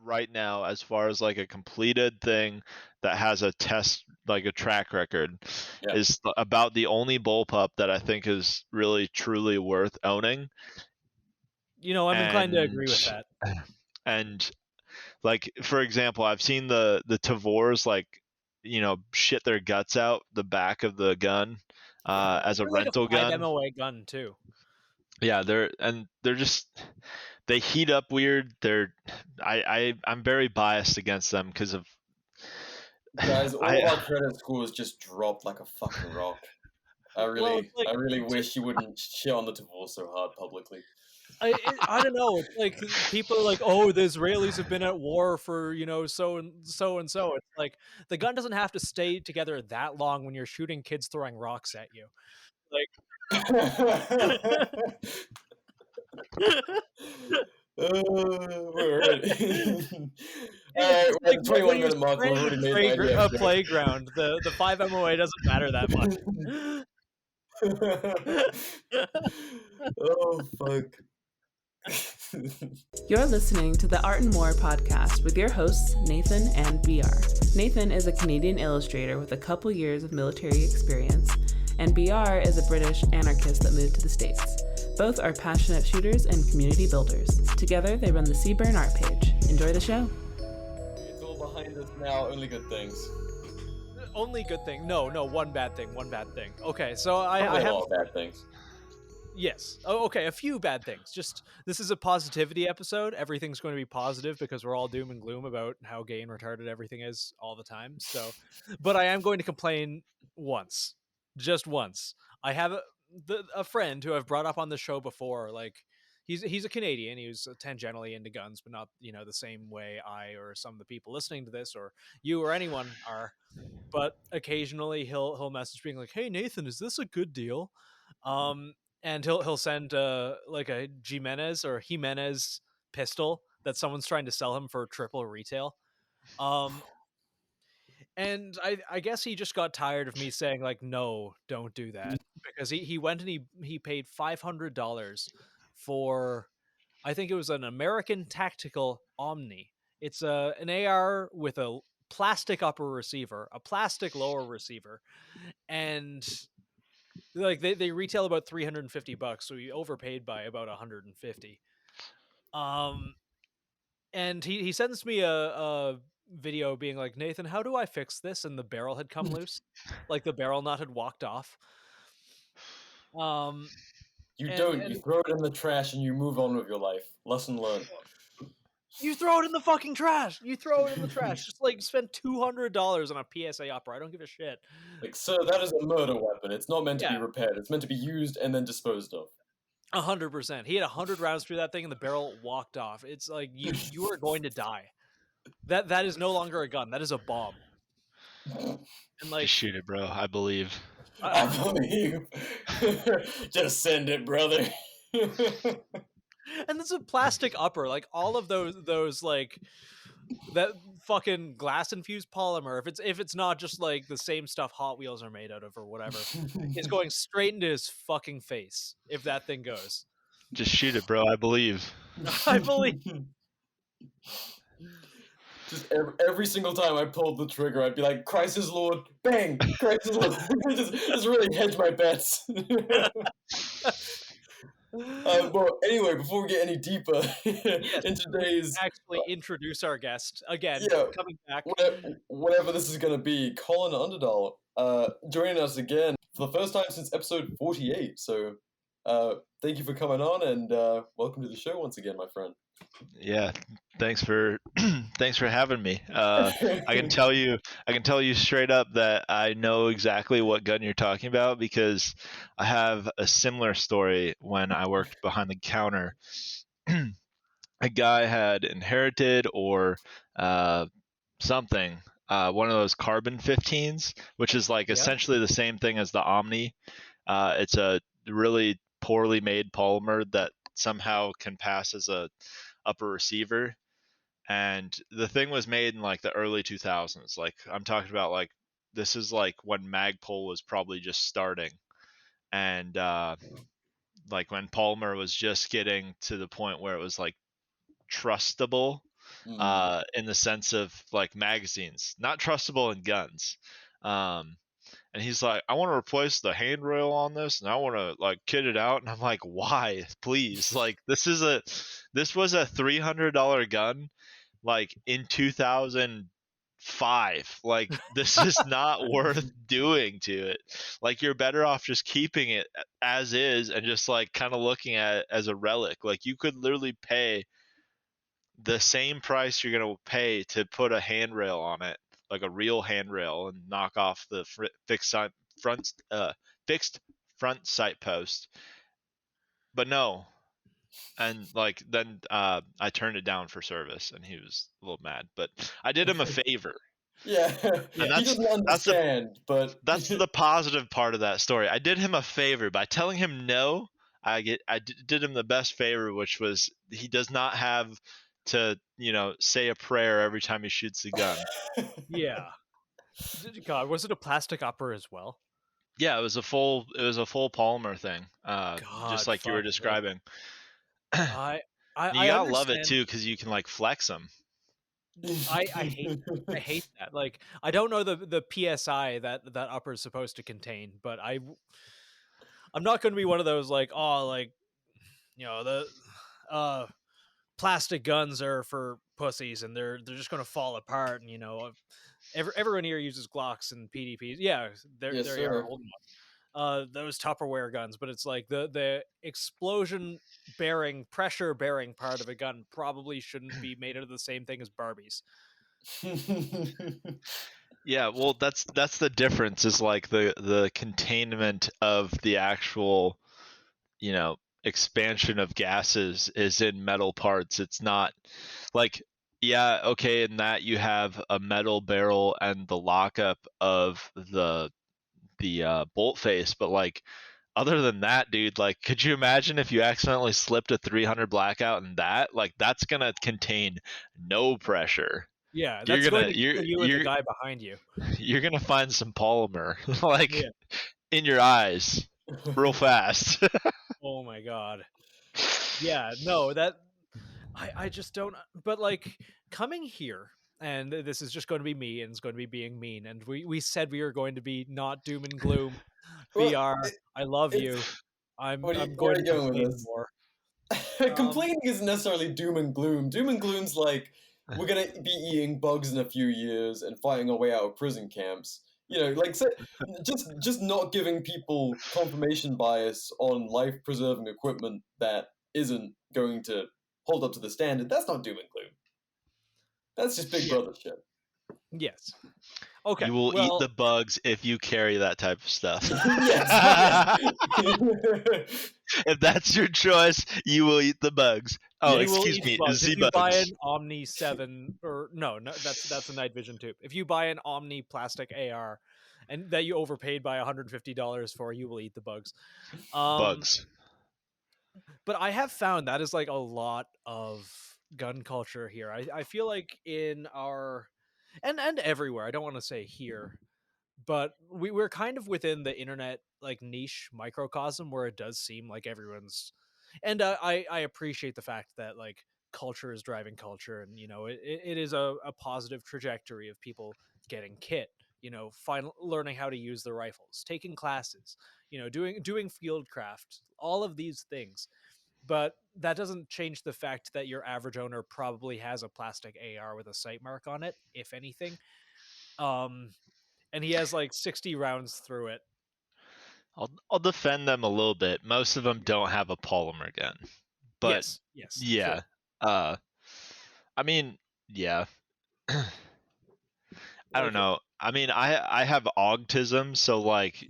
right now as far as like a completed thing that has a test, like a track record, is about the only bullpup that I think is really truly worth owning. I'm inclined to agree with that. And like, for example, I've seen the Tavors like, shit their guts out the back of the gun as a rental like a 5 gun. MOA gun too. Yeah, they're just, they heat up weird. I'm very biased against them because of guys. All our credit scores just dropped like a fucking rock. I really wish you wouldn't shit on the Tavor so hard publicly. I don't know. It's like people are like, oh, the Israelis have been at war for so and so and so. It's like the gun doesn't have to stay together that long when you're shooting kids throwing rocks at you. Like, we're already. All right, we're at the 21-minute mark. We've already made a playground. The 5 MOA doesn't matter that much. Oh fuck. You're listening to the Art and More podcast with your hosts, Nathan and B.R. Nathan is a Canadian illustrator with a couple years of military experience, and B.R. is a British anarchist that moved to the States. Both are passionate shooters and community builders. Together, they run the Seaburn art page. Enjoy the show. It's all behind us now. Only good things. Only good thing. No, one bad thing. Okay, so I have all bad things. Yes. Oh, okay. A few bad things. Just, this is a positivity episode. Everything's going to be positive because we're all doom and gloom about how gay and retarded everything is all the time. So, but I am going to complain once, just once. I have a friend who I've brought up on the show before. Like, he's a Canadian. He was tangentially into guns, but not the same way I or some of the people listening to this or you or anyone are. But occasionally he'll message being like, "Hey Nathan, is this a good deal?" And he'll send like a Jimenez pistol that someone's trying to sell him for triple retail. And I guess he just got tired of me saying like, no, don't do that, because he went and he paid $500 for, I think it was an American Tactical Omni. It's an AR with a plastic upper receiver, a plastic lower receiver, and like they retail about $350, so he overpaid by about 150. And he sends me a video being like, Nathan, how do I fix this? And the barrel had come loose, like the barrel nut had walked off. You throw it in the trash and you move on with your life. Lesson learned. You throw it in the fucking trash. Just like spend $200 on a PSA upper. I don't give a shit. Like, sir, that is a murder weapon. It's not meant to be repaired. It's meant to be used and then disposed of. 100%. He had 100 rounds through that thing and the barrel walked off. It's like you are going to die. That is no longer a gun. That is a bomb. And like, just shoot it, bro. I believe. I believe. Just send it, brother. And it's a plastic upper, like all of those like that fucking glass infused polymer. If it's not just like the same stuff Hot Wheels are made out of or whatever, it's going straight into his fucking face. If that thing goes, just shoot it, bro. I believe. I believe. Just every single time I pulled the trigger, I'd be like, "Christ is Lord!" Bang! Christ is Lord! just really hedge my bets. Well, anyway, before we get any deeper in today's, actually introduce our guest again. Coming back, whatever this is going to be, Collin Underdahl, joining us again for the first time since episode 48. So, thank you for coming on, and welcome to the show once again, my friend. Yeah, thanks for having me. I can tell you straight up that I know exactly what gun you're talking about because I have a similar story when I worked behind the counter. A guy had inherited or something, one of those carbon 15s, which is like essentially the same thing as the Omni. It's a really poorly made polymer that somehow can pass as a upper receiver, and the thing was made in like the early 2000s. Like, I'm talking about, like, this is like when Magpul was probably just starting, and like when polymer was just getting to the point where it was like trustable. in the sense of like magazines, not trustable in guns. And he's like, I want to replace the handrail on this, and I want to like kit it out. And I'm like, why? Please, like this was a $300 gun, like in 2005. Like this is not worth doing to it. Like you're better off just keeping it as is and just like kind of looking at it as a relic. Like you could literally pay the same price you're going to pay to put a handrail on it, like a real handrail, and knock off the fixed front sight post. But no. And like then I turned it down for service, and he was a little mad. But I did him a favor. Yeah, And he doesn't understand, but that's the positive part of that story. I did him a favor by telling him no. I did him the best favor, which was he does not have to say a prayer every time he shoots the gun. Yeah. God, was it a plastic upper as well? Yeah, it was a full polymer thing. Just like you were describing. I you gotta understand. love it too, because you can like flex them. I hate that. Like I don't know the PSI that upper is supposed to contain, but I'm not going to be one of those like, oh, like the plastic guns are for pussies and they're just going to fall apart, and everyone here uses Glocks and PDPs. Yeah, there you are holding one. Those Tupperware guns, but it's like the explosion bearing, pressure bearing part of a gun probably shouldn't be made out of the same thing as Barbies. Yeah, well, that's the difference, is like the containment of the actual expansion of gases is in metal parts. It's not like, yeah, okay, in that you have a metal barrel and the lockup of the bolt face, but like other than that, dude, like could you imagine if you accidentally slipped a 300 blackout in that? Like that's gonna contain no pressure. Yeah, that's going to kill you and the guy behind you. You're gonna find some polymer like in your eyes real fast. Oh my god. Yeah, no, that I just don't. But like coming here, and this is just going to be me, and it's going to be being mean. And we said we were going to be not doom and gloom. BR, I love you. I'm going to complain more. Complaining isn't necessarily doom and gloom. Doom and gloom's like we're gonna be eating bugs in a few years and fighting our way out of prison camps. Like just not giving people confirmation bias on life-preserving equipment that isn't going to hold up to the standard. That's not doom and gloom. That's just big brother shit. Yes. Okay. You will eat the bugs if you carry that type of stuff. Yes. If that's your choice, you will eat the bugs. Oh, excuse me, if you buy an Omni 7, or no, that's a night vision tube. If you buy an Omni plastic AR, and that you overpaid by $150 for, you will eat the bugs. Bugs. But I have found that is like a lot of gun culture here. I feel like in our and everywhere. I don't want to say here, but we're kind of within the internet like niche microcosm where it does seem like everyone's. And I appreciate the fact that like culture is driving culture, and it is a positive trajectory of people getting kit, learning how to use the rifles, taking classes, doing field craft, all of these things. But that doesn't change the fact that your average owner probably has a plastic AR with a sight mark on it, if anything. And he has like 60 rounds through it. I'll defend them a little bit. Most of them don't have a polymer gun. But yes. Yeah. Sure. I mean, yeah. I don't know. I mean, I have AUGtism, so like,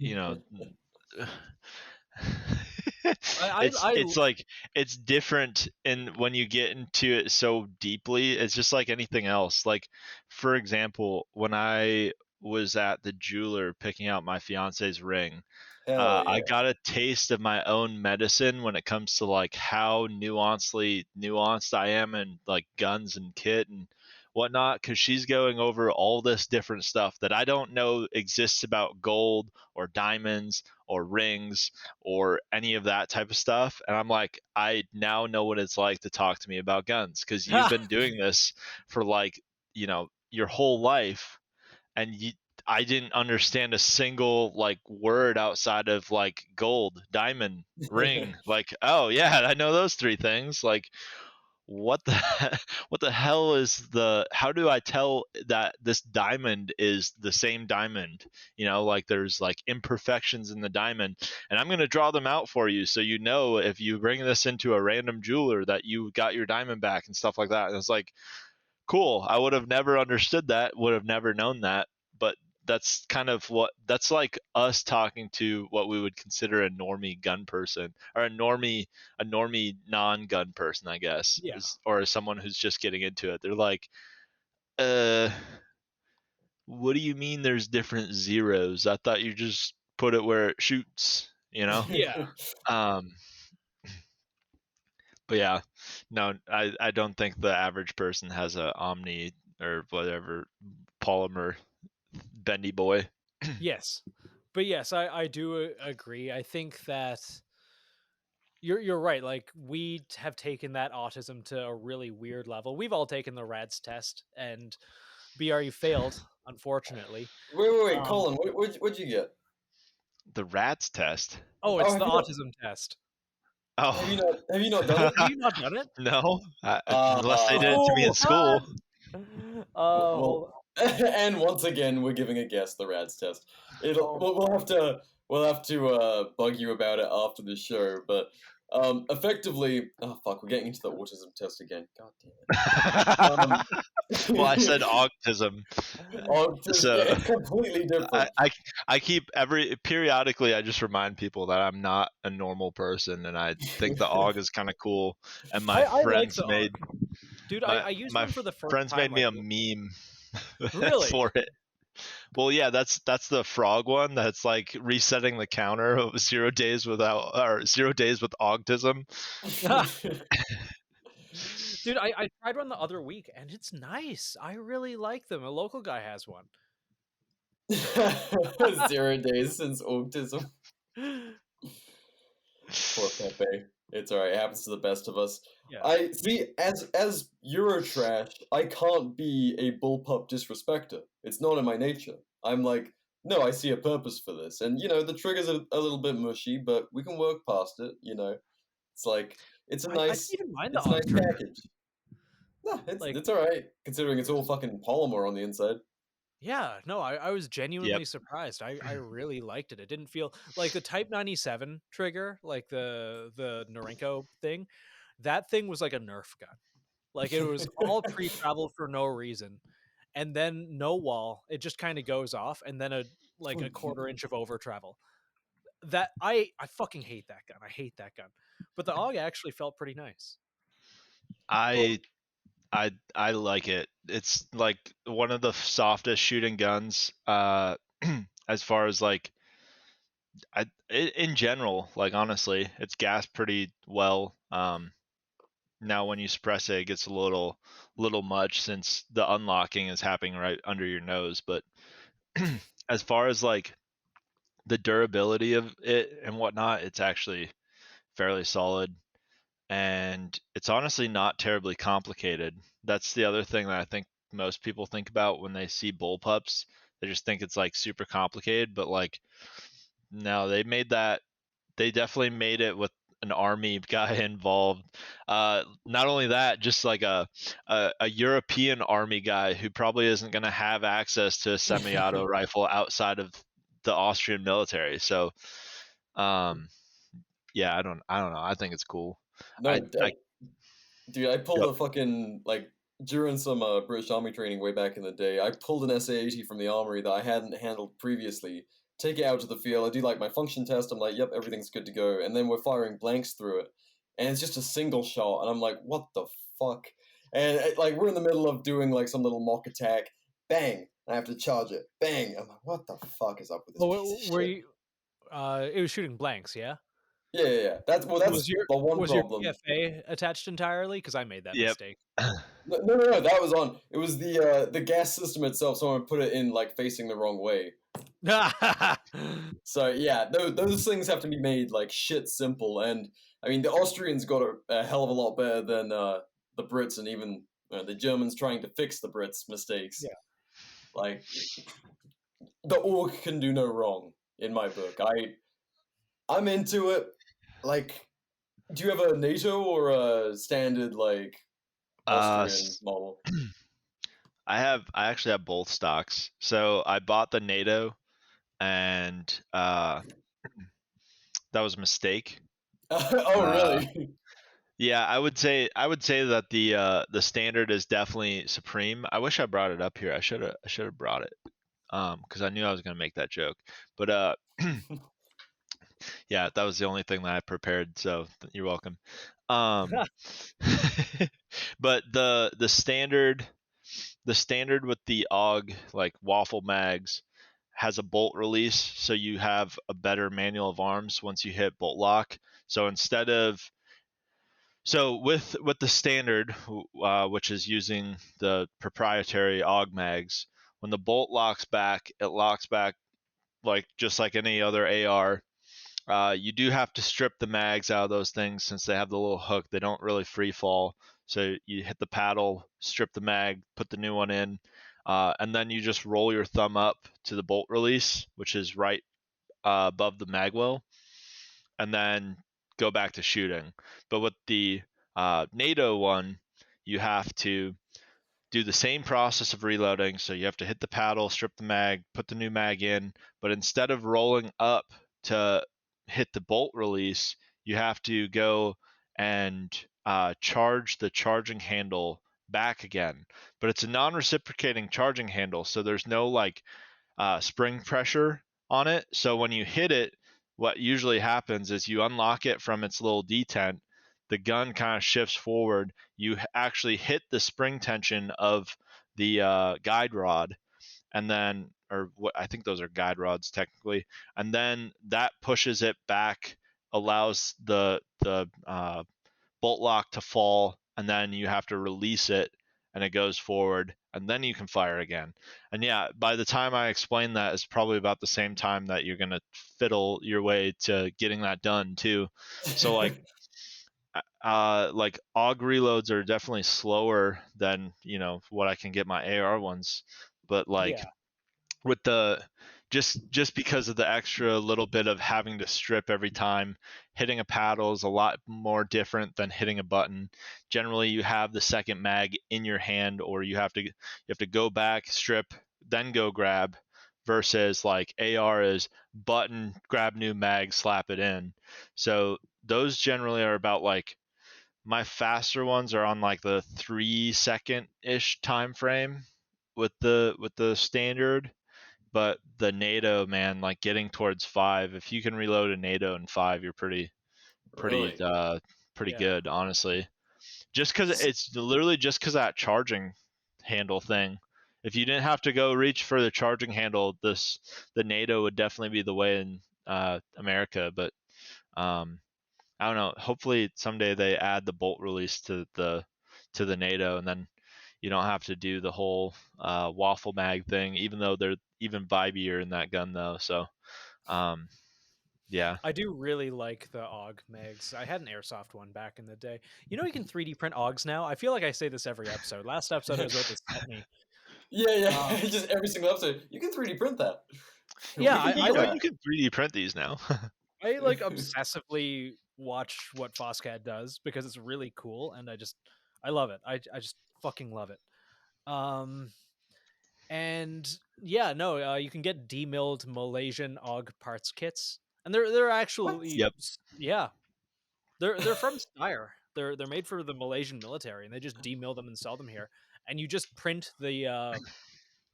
it's like it's different, and when you get into it so deeply, it's just like anything else. Like, for example, when I was at the jeweler picking out my fiance's ring, Hell I yeah. got a taste of my own medicine when it comes to like how nuanced I am in like guns and kit and whatnot, because she's going over all this different stuff that I don't know exists about gold or diamonds or rings or any of that type of stuff. And I'm like, I now know what it's like to talk to me about guns, because you've been doing this for like, your whole life, and I didn't understand a single like word outside of like gold, diamond, ring. Like, oh yeah, I know those three things. Like, what the what the hell is how do I tell that this diamond is the same diamond? Like there's like imperfections in the diamond, and I'm going to draw them out for you, so if you bring this into a random jeweler that you got your diamond back and stuff like that. And it's like, cool. I would have never understood that, would have never known that. But that's like us talking to what we would consider a normie gun person, or a normie non-gun person, I guess, Yeah. or someone who's just getting into it. They're like, uh, what do you mean there's different zeros? I thought you just put it where it shoots, Yeah. Um, but yeah, no, I don't think the average person has a Omni or whatever polymer bendy boy. Yes. But yes, I do agree. I think that you're right. Like we have taken that autism to a really weird level. We've all taken the RADS test, and BR, you failed, unfortunately. Wait, Um, Colin, what'd you get? The rats test. oh, Oh, it's the autism test. have you Oh. not done it? Have you not done it? No, unless they did it to me Oh, in school. Hold well, and once again, we're giving a guess the RADS test. Oh. We'll have to bug you about it after the show, but effectively, oh fuck, we're getting into the autism test again. God damn it. Well, I said AUGtism. So It's completely different. I keep periodically I just remind people that I'm not a normal person, and I think the AUG is kind of cool. And my I like friends the made Dude, my, I used my one for the first friends time. made me Like, a meme really? for it. Well, yeah, that's the frog one. That's like resetting the counter of 0 days without, or 0 days with AUGtism. Dude, I tried one the other week, and it's nice. I really like them. A local guy has one. 0 days since autism. Poor Pepe. It's alright, it happens to the best of us. Yeah. I see, as Eurotrash, I can't be a bullpup disrespecter. It's not in my nature. I'm like, no, I see a purpose for this. And, the triggers are a little bit mushy, but we can work past it, It's like, it's a I nice, didn't mind the it's a nice AUG trigger. package. No, Like, it's alright, considering it's all fucking polymer on the inside. yeah, no, I was genuinely Yep. surprised. I really liked it. It didn't feel like the Type 97 trigger, like the Norenko thing. That thing was like a Nerf gun. Like it was all pre-traveled for no reason. And then no wall, it just kind of goes off, and then a 1/4 inch of over travel. That I fucking hate that gun. I hate that gun. But the AUG actually felt pretty nice. I like it. It's like one of the softest shooting guns, as far as like, in general. Like honestly, it's gassed pretty well. Now when you suppress it, it gets a little much, since the unlocking is happening right under your nose. But as far as like the durability of it and whatnot, it's actually fairly solid. And it's honestly not terribly complicated. That's the other thing that I think most people think about when they see bullpups. They just think it's like super complicated, but like, no, they definitely made it with an army guy involved. Not only that, just like a European army guy who probably isn't going to have access to a semi-auto rifle outside of the Austrian military. So, yeah, I don't know. I think it's cool. No, I dude, I pulled Yep. a fucking, during some British Army training way back in the day, I pulled an SA-80 from the armory that I hadn't handled previously, take it out to the field, I do my function test, I'm like, yep, everything's good to go, and then we're firing blanks through it, and it's just a single shot, and I'm like, what the fuck? And we're in the middle of doing some little mock attack, bang, I have to charge it, bang, I'm like, what the fuck is up with this piece of Were shit? you It was shooting blanks. Yeah. Yeah. That's Was the one your problem. PFA attached entirely? Because I made that Yep. mistake. No. That was on. It was the gas system itself. Someone put it in like facing the wrong way. So yeah, those things have to be made like shit simple. And I mean, the Austrians got a hell of a lot better than the Brits and even the Germans trying to fix the Brits' mistakes. Yeah. Like the orc can do no wrong in my book. I'm into it. Like, do you have a NATO or a standard like Austrian model? I actually have both stocks. So I bought the NATO, and that was a mistake. Oh, really? Yeah, I would say that the standard is definitely supreme. I wish I brought it up here. I should have brought it because I knew I was gonna make that joke. But yeah, that was the only thing that I prepared. So you're welcome. But the standard with the AUG like waffle mags has a bolt release, so you have a better manual of arms once you hit bolt lock. So with the standard, which is using the proprietary AUG mags, when the bolt locks back, it locks back like just like any other AR. You do have to strip the mags out of those things since they have the little hook. They don't really free fall. So you hit the paddle, strip the mag, put the new one in, and then you just roll your thumb up to the bolt release, which is right above the mag well, and then go back to shooting. But with the NATO one, you have to do the same process of reloading. So you have to hit the paddle, strip the mag, put the new mag in, but instead of rolling up to hit the bolt release, you have to go and charge the charging handle back again. But it's a non-reciprocating charging handle, so there's no like spring pressure on it. So when you hit it, what usually happens is you unlock it from its little detent, the gun kind of shifts forward, you actually hit the spring tension of the guide rod, and then, or what, I think those are guide rods technically, and then that pushes it back, allows the bolt lock to fall, and then you have to release it, and it goes forward, and then you can fire again. And yeah, by the time I explain that, it's probably about the same time that you're gonna fiddle your way to getting that done too. So like AUG reloads are definitely slower than what I can get my AR ones, but like Yeah. with the just because of the extra little bit of having to strip every time, hitting a paddle is a lot more different than hitting a button. Generally, you have the second mag in your hand, or you have to go back, strip, then go grab, versus like AR is button, grab new mag, slap it in. So those generally are about like, my faster ones are on like the 3-second ish time frame with the standard. But the NATO, man, like getting towards 5, if you can reload a NATO in 5, you're pretty Really? Yeah. good, honestly. Just because it's literally just because that charging handle thing. If you didn't have to go reach for the charging handle, the NATO would definitely be the way in America. But I don't know. Hopefully someday they add the bolt release to the NATO, and then you don't have to do the whole waffle mag thing, even though they're even vibier in that gun though. So yeah. I do really like the AUG mags. I had an airsoft one back in the day. You can 3D print AUGs now. I feel like I say this every episode. Last episode I was about to set me. Yeah. Just every single episode, you can 3D print that. Yeah, We can You do know, that. you can 3D print these now. I like obsessively watch what Foscad does because it's really cool, and I love it. I just fucking love it. And yeah, no, you can get demilled Malaysian AUG parts kits, and they're actually Yep. yeah, they're from Steyr. They're made for the Malaysian military, and they just demill them and sell them here. And you just print the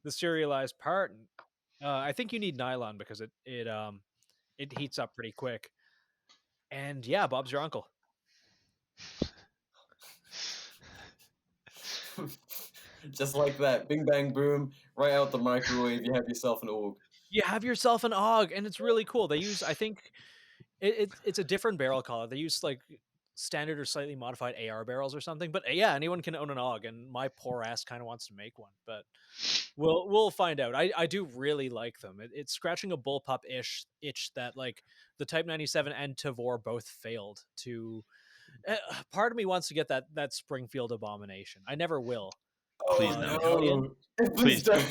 serialized part. And, I think you need nylon because it heats up pretty quick. And yeah, Bob's your uncle. Just like that, bing bang boom, right out the microwave. You have yourself an org. You have yourself an AUG, and it's really cool. They use, I think, it's a different barrel color. They use like standard or slightly modified AR barrels or something. But yeah, anyone can own an AUG, and my poor ass kind of wants to make one. But we'll find out. I do really like them. It's scratching a bullpup itch that like the Type 97 and Tavor both failed to. Part of me wants to get that Springfield Abomination. I never will. Please Oh no. Hellion? Please don't.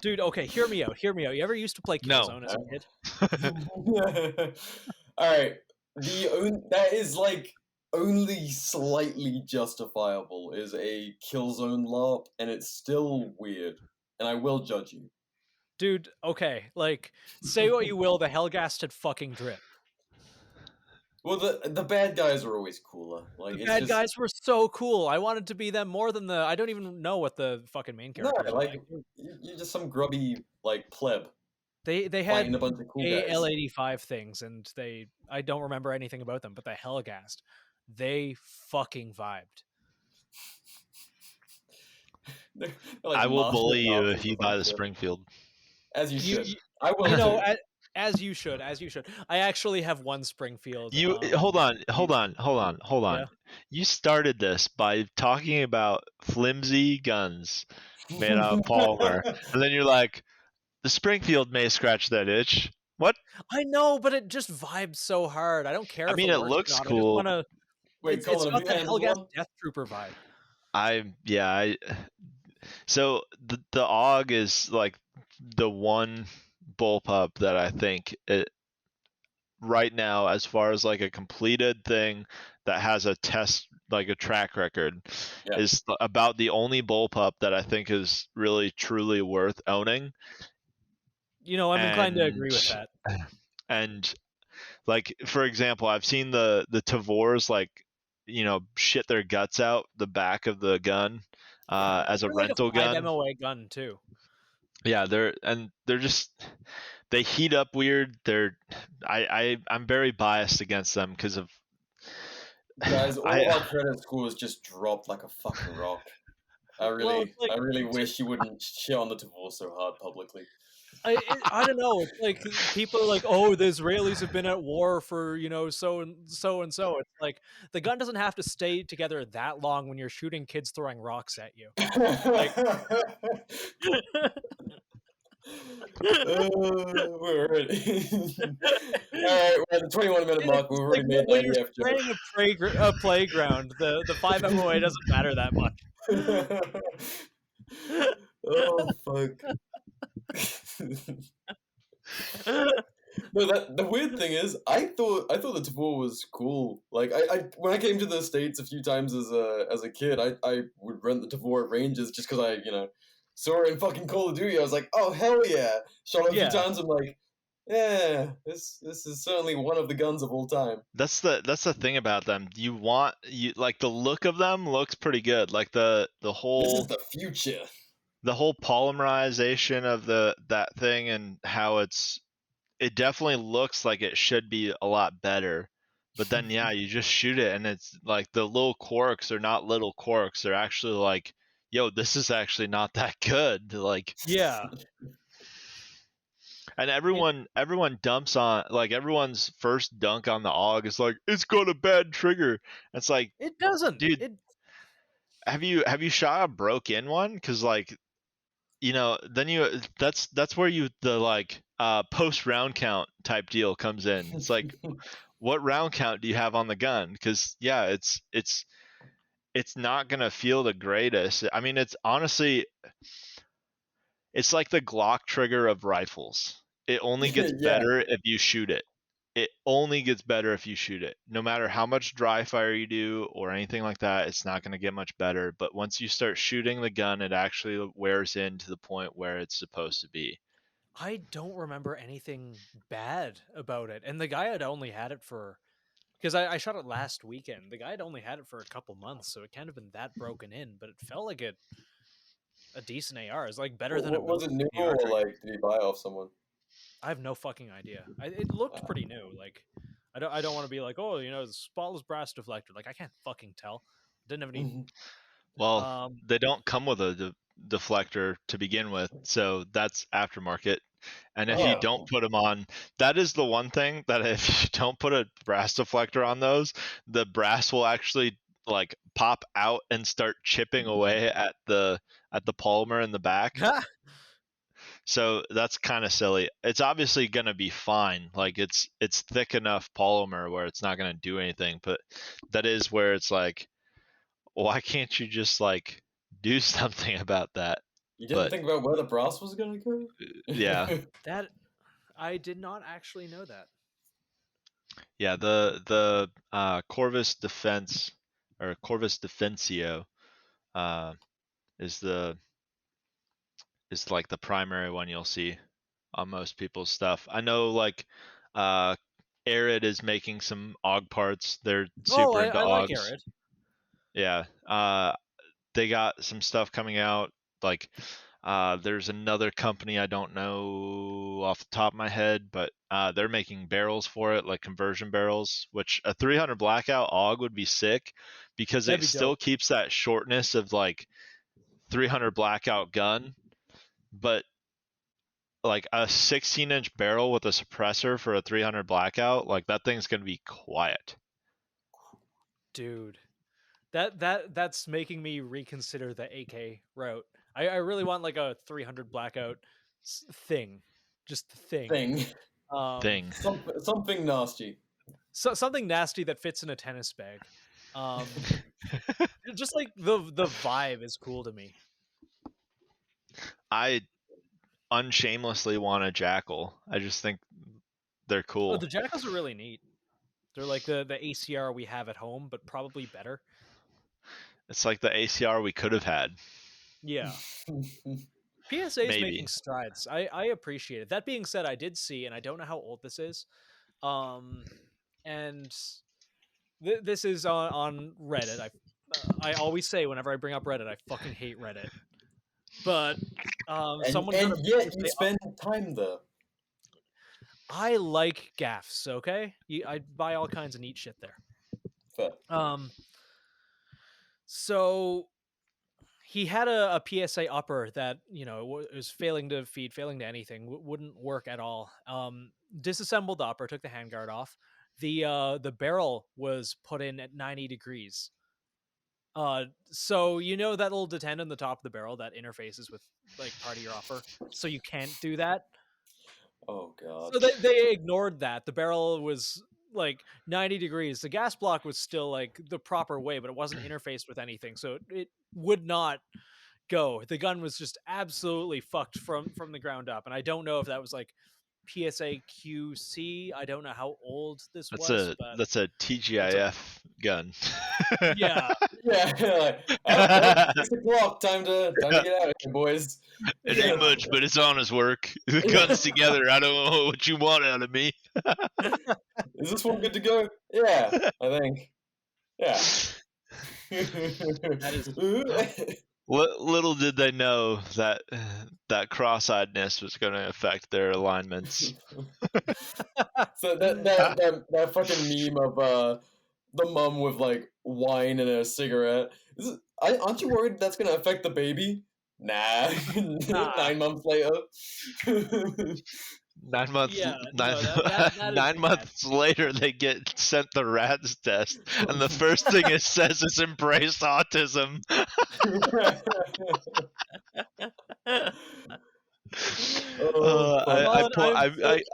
Dude, okay, hear me out. You ever used to play No. Killzone as a kid? All right. That is like only slightly justifiable is a Killzone LARP, and it's still weird, and I will judge you. Dude, okay, like, say what you will, the Hellgast had fucking drip. Well, the bad guys are always cooler. Like The it's bad just, guys were so cool. I wanted to be them more than I don't even know what the fucking main no, characters are like like. you're just some grubby like pleb They had fighting a bunch of cool guys. AL85 things, and I don't remember anything about them, but the Hellgast, they fucking vibed. They're like I will martial bully you arts if or you some buy the shit. Springfield. As you should. You- I will. You know, too. as you should. I actually have one Springfield. You hold on. Yeah. You started this by talking about flimsy guns made out of polymer, and then you're like, the Springfield may scratch that itch. What? I know, but it just vibes so hard. I don't care I if mean, it it works looks or not. I just cool. want to. Wait, It's Colin, have got you that handled Hellgast one? Death Trooper vibe. So the AUG is like the one bullpup that I think right now, as far as like a completed thing that has a test, like a track record, Yeah. is about the only bullpup that I think is really truly worth owning. You know, I'm inclined to agree with that. And like, for example, I've seen the Tavors like, shit their guts out the back of the gun as a They're like rental a 5 gun. MOA gun too. Yeah, they're just, they heat up weird. I'm very biased against them because of Guys, all of our credit scores just dropped like a fucking rock. I really wish you wouldn't shit on the divorce so hard publicly. I don't know. It's like people are like, oh, the Israelis have been at war for so and so and so. It's like the gun doesn't have to stay together that long when you're shooting kids throwing rocks at you. Like, we're already. All right, we're at the 21-minute mark. We've already made when that you're EF joke. spraying a playground, the 5 MOA doesn't matter that much. Oh fuck. No, the weird thing is, I thought the Tavor was cool. Like, I when I came to the States a few times as a kid, I would rent the Tavor at ranges just because I saw it in fucking Call of Duty. I was like, oh hell yeah! Shot it a few times. I'm like, yeah, this is certainly one of the guns of all time. That's the thing about them. You like the look of them looks pretty good. Like the whole, this is the future. The whole polymerization of that thing and how it definitely looks like it should be a lot better. But then yeah, you just shoot it and it's like the little quirks are not little quirks. They're actually like, yo, this is actually not that good. Like, yeah. And everyone dumps on, like, everyone's first dunk on the AUG is like, it's got a bad trigger. It's like, it doesn't, dude. Have you shot a broke in one? Because like, then that's where the like post round count type deal comes in. It's like, what round count do you have on the gun? Because yeah, it's not gonna feel the greatest. I mean, it's honestly, it's like the Glock trigger of rifles. It only gets better if you shoot it. It only gets better if you shoot it. No matter how much dry fire you do or anything like that, it's not going to get much better. But once you start shooting the gun, it actually wears in to the point where it's supposed to be. I don't remember anything bad about it. And the guy had only had it for, because I shot it last weekend. The guy had only had it for a couple months, so it can't have been that broken in, but it felt like a decent AR. It's like better than was it new or like did he buy off someone? I have no fucking idea. It looked pretty new. Like, I don't want to be like, oh, the spotless brass deflector. Like, I can't fucking tell. Didn't have any. Well, they don't come with deflector to begin with, so that's aftermarket. And if you Oh. don't put them on, that is the one thing that if you don't put a brass deflector on those, the brass will actually like pop out and start chipping away at the polymer in the back. So that's kind of silly. It's obviously going to be fine. Like it's thick enough polymer where it's not going to do anything, but that is where it's like, why can't you just like do something about that? You didn't think about where the brass was gonna go? Yeah. That I did not actually know that. Yeah, the Corvus Defense or Corvus Defensio is like the primary one you'll see on most people's stuff. I know like Arid is making some AUG parts. They're super into I like AUGs. Arid. Yeah. They got some stuff coming out. Like there's another company I don't know off the top of my head, but they're making barrels for it, like conversion barrels, which a 300 blackout AUG would be sick because That'd it be still dope. keeps that shortness of like 300 blackout gun, but like a 16-inch barrel with a suppressor for a 300 blackout, like that thing's gonna be quiet. Dude, that's making me reconsider the AK route. I really want like a 300 blackout thing, just thing. Thing. Something nasty. Something nasty that fits in a tennis bag. Just like the vibe is cool to me. I unshamelessly want a Jackal. I just think they're cool. Oh, the Jackals are really neat. They're like the ACR we have at home, but probably better. It's like the ACR we could have had. Yeah. PSA is Maybe. making strides. I appreciate it. That being said, I did see, and I don't know how old this is, and this is on Reddit. I always say whenever I bring up Reddit, I fucking hate Reddit. But someone and yet you PSA spend time there. I like gaffs. Okay, I buy all kinds of neat shit there. Fair. So he had a PSA upper that was failing to feed, failing to anything, wouldn't work at all. Disassembled the upper, took the handguard off. The barrel was put in at 90 degrees. So that little detent on the top of the barrel that interfaces with like part of your upper, so you can't do that. Oh god. So they ignored that. The barrel was like 90 degrees. The gas block was still like the proper way, but it wasn't interfaced with anything, so it would not go. The gun was just absolutely fucked from the ground up, and I don't know if that was like PSA QC. I don't know how old this was. That's a TGIF gun. Yeah. Yeah. Like, well, 6 o'clock. Time to get out of here, boys. It ain't much, but it's honest work. The gun's together. I don't know what you want out of me. Is this one good to go? Yeah, I think. Yeah. That is. Little did they know that cross-eyedness was going to affect their alignments. So that fucking meme of the mum with like wine and a cigarette. Aren't you worried that's gonna affect the baby? Nah. 9 months later. 9 months. Yeah, that 9 months later, they get sent the RADS test, and the first thing it says is "embrace autism."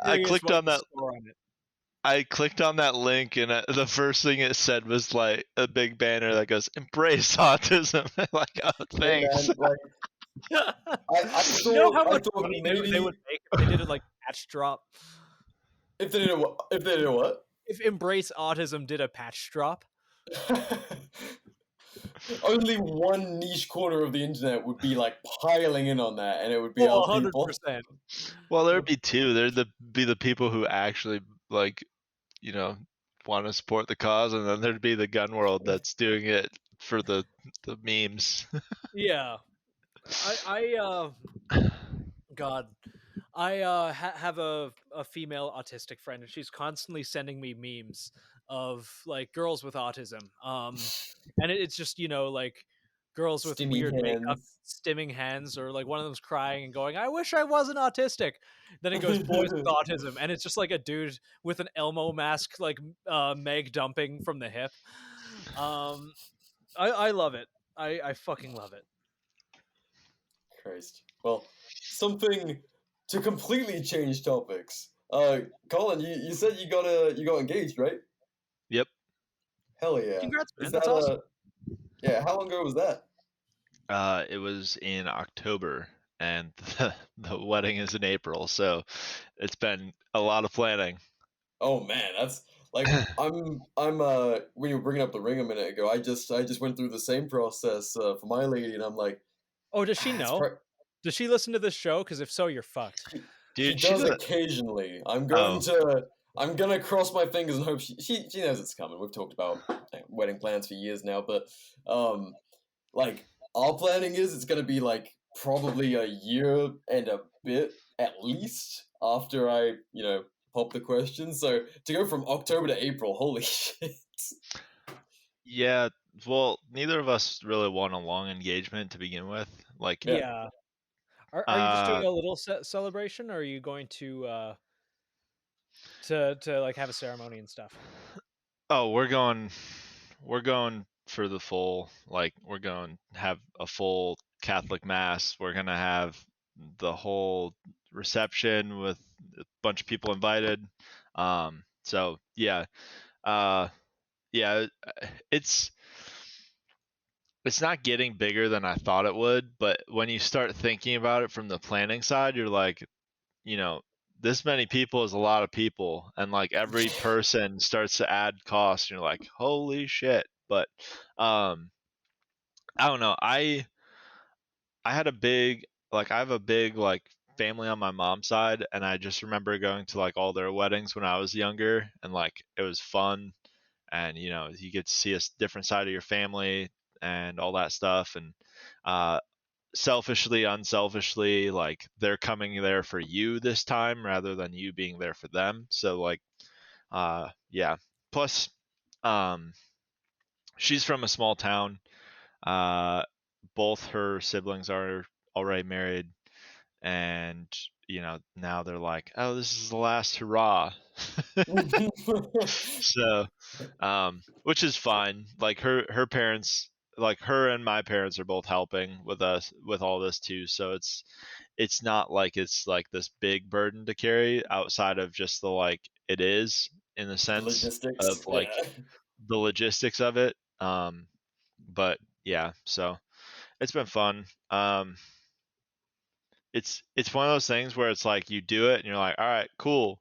I clicked on that. I clicked on that link, and the first thing it said was like a big banner that goes "embrace autism." Like, oh, thanks. Man, you know how much money they would make if they did it like patch drop? If they did a what? If Embrace Autism did a patch drop. Only one niche corner of the internet would be like piling in on that, and it would be our 100%. people. Well, there'd be two. There'd be the people who actually like, want to support the cause, and then there'd be the gun world that's doing it for the memes. Yeah. God, I have a female autistic friend, and she's constantly sending me memes of like girls with autism. And it's just like girls with Stimmy weird makeup, hands. stimming hands, or like one of them's crying and going, "I wish I wasn't autistic." Then it goes, "Boys with autism," and it's just like a dude with an Elmo mask, like Meg dumping from the hip. I love it. I fucking love it. Christ. Well, something to completely change topics. Colin, you said you got engaged, right? Yep. Hell yeah. Congrats, man. Is That's that awesome. yeah, how long ago was that? It was in October, and the wedding is in April, so it's been a lot of planning. Oh man, that's like I'm when you were bringing up the ring a minute ago, I just went through the same process for my lady, and I'm like, Oh, does she it's know? Does she listen to this show? Because if so, you're fucked. she Dude, she does doesn't. occasionally. Oh, I'm gonna cross my fingers and hope she knows it's coming. We've talked about wedding plans for years now, but like our planning is it's gonna be like probably a year and a bit at least after I pop the question. So to go from October to April, holy shit! yeah. Well, neither of us really want a long engagement to begin with. Like, Yeah. Yeah. Are you just doing a little celebration, or are you going to like have a ceremony and stuff? oh, we're going for the full. Like, we're going to have a full Catholic mass. We're gonna have the whole reception with a bunch of people invited. So yeah, uh, yeah, it's it's not getting bigger than I thought it would, but when you start thinking about it from the planning side, you're like, you know, this many people is a lot of people, and like every person starts to add cost, and you're like, holy shit. But um, I don't know. I had a big I have a big like family on my mom's side, and I just remember going to like all their weddings when I was younger, and like it was fun, and you get to see a different side of your family and all that stuff, and uh selfishly, unselfishly, like they're coming there for you this time rather than you being there for them. So like yeah. Plus she's from a small town. uh Both her siblings are already married, and now they're like, oh, this is the last hurrah. So which is fine. Like her parents, like her and my parents are both helping with us with all this too, so it's not like it's like this big burden to carry outside of just the like it is in the sense of Logistics, like yeah. the logistics of it. But yeah, so it's been fun. It's one of those things where it's like you do it and you're like, all right, cool.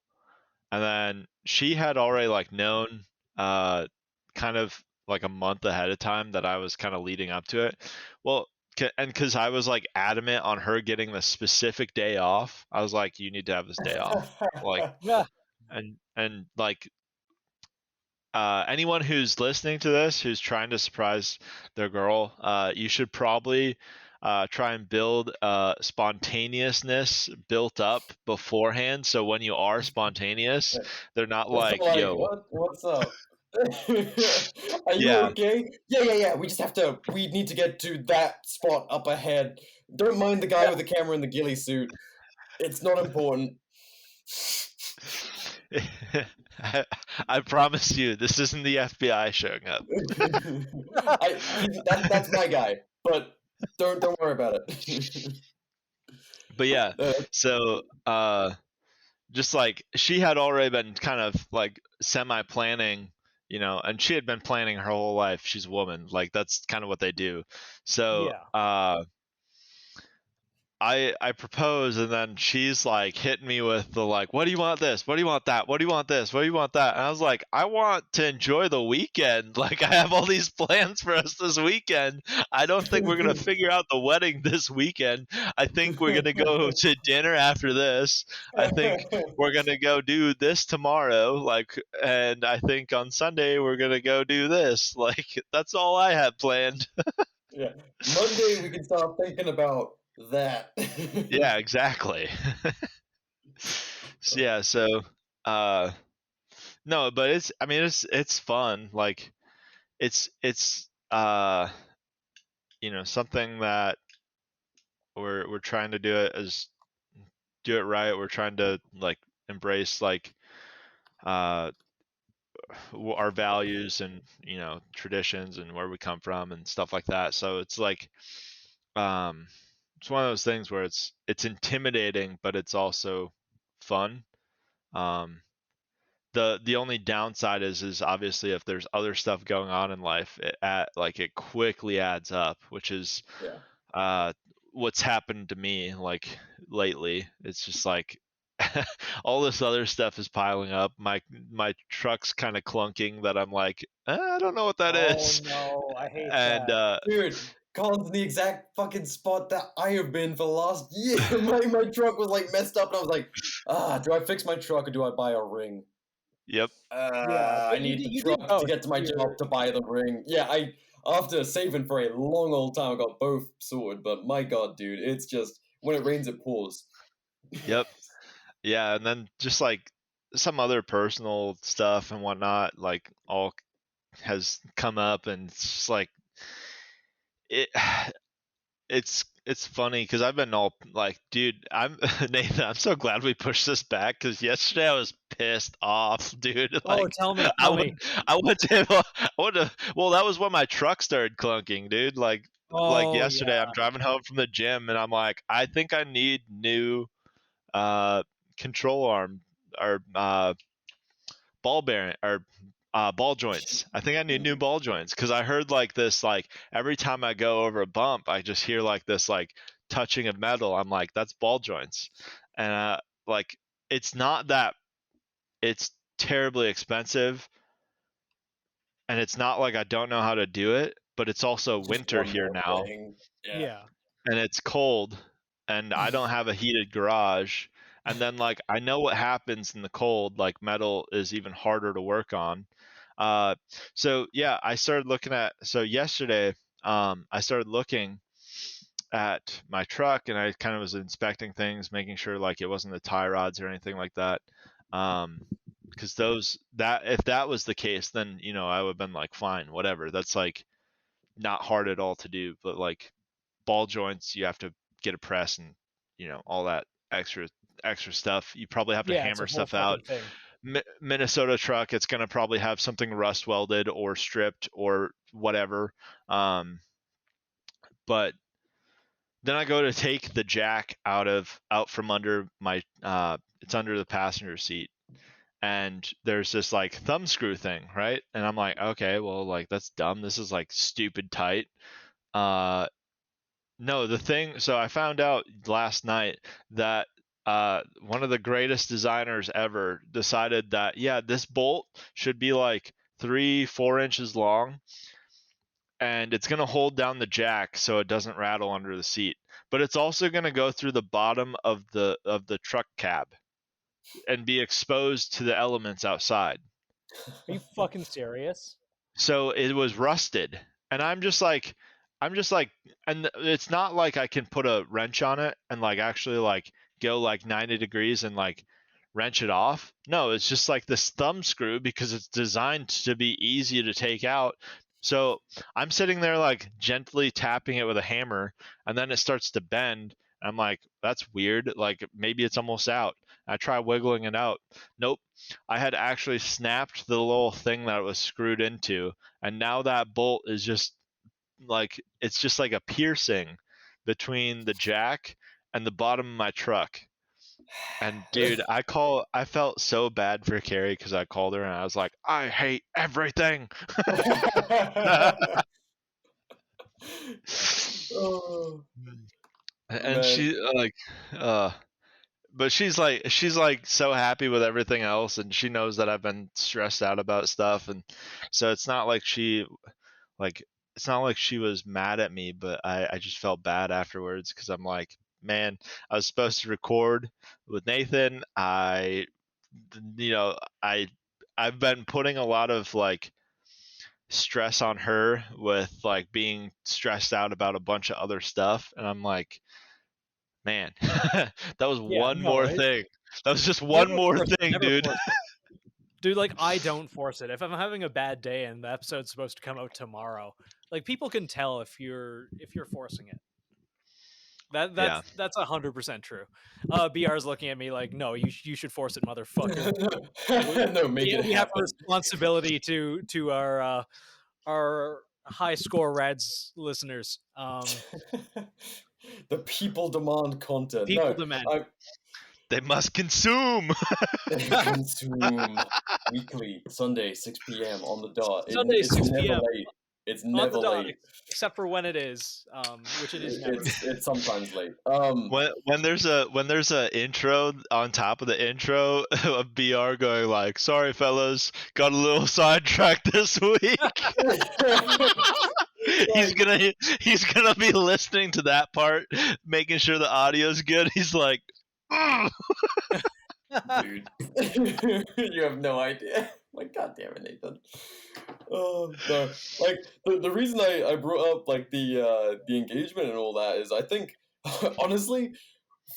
And then she had already like known uh kind of like a month ahead of time that I was kind of leading up to it. Well, and because I was like adamant on her getting the specific day off, I was like, you need to have this day off. Like, Yeah. and like anyone who's listening to this who's trying to surprise their girl, you should probably try and build spontaneousness built up beforehand, so when you are spontaneous, they're not It's not like, like, yo, what's up? Are you yeah. okay? Yeah. We need to get to that spot up ahead. Don't mind the guy with the camera in the ghillie suit. It's not important. I promise you, this isn't the FBI showing up. That's my guy, but don't worry about it. But yeah, Uh, so just like she had already been kind of like semi planning, and she had been planning her whole life. She's a woman, like that's kind of what they do. So Yeah. I propose, and then she's like hitting me with the like, what do you want this? What do you want that? What do you want this? What do you want that? And I was like, I want to enjoy the weekend. Like I have all these plans for us this weekend. I don't think we're gonna figure out the wedding this weekend. I think we're gonna go to dinner after this. I think we're gonna go do this tomorrow. Like, and I think on Sunday we're gonna go do this. Like that's all I have planned. yeah. Monday we can start thinking about that. Yeah, exactly. Yeah, so uh no, but it's fun. Like it's something that we're trying to do it right. We're trying to like embrace like our values and traditions and where we come from and stuff like that. So it's like it's one of those things where it's intimidating, but it's also fun. The only downside is obviously if there's other stuff going on in life, it quickly adds up, which is what's happened to me like lately. It's just like all this other stuff is piling up. My truck's kind of clunking that I'm like, I don't know what that is. Oh no, I hate and that. Dude, Colin's in the exact fucking spot that I have been for the last year. my truck was like messed up, and I was like, do I fix my truck or do I buy a ring? Yep. I need the truck to get to my job to buy the ring. Yeah, after saving for a long old time, I got both sorted. But my god, dude, it's just when it rains, it pours. Yep. Yeah, and then just like some other personal stuff and whatnot, like all has come up, and it's just like it's funny because I've been all like, dude, I'm Nathan, I'm so glad we pushed this back because yesterday I was pissed off, dude. Like, tell me. I went to well, that was when my truck started clunking, dude. Like yesterday, I'm driving home from the gym and I'm like, I think I need new control arm or ball bearing or ball joints. I think I need new ball joints because I heard like this, like every time I go over a bump, I just hear like this like touching of metal. I'm like, that's ball joints, and like it's not that it's terribly expensive, and it's not like I don't know how to do it, but it's also winter here now. Yeah. And it's cold, and I don't have a heated garage. And then like I know what happens in the cold, like metal is even harder to work on. So yeah, I started looking at yesterday, I started looking at my truck and I kind of was inspecting things, making sure like it wasn't the tie rods or anything like that. Because if that was the case, then I would have been like, fine, whatever. That's like not hard at all to do, but like ball joints, you have to get a press and all that extra stuff. You probably have to hammer stuff out. Minnesota truck, it's going to probably have something rust welded or stripped or whatever. But then I go to take the jack out from under my it's under the passenger seat, and there's this like thumb screw thing, right? And I'm like, okay, well, like that's dumb. This is like stupid tight. No, so I found out last night that one of the greatest designers ever decided that, yeah, this bolt should be like 3-4 inches long, and it's going to hold down the jack so it doesn't rattle under the seat. But it's also going to go through the bottom of the truck cab and be exposed to the elements outside. Are you fucking serious? So it was rusted, and I'm just like, and it's not like I can put a wrench on it and like actually like go like 90 degrees and like wrench it off. No, it's just like this thumb screw because it's designed to be easy to take out. So I'm sitting there like gently tapping it with a hammer, and then it starts to bend. I'm like, that's weird. Like maybe it's almost out. I try wiggling it out. Nope. I had actually snapped the little thing that it was screwed into, and now that bolt is just like, it's just like a piercing between the jack and the bottom of my truck. And dude, I felt so bad for Carrie because I called her and I was like, I hate everything. And she like but she's like so happy with everything else, and she knows that I've been stressed out about stuff, and so it's not like she was mad at me, but I just felt bad afterwards because I'm like, man, I was supposed to record with Nathan. I've been putting a lot of like stress on her with like being stressed out about a bunch of other stuff, and I'm like, man, that was one more thing. That was just one more thing, dude. Dude, like I don't force it. If I'm having a bad day and the episode's supposed to come out tomorrow, Like people can tell if you're forcing it. Yeah. That's 100% true. BR's looking at me like, no, you should force it, motherfucker. No, make it We have a happen. responsibility to our high score Reds listeners. The people demand content. People No, demand. They must consume. consume weekly, Sunday, 6 p.m. on the dot. Sunday, It's 6 never p.m. late. It's on never the dot, late. except for when it is, which it is never. It's sometimes late. When there's a intro on top of the intro of BR going like, "Sorry fellas, got a little sidetracked this week." he's gonna be listening to that part, making sure the audio's good. He's like, "Ugh." Dude, you have no idea. Like, God damn it, Nathan. Oh no! Like the reason I brought up like the engagement and all that is I think honestly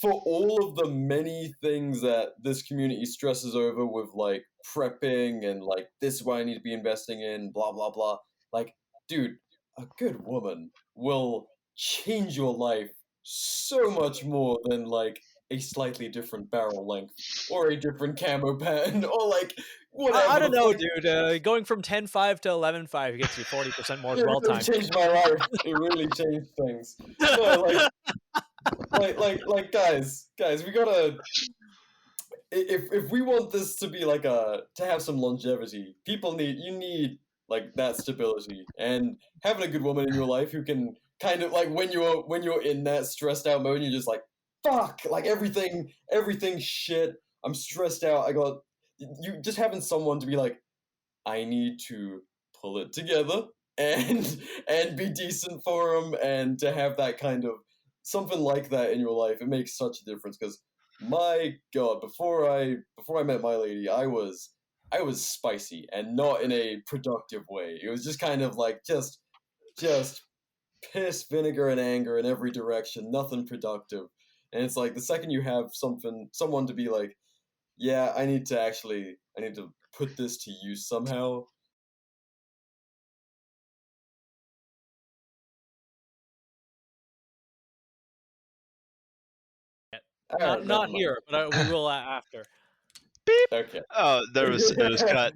for all of the many things that this community stresses over with like prepping and like this is what I need to be investing in, blah blah blah. Like, dude, a good woman will change your life so much more than like a slightly different barrel length or a different camo pattern or like whatever. I don't the know, fuck- dude. Going from 10.5 to 11.5 gets you 40% more It dwell really time. changed my life. It really changed things. No, like guys, we gotta. If we want this to be like to have some longevity, you need like that stability and having a good woman in your life who can kind of like when you're in that stressed out mode, you're just like fuck, like everything shit. I'm stressed out. You just having someone to be like, I need to pull it together and be decent for them and to have that kind of something like that in your life. It makes such a difference because my god, before I met my lady, I was spicy and not in a productive way. It was just kind of like just piss, vinegar, and anger in every direction, nothing productive. And it's like the second you have someone to be like, yeah, I need to put this to use somehow. Not here, but we will after. Beep. Okay. Oh, it was cut.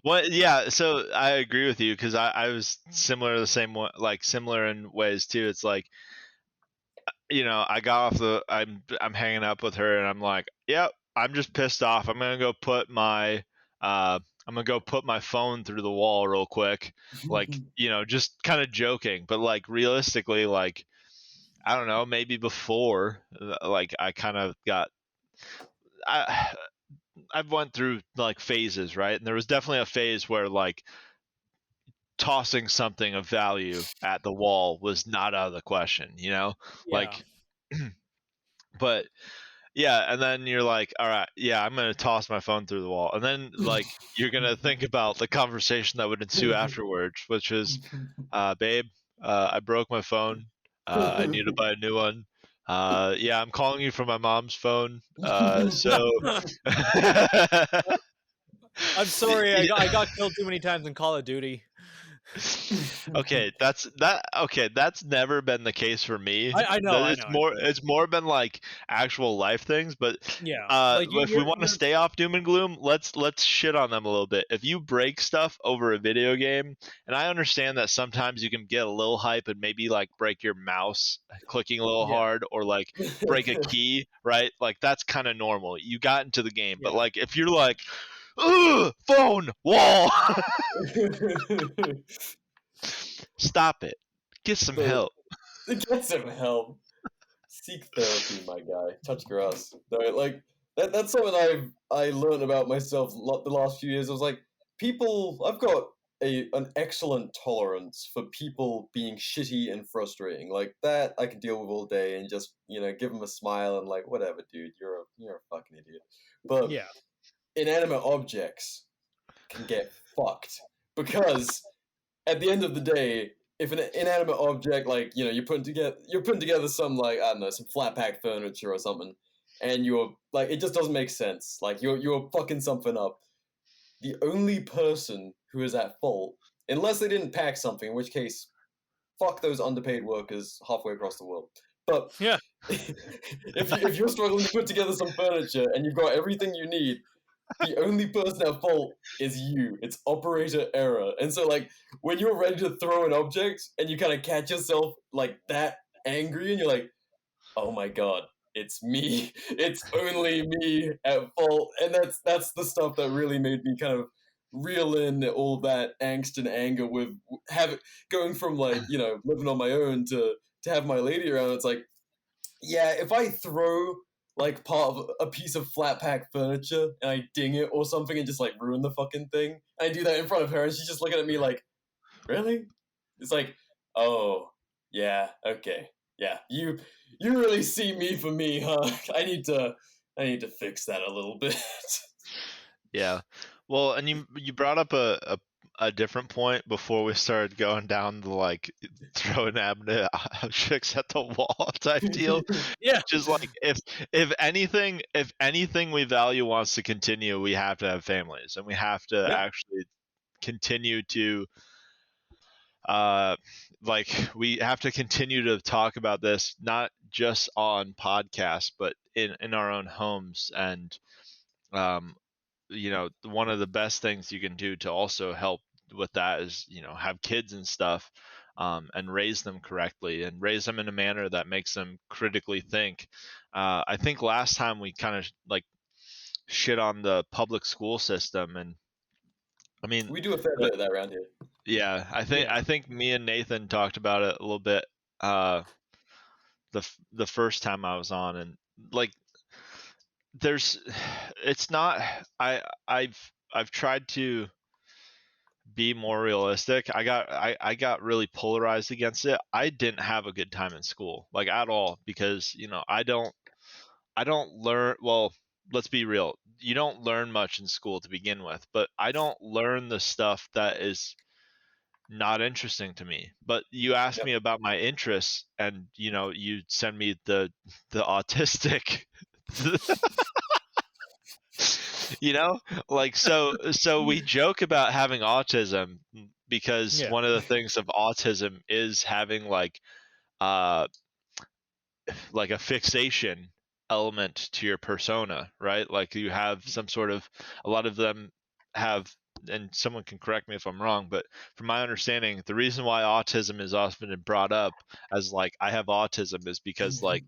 What? Yeah. So I agree with you because I was similar the same way, like similar in ways too. It's like, I got off I'm hanging up with her and I'm like, yep, I'm just pissed off. I'm gonna go put my phone through the wall real quick, like just kind of joking, but like realistically, like I don't know, maybe before, like I kind of got I've went through like phases, right? And there was definitely a phase where like tossing something of value at the wall was not out of the question, Yeah. like but yeah, and then you're like, all right, yeah, I'm gonna toss my phone through the wall, and then like you're gonna think about the conversation that would ensue afterwards, which is, babe, I broke my phone, I need to buy a new one. Yeah, I'm calling you from my mom's phone, so I'm sorry, I got killed too many times in Call of Duty. Okay, that's never been the case for me. I know. It's more been like actual life things, but Yeah, if we want to stay off doom and gloom, let's shit on them a little bit. If you break stuff over a video game, and I understand that sometimes you can get a little hype and maybe like break your mouse clicking a little hard or like break a key, right? Like that's kind of normal. You got into the game, but like if you're like, ugh, phone, wall. Stop it. Get some help. Get some help. Seek therapy, my guy. Touch grass. No, like that's something I learned about myself the last few years. I was like, I've got an excellent tolerance for people being shitty and frustrating. Like that I can deal with all day and just, give them a smile and like, whatever, dude, you're a fucking idiot. But inanimate objects can get fucked because at the end of the day, if an inanimate object, like you're putting together some like I don't know, some flat pack furniture or something, and you're like it just doesn't make sense. Like you're fucking something up. The only person who is at fault unless they didn't pack something, in which case, fuck those underpaid workers halfway across the world. But Yeah. if you're struggling to put together some furniture and you've got everything you need, the only person at fault is you. It's operator error. And so, like, when you're ready to throw an object and you kind of catch yourself like that angry, and you're like, oh my god, it's me. It's only me at fault. And that's the stuff that really made me kind of reel in all that angst and anger with going from, like, living on my own to have my lady around. It's like, yeah, if I throw like part of a piece of flat pack furniture and I ding it or something and just like ruin the fucking thing, I do that in front of her and she's just looking at me like, really? It's like, oh, yeah, okay. Yeah, you really see me for me, huh? I need to fix that a little bit. Yeah. Well, and you brought up a different point before we started going down the like throwing objects at the wall type deal. Yeah. Which is like, if anything we value wants to continue, we have to have families, and we have to actually continue to like, we have to continue to talk about this, not just on podcasts, but in our own homes. And one of the best things you can do to also help with that is, have kids and stuff, and raise them correctly and raise them in a manner that makes them critically think. I think last time we kind of like shit on the public school system, and I mean, We do a fair bit of that around here. yeah, I think me and Nathan talked about it a little bit the first time I was on, and like, it's not, I've tried to be more realistic. I got really polarized against it. I didn't have a good time in school, like, at all, because I don't learn well. Let's be real. You don't learn much in school to begin with, but I don't learn the stuff that is not interesting to me. But you asked me about my interests, and you send me the autistic like, so we joke about having autism because one of the things of autism is having like a fixation element to your persona, right? Like, you have some sort of, a lot of them have, and someone can correct me if I'm wrong, but from my understanding, the reason why autism is often brought up as like, I have autism, is because like,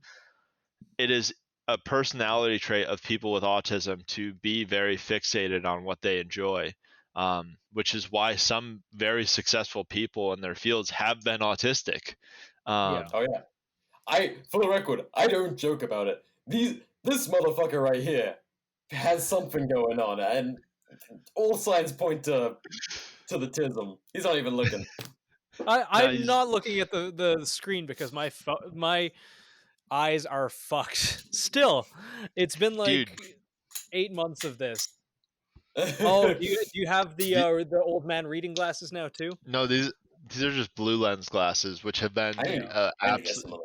it is a personality trait of people with autism to be very fixated on what they enjoy, which is why some very successful people in their fields have been autistic. Oh yeah. For the record, I don't joke about it. This motherfucker right here has something going on, and all signs point to the Tism. He's not even looking. I'm not looking at the screen because my eyes are fucked. Still, it's been like 8 months of this. Oh, do you have the old man reading glasses now too? No, these are just blue lens glasses, which have been absolutely.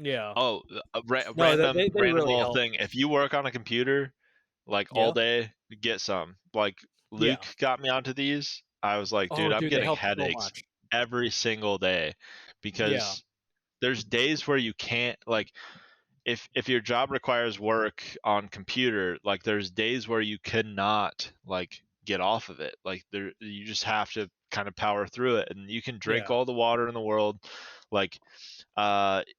Yeah. Oh, random really little help. Thing. If you work on a computer like all day, get some. Like, Luke got me onto these. I was like, dude, I'm getting headaches every single day, because there's days where you can't, like, if your job requires work on computer, like, there's days where you cannot like get off of it. Like, you just have to kind of power through it, and you can drink all the water in the world. Like,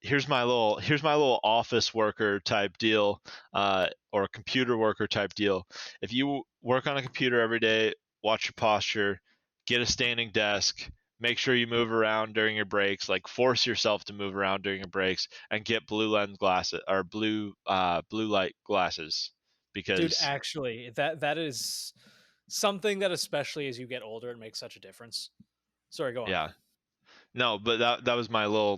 here's my little office worker type deal, or computer worker type deal. If you work on a computer every day, watch your posture, get a standing desk, make sure you move around during your breaks, like, force yourself to move around during your breaks, and get blue lens glasses, or blue light glasses, because dude, actually, that is something that, especially as you get older, it makes such a difference. Sorry, go on. Yeah. No, but that was my little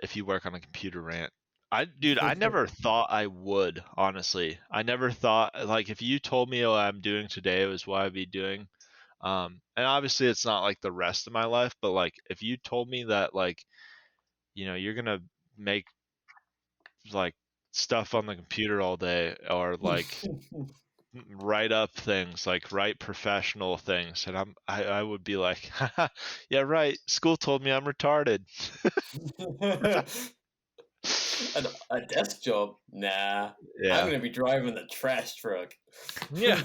if you work on a computer rant. I never thought I would, honestly. I never thought, like, if you told me what I'm doing today was what I'd be doing, and obviously it's not like the rest of my life, but like, if you told me that, like, you're gonna make like stuff on the computer all day, or like write up things, like write professional things, and I would be like, yeah, right. School told me I'm retarded. A desk job? Nah. Yeah. I'm gonna be driving the trash truck. Yeah.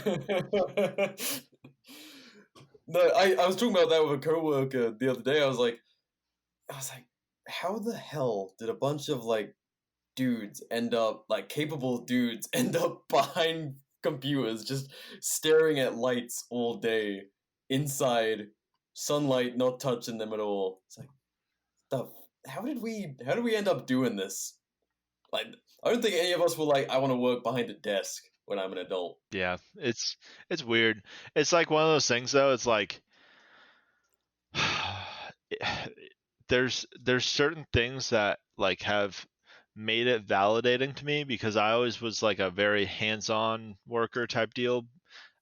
No, I was talking about that with a coworker the other day. I was like, how the hell did a bunch of like dudes end up, like capable dudes, end up behind computers just staring at lights all day inside sunlight not touching them at all? It's like, how did we end up doing this? Like, I don't think any of us were like, I want to work behind a desk when I'm an adult. Yeah, it's weird. It's like one of those things though. It's like there's certain things that like have made it validating to me, because I always was like a very hands-on worker type deal,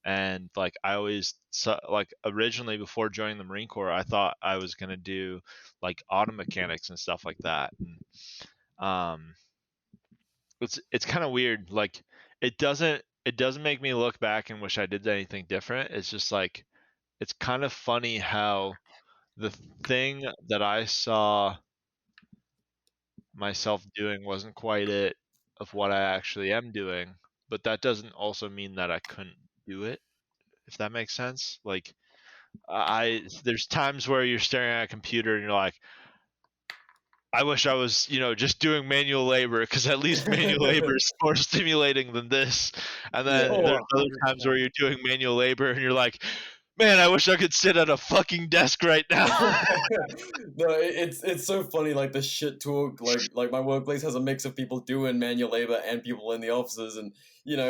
and like I always like originally before joining the Marine Corps, I thought I was gonna do like auto mechanics and stuff like that. And, it's kind of weird. Like it doesn't make me look back and wish I did anything different. It's just like it's kind of funny how the thing that I saw myself doing wasn't quite it of what I actually am doing, but that doesn't also mean that I couldn't do it, if that makes sense. Like there's times where you're staring at a computer and you're like, I wish I was, just doing manual labor, because at least manual labor is more stimulating than this. And then Yeah. there's other times where you're doing manual labor and you're like, man, I wish I could sit at a fucking desk right now. No, it's so funny. Like the shit talk. Like my workplace has a mix of people doing manual labor and people in the offices, and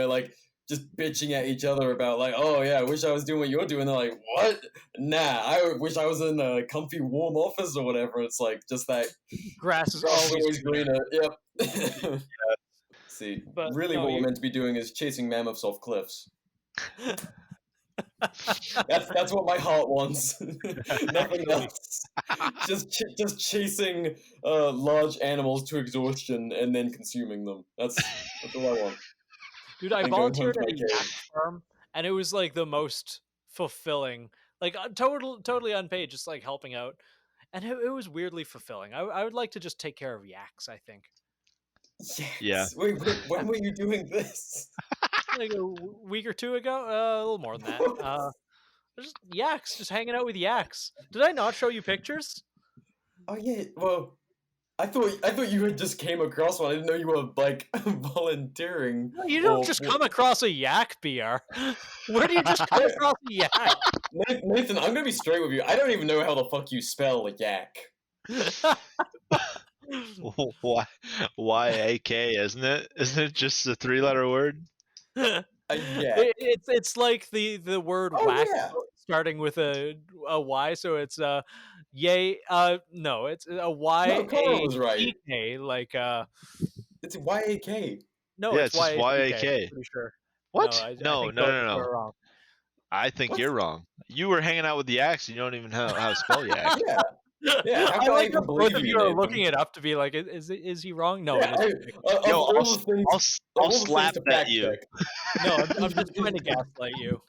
like just bitching at each other about like, oh yeah, I wish I was doing what you're doing. They're like, what? Nah, I wish I was in a comfy, warm office or whatever. It's like just that Grass is grass is always always greener. Yep. Yeah. See, But really, no, what we're meant to be doing is chasing mammoths off cliffs. That's what my heart wants. Nothing else. Just chasing large animals to exhaustion and then consuming them. That's all I want. Dude, I And going home volunteered to at my a cave. yak farm, and it was like the most fulfilling, like totally unpaid, just like helping out, and it was weirdly fulfilling. I would like to just take care of yaks. I think Yes. Yeah. Wait, when were you doing this? like a week or two ago, a little more than that. Just yaks, just hanging out with yaks. Did I not show you pictures? Oh yeah. Well, I thought you had just came across one. I didn't know you were like volunteering. No, you don't or- just come across a yak, BR. Where do you just come across a yak? Nathan, I'm gonna be straight with you. I don't even know how the fuck you spell yak. YAK, isn't it? Isn't it just a 3-letter word? Yeah. It's like the word Oh, whack yeah. starting with a Y, so it's yay. No, it's a Y No, Collin was right. A K, like It's YAK. no, Yeah, it's it's just YAK. YAK. I'm pretty sure. What? I No, think no, both no, of you no. are wrong. I think What? you're wrong. You were hanging out with the yaks, and you don't even know how to spell yak. Yeah. Yeah, how I can I like even how both believe of you, you are Nathan? looking it up to be like, is he wrong? No, Yeah, it is. of Yo, all the things, I'll of all the slap things to that fact you. check. No, I'm just trying to gaslight you.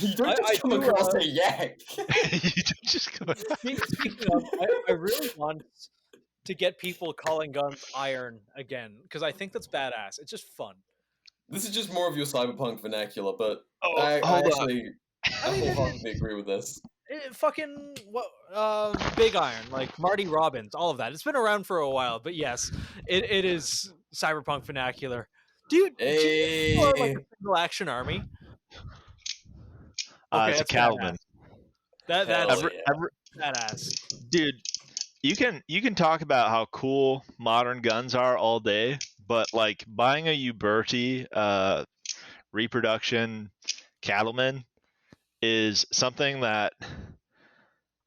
You don't just I come do, across a yak. You don't just go. Speaking of, I really want to get people calling guns iron again, because I think that's badass. It's just fun. This is just more of your cyberpunk vernacular, but Oh, I hold up. actually I mean, wholeheartedly agree with this. Fucking what? Big Iron, like Marty Robbins, all of that. It's been around for a while, but yes, it is cyberpunk vernacular. Dude, do you know like Hey. a single action army? It's a that's cattleman. badass. That's Hell yeah. badass. Dude, you can talk about how cool modern guns are all day, but like buying a Uberti reproduction cattleman is something that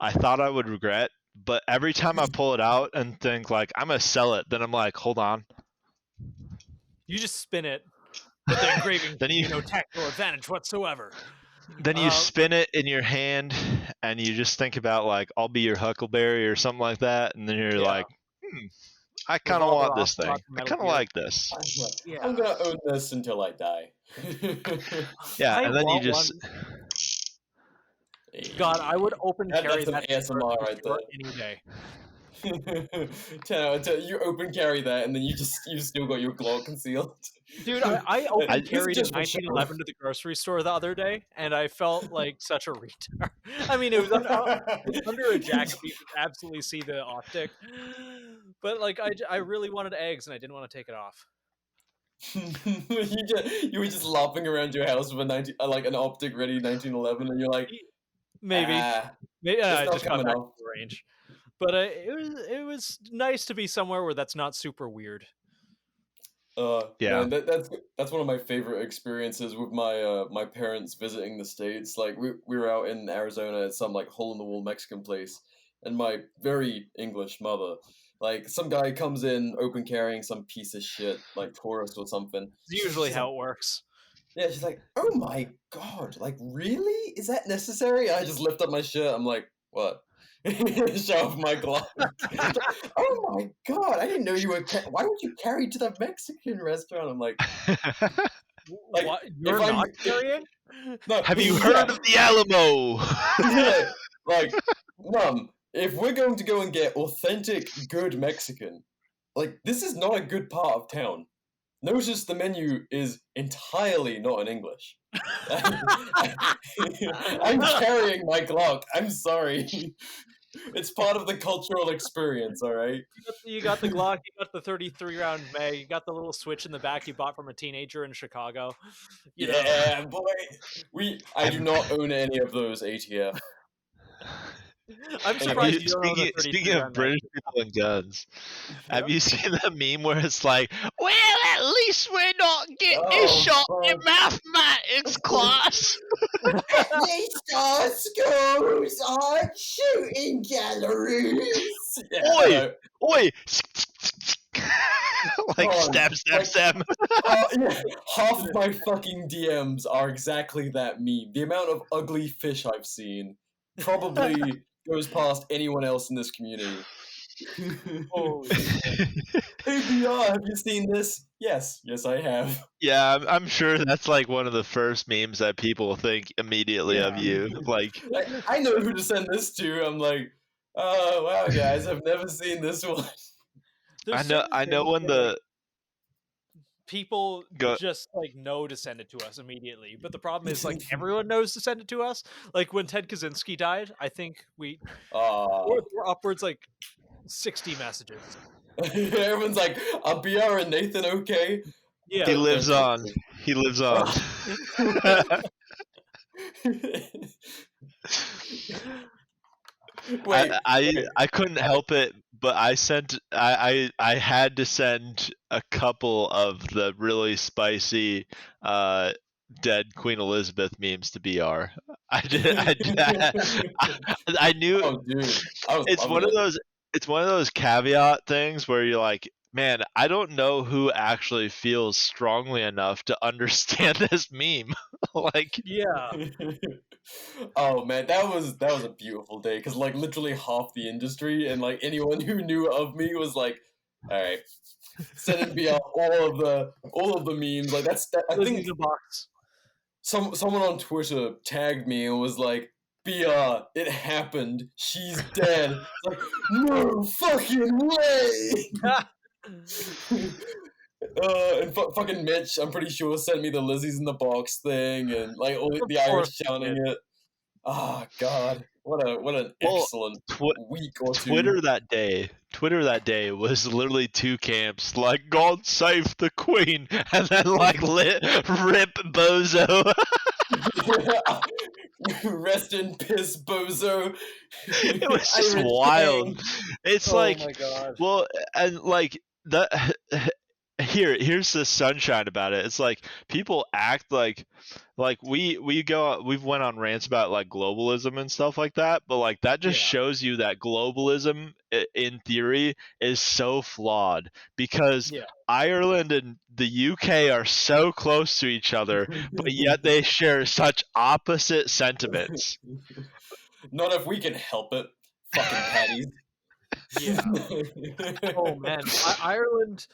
I thought I would regret, but every time I pull it out and think like I'm gonna sell it, then I'm like, hold on. You just spin it, but the engraving, Then you- no tactical advantage whatsoever. Then you spin it in your hand and you just think about like I'll be your huckleberry or something like that, and then you're Yeah. like, I kind of want this thing. I kind of like this. I'm gonna own this until I die. Yeah, and then you just. God, I would open carry that's some that ASMR right there. any day. 10 out of 10. You open carry that, and then you still got your Glock concealed. Dude, I open carried in just for show. 1911 to the grocery store the other day, and I felt like such a retard. I mean, it was under a jacket. You could absolutely see the optic, but like I really wanted eggs, and I didn't want to take it off. You were just laughing around your house with an optic ready 1911, and you're like, maybe I just got back to the range. But it was nice to be somewhere where that's not super weird. Man, that's one of my favorite experiences with my parents visiting the States. Like we were out in Arizona at some like hole in the wall Mexican place, and my very English mother, like some guy comes in open carrying some piece of shit like tourist or something. It's usually how it works. Yeah, she's like, "Oh my god, like really? Is that necessary?" I just lift up my shirt. I'm like, "What?" Show off my glove. Oh my god! I didn't know you were. Why would you carry to the Mexican restaurant? I'm like, what? You're not carrying? No, have you heard of the Alamo? Yeah, like, Mom, if we're going to go and get authentic, good Mexican, like this is not a good part of town. Notice the menu is entirely not in English. I'm carrying my Glock. I'm sorry. It's part of the cultural experience, all right? You got the Glock, you got the 33-round mag, you got the little switch in the back you bought from a teenager in Chicago. Yeah, boy. I do not own any of those ATF. I'm surprised you don't own a 33 Speaking of British people and guns, have you seen the meme where it's like, well, at least we're not getting shot in mathematics class? At least our schools aren't shooting galleries. Yeah, oi! Like, stab. Yeah, half of my fucking DMs are exactly that meme. The amount of ugly fish I've seen probably goes past anyone else in this community. Oh, Hey B.R, have you seen this? Yes, I have. Yeah, I'm sure that's like one of the first memes that people think immediately of you. Like, I know who to send this to. I'm like, oh wow, guys, I've never seen this one. I know when the people just like know to send it to us immediately, but the problem is like everyone knows to send it to us. Like when Ted Kaczynski died, I think we're upwards like 60 messages. Everyone's like, are BR and Nathan okay? Yeah, he lives on. He lives on. Wait, I couldn't help it, but I had to send a couple of the really spicy dead Queen Elizabeth memes to BR. I knew. Oh, dude. It's one of those. It's one of those caveat things where you're like, man, I don't know who actually feels strongly enough to understand this meme. Like, yeah. Oh man, that was a beautiful day because like literally half the industry and like anyone who knew of me was like, all right, sending me out all of the memes. Like I think the box. Someone on Twitter tagged me and was like, BR, it happened. She's dead. It's like, no fucking way. And fucking Mitch, I'm pretty sure, sent me the Lizzie's in the box thing and like all the Irish shouting it. Oh god, what an excellent week or two. Twitter that day was literally two camps, like God save the Queen, and then like rip Bozo. Rest in piss, Bozo. It was just wild. It's like, my God. Well, and like that. Here's the sunshine about it. It's like people act like we've went on rants about like globalism and stuff like that, but like that just shows you that globalism in theory is so flawed because Ireland and the UK are so close to each other, but yet they share such opposite sentiments. Not if we can help it, fucking patties. Yeah. Oh man, Ireland.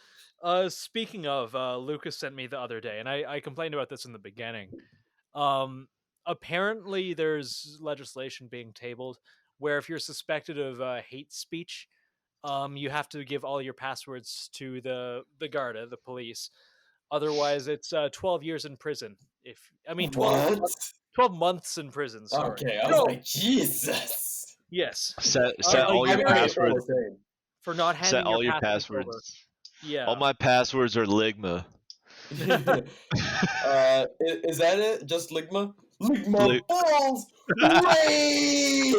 Speaking of, Lucas sent me the other day, and I complained about this in the beginning. Apparently, there's legislation being tabled where if you're suspected of hate speech, you have to give all your passwords to the Garda, the police. Otherwise, it's 12 years in prison. If I mean 12, What? 12 months in prison. Sorry. Okay, I was like, Jesus. Yes. Set all a your year I mean, it's all passwords. the same. for not Set handing your all your passwords over. passwords. Yeah. All my passwords are Ligma. Is that it? Just Ligma? Ligma Lig- balls! Ray!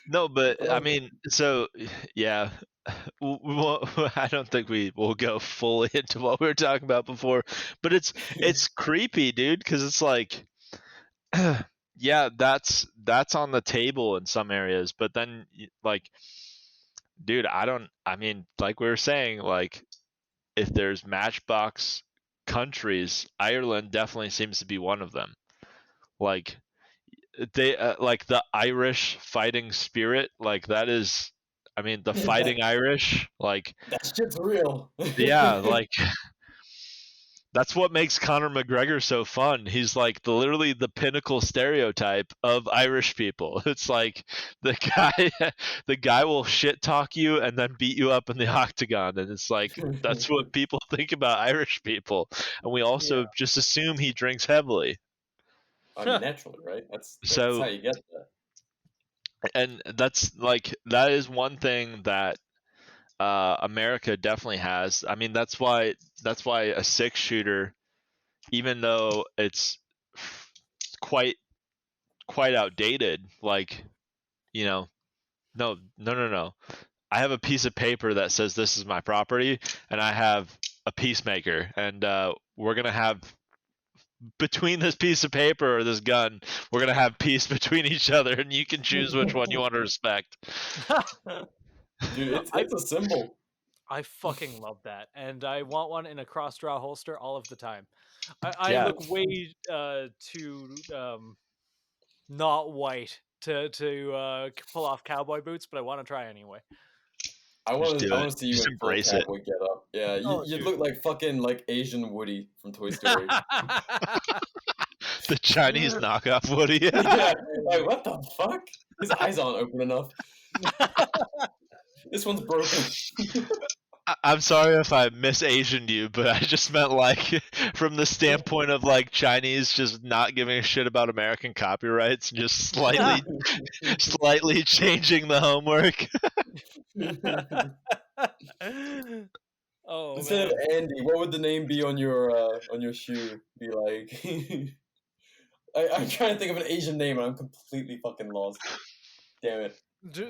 No, but I mean, so yeah, I don't think we will go fully into what we were talking about before, but it's creepy, dude, because it's like, yeah, that's on the table in some areas, but then like, dude, I mean, like we were saying, like if there's matchbox countries, Ireland definitely seems to be one of them. Like they like the Irish fighting spirit, like that is, I mean, the fighting Irish, like That shit's real. yeah, like that's what makes Conor McGregor so fun. He's like literally the pinnacle stereotype of Irish people. It's like the the guy will shit talk you and then beat you up in the octagon, and it's like that's what people think about Irish people, and we also just assume he drinks heavily. I mean, naturally, right? That's So how you get there. and that's like that is one thing that America definitely has. I mean, that's why a six shooter, even though it's quite outdated, like you know, no. I have a piece of paper that says this is my property, and I have a peacemaker, and we're gonna have between this piece of paper or this gun, we're gonna have peace between each other, and you can choose which one you want to respect. Dude, it's a symbol. I fucking love that, and I want one in a cross-draw holster all of the time. I Yeah. look way too not white to pull off cowboy boots, but I want to try anyway. I Just want do to it. see you Just in full embrace it. cowboy get up. Yeah, Oh, you dude. look like fucking like Asian Woody from Toy Story. The Chinese knockoff Woody. Yeah, like what the fuck? His eyes aren't open enough. This one's broken. I'm sorry if I mis-Asianed you, but I just meant like from the standpoint of like Chinese just not giving a shit about American copyrights and just slightly changing the homework. Oh Instead man. of Andy, what would the name be on your shoe? Be like I'm trying to think of an Asian name and I'm completely fucking lost. Damn it.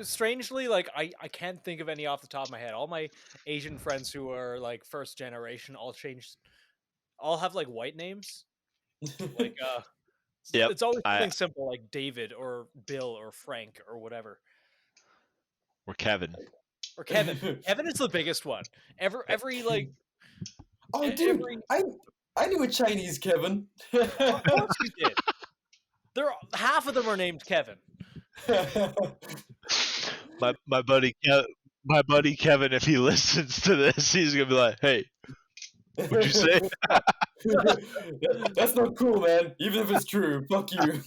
Strangely, like I can't think of any off the top of my head. All my Asian friends who are like first generation all have like white names. Like Yep. it's always something simple like David or Bill or Frank or whatever. Or Kevin. Or Kevin. Kevin is the biggest one. Every like Oh dude, I knew a Chinese Kevin. Of course you did. Half of them are named Kevin. my buddy Kevin, if he listens to this, he's gonna be like, "Hey, what'd you say?" That's not cool, man. Even if it's true, fuck you.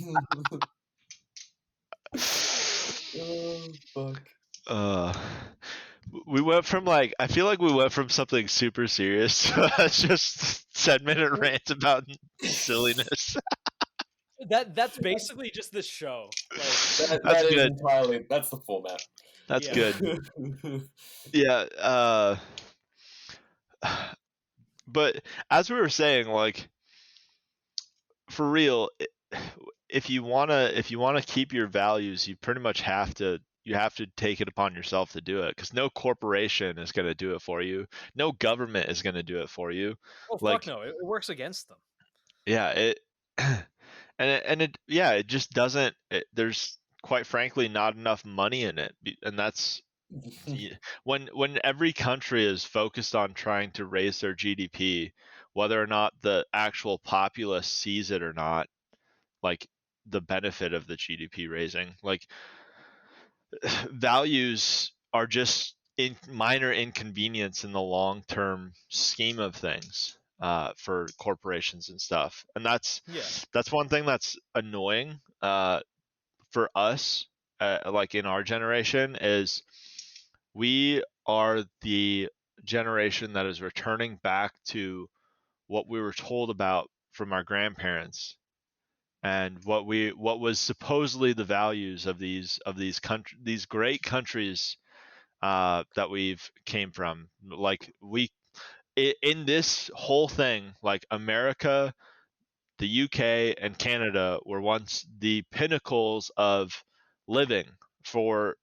Oh fuck. We went from like I feel like we went from something super serious to just 10-minute rant about silliness. That's basically just this show. Like, That's good. Entirely. That's the format. That's good. Yeah. But as we were saying, like for real, if you wanna keep your values, you pretty much have to take it upon yourself to do it, because no corporation is going to do it for you. No government is going to do it for you. Oh fuck no! It works against them. Yeah, it it just doesn't. There's quite frankly not enough money in it, and that's when every country is focused on trying to raise their GDP, whether or not the actual populace sees it or not. Like the benefit of the GDP raising. Like, values are just minor inconvenience in the long-term scheme of things for corporations and stuff, and that's one thing that's annoying for us, like in our generation, is we are the generation that is returning back to what we were told about from our grandparents, and what was supposedly the values of these these great countries that we've came from. Like, in this whole thing, like, America, the UK, and Canada were once the pinnacles of living for,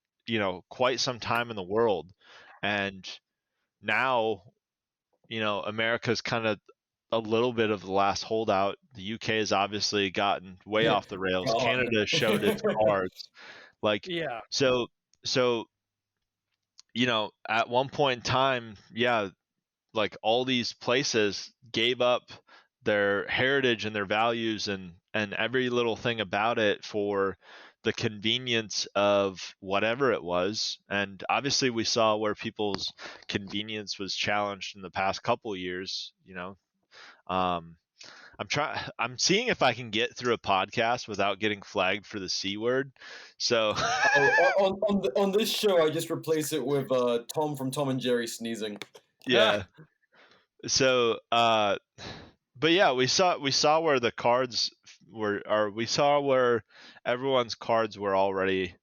quite some time in the world. And now, America's kind of a little bit of the last holdout. The UK has obviously gotten way off the rails. God. Canada showed its cards. Like, Yeah. so, at one point in time, yeah, like, all these places gave up their heritage and their values and every little thing about it for the convenience of whatever it was. And obviously we saw where people's convenience was challenged in the past couple years. I'm seeing if I can get through a podcast without getting flagged for the C word. So on this show, I just replace it with Tom from Tom and Jerry sneezing. yeah. So but yeah, we saw where the cards were, or we saw where everyone's cards were already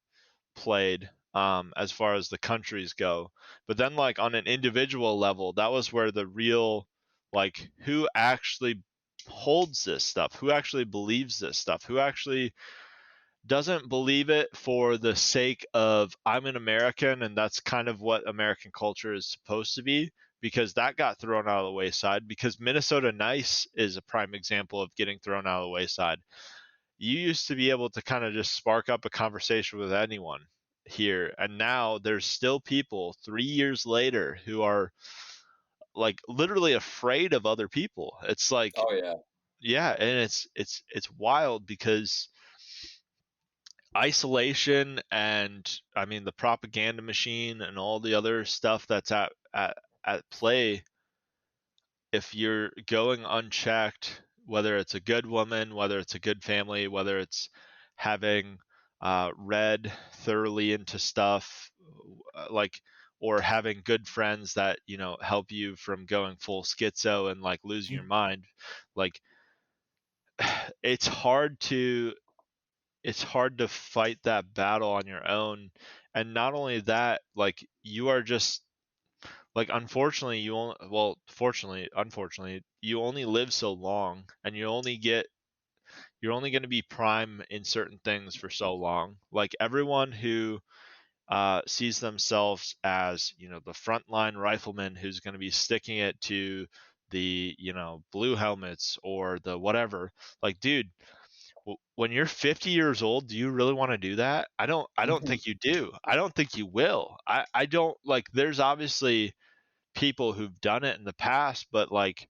played, as far as the countries go. But then, like, on an individual level, that was where the real, like, who actually holds this stuff, who actually believes this stuff, who actually doesn't believe it for the sake of, I'm an American and that's kind of what American culture is supposed to be, because that got thrown out of the wayside. Because Minnesota Nice is a prime example of getting thrown out of the wayside. You used to be able to kind of just spark up a conversation with anyone here, and now there's still people 3 years later who are, like, literally afraid of other people. It's like, Oh yeah. yeah, and it's wild, because isolation and, I mean, the propaganda machine and all the other stuff that's at play, if you're going unchecked, whether it's a good woman, whether it's a good family, whether it's having read thoroughly into stuff, like, or having good friends that, help you from going full schizo and, like, losing your mind, like, it's hard to fight that battle on your own. And not only that, like, you are just, like, unfortunately, unfortunately, you only live so long, and you're only going to be prime in certain things for so long. Like, everyone who sees themselves as, the frontline rifleman who's going to be sticking it to the, blue helmets or the whatever, like, dude, when you're 50 years old, do you really want to do that? I don't think you do. I don't think you will. I don't, like, there's obviously people who've done it in the past, but, like,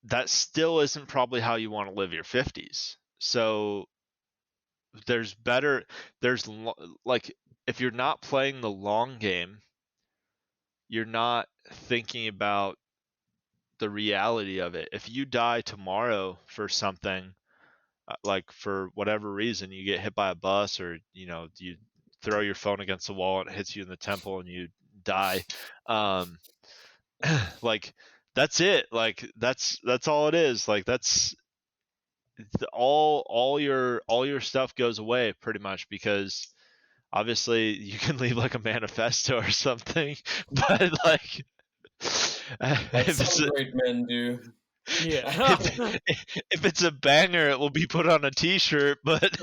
that still isn't probably how you want to live your 50s. So there's like, if you're not playing the long game, you're not thinking about the reality of it. If you die tomorrow for something, like, for whatever reason, you get hit by a bus, or, you throw your phone against the wall and it hits you in the temple and you die, like, that's it. Like, that's all it is. Like, that's all your stuff goes away pretty much, because obviously you can leave, like, a manifesto or something, but, like, Like if some great men do. Yeah. if it's a banger, it will be put on a t-shirt, but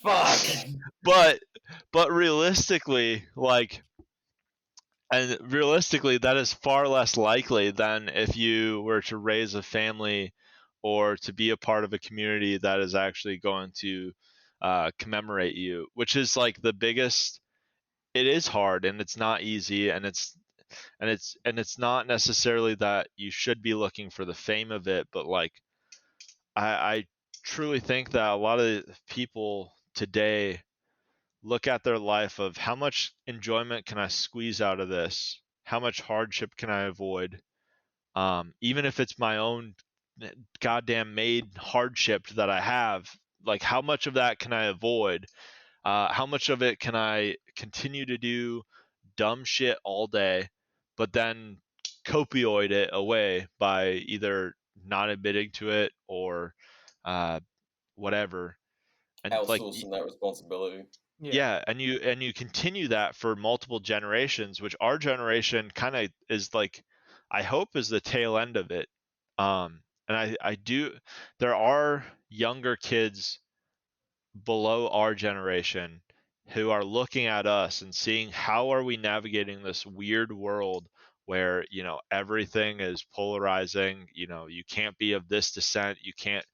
Fuck. but realistically, like, that is far less likely than if you were to raise a family or to be a part of a community that is actually going to commemorate you, which is, like, the biggest. It is hard, and it's not easy, and it's not necessarily that you should be looking for the fame of it, but, like, I truly think that a lot of people today look at their life of how much enjoyment can I squeeze out of this? How much hardship can I avoid? Even if it's my own goddamn made hardship that I have, like how much of that can I avoid? How much of it can I continue to do dumb shit all day, but then copioid it away by either not admitting to it or uh, whatever. And like, Outsourcing that responsibility. yeah, and you continue that for multiple generations, which our generation kind of is like, I hope is the tail end of it. And I do, there are younger kids below our generation who are looking at us and seeing how are we navigating this weird world where everything is polarizing. You can't be of this descent, you can't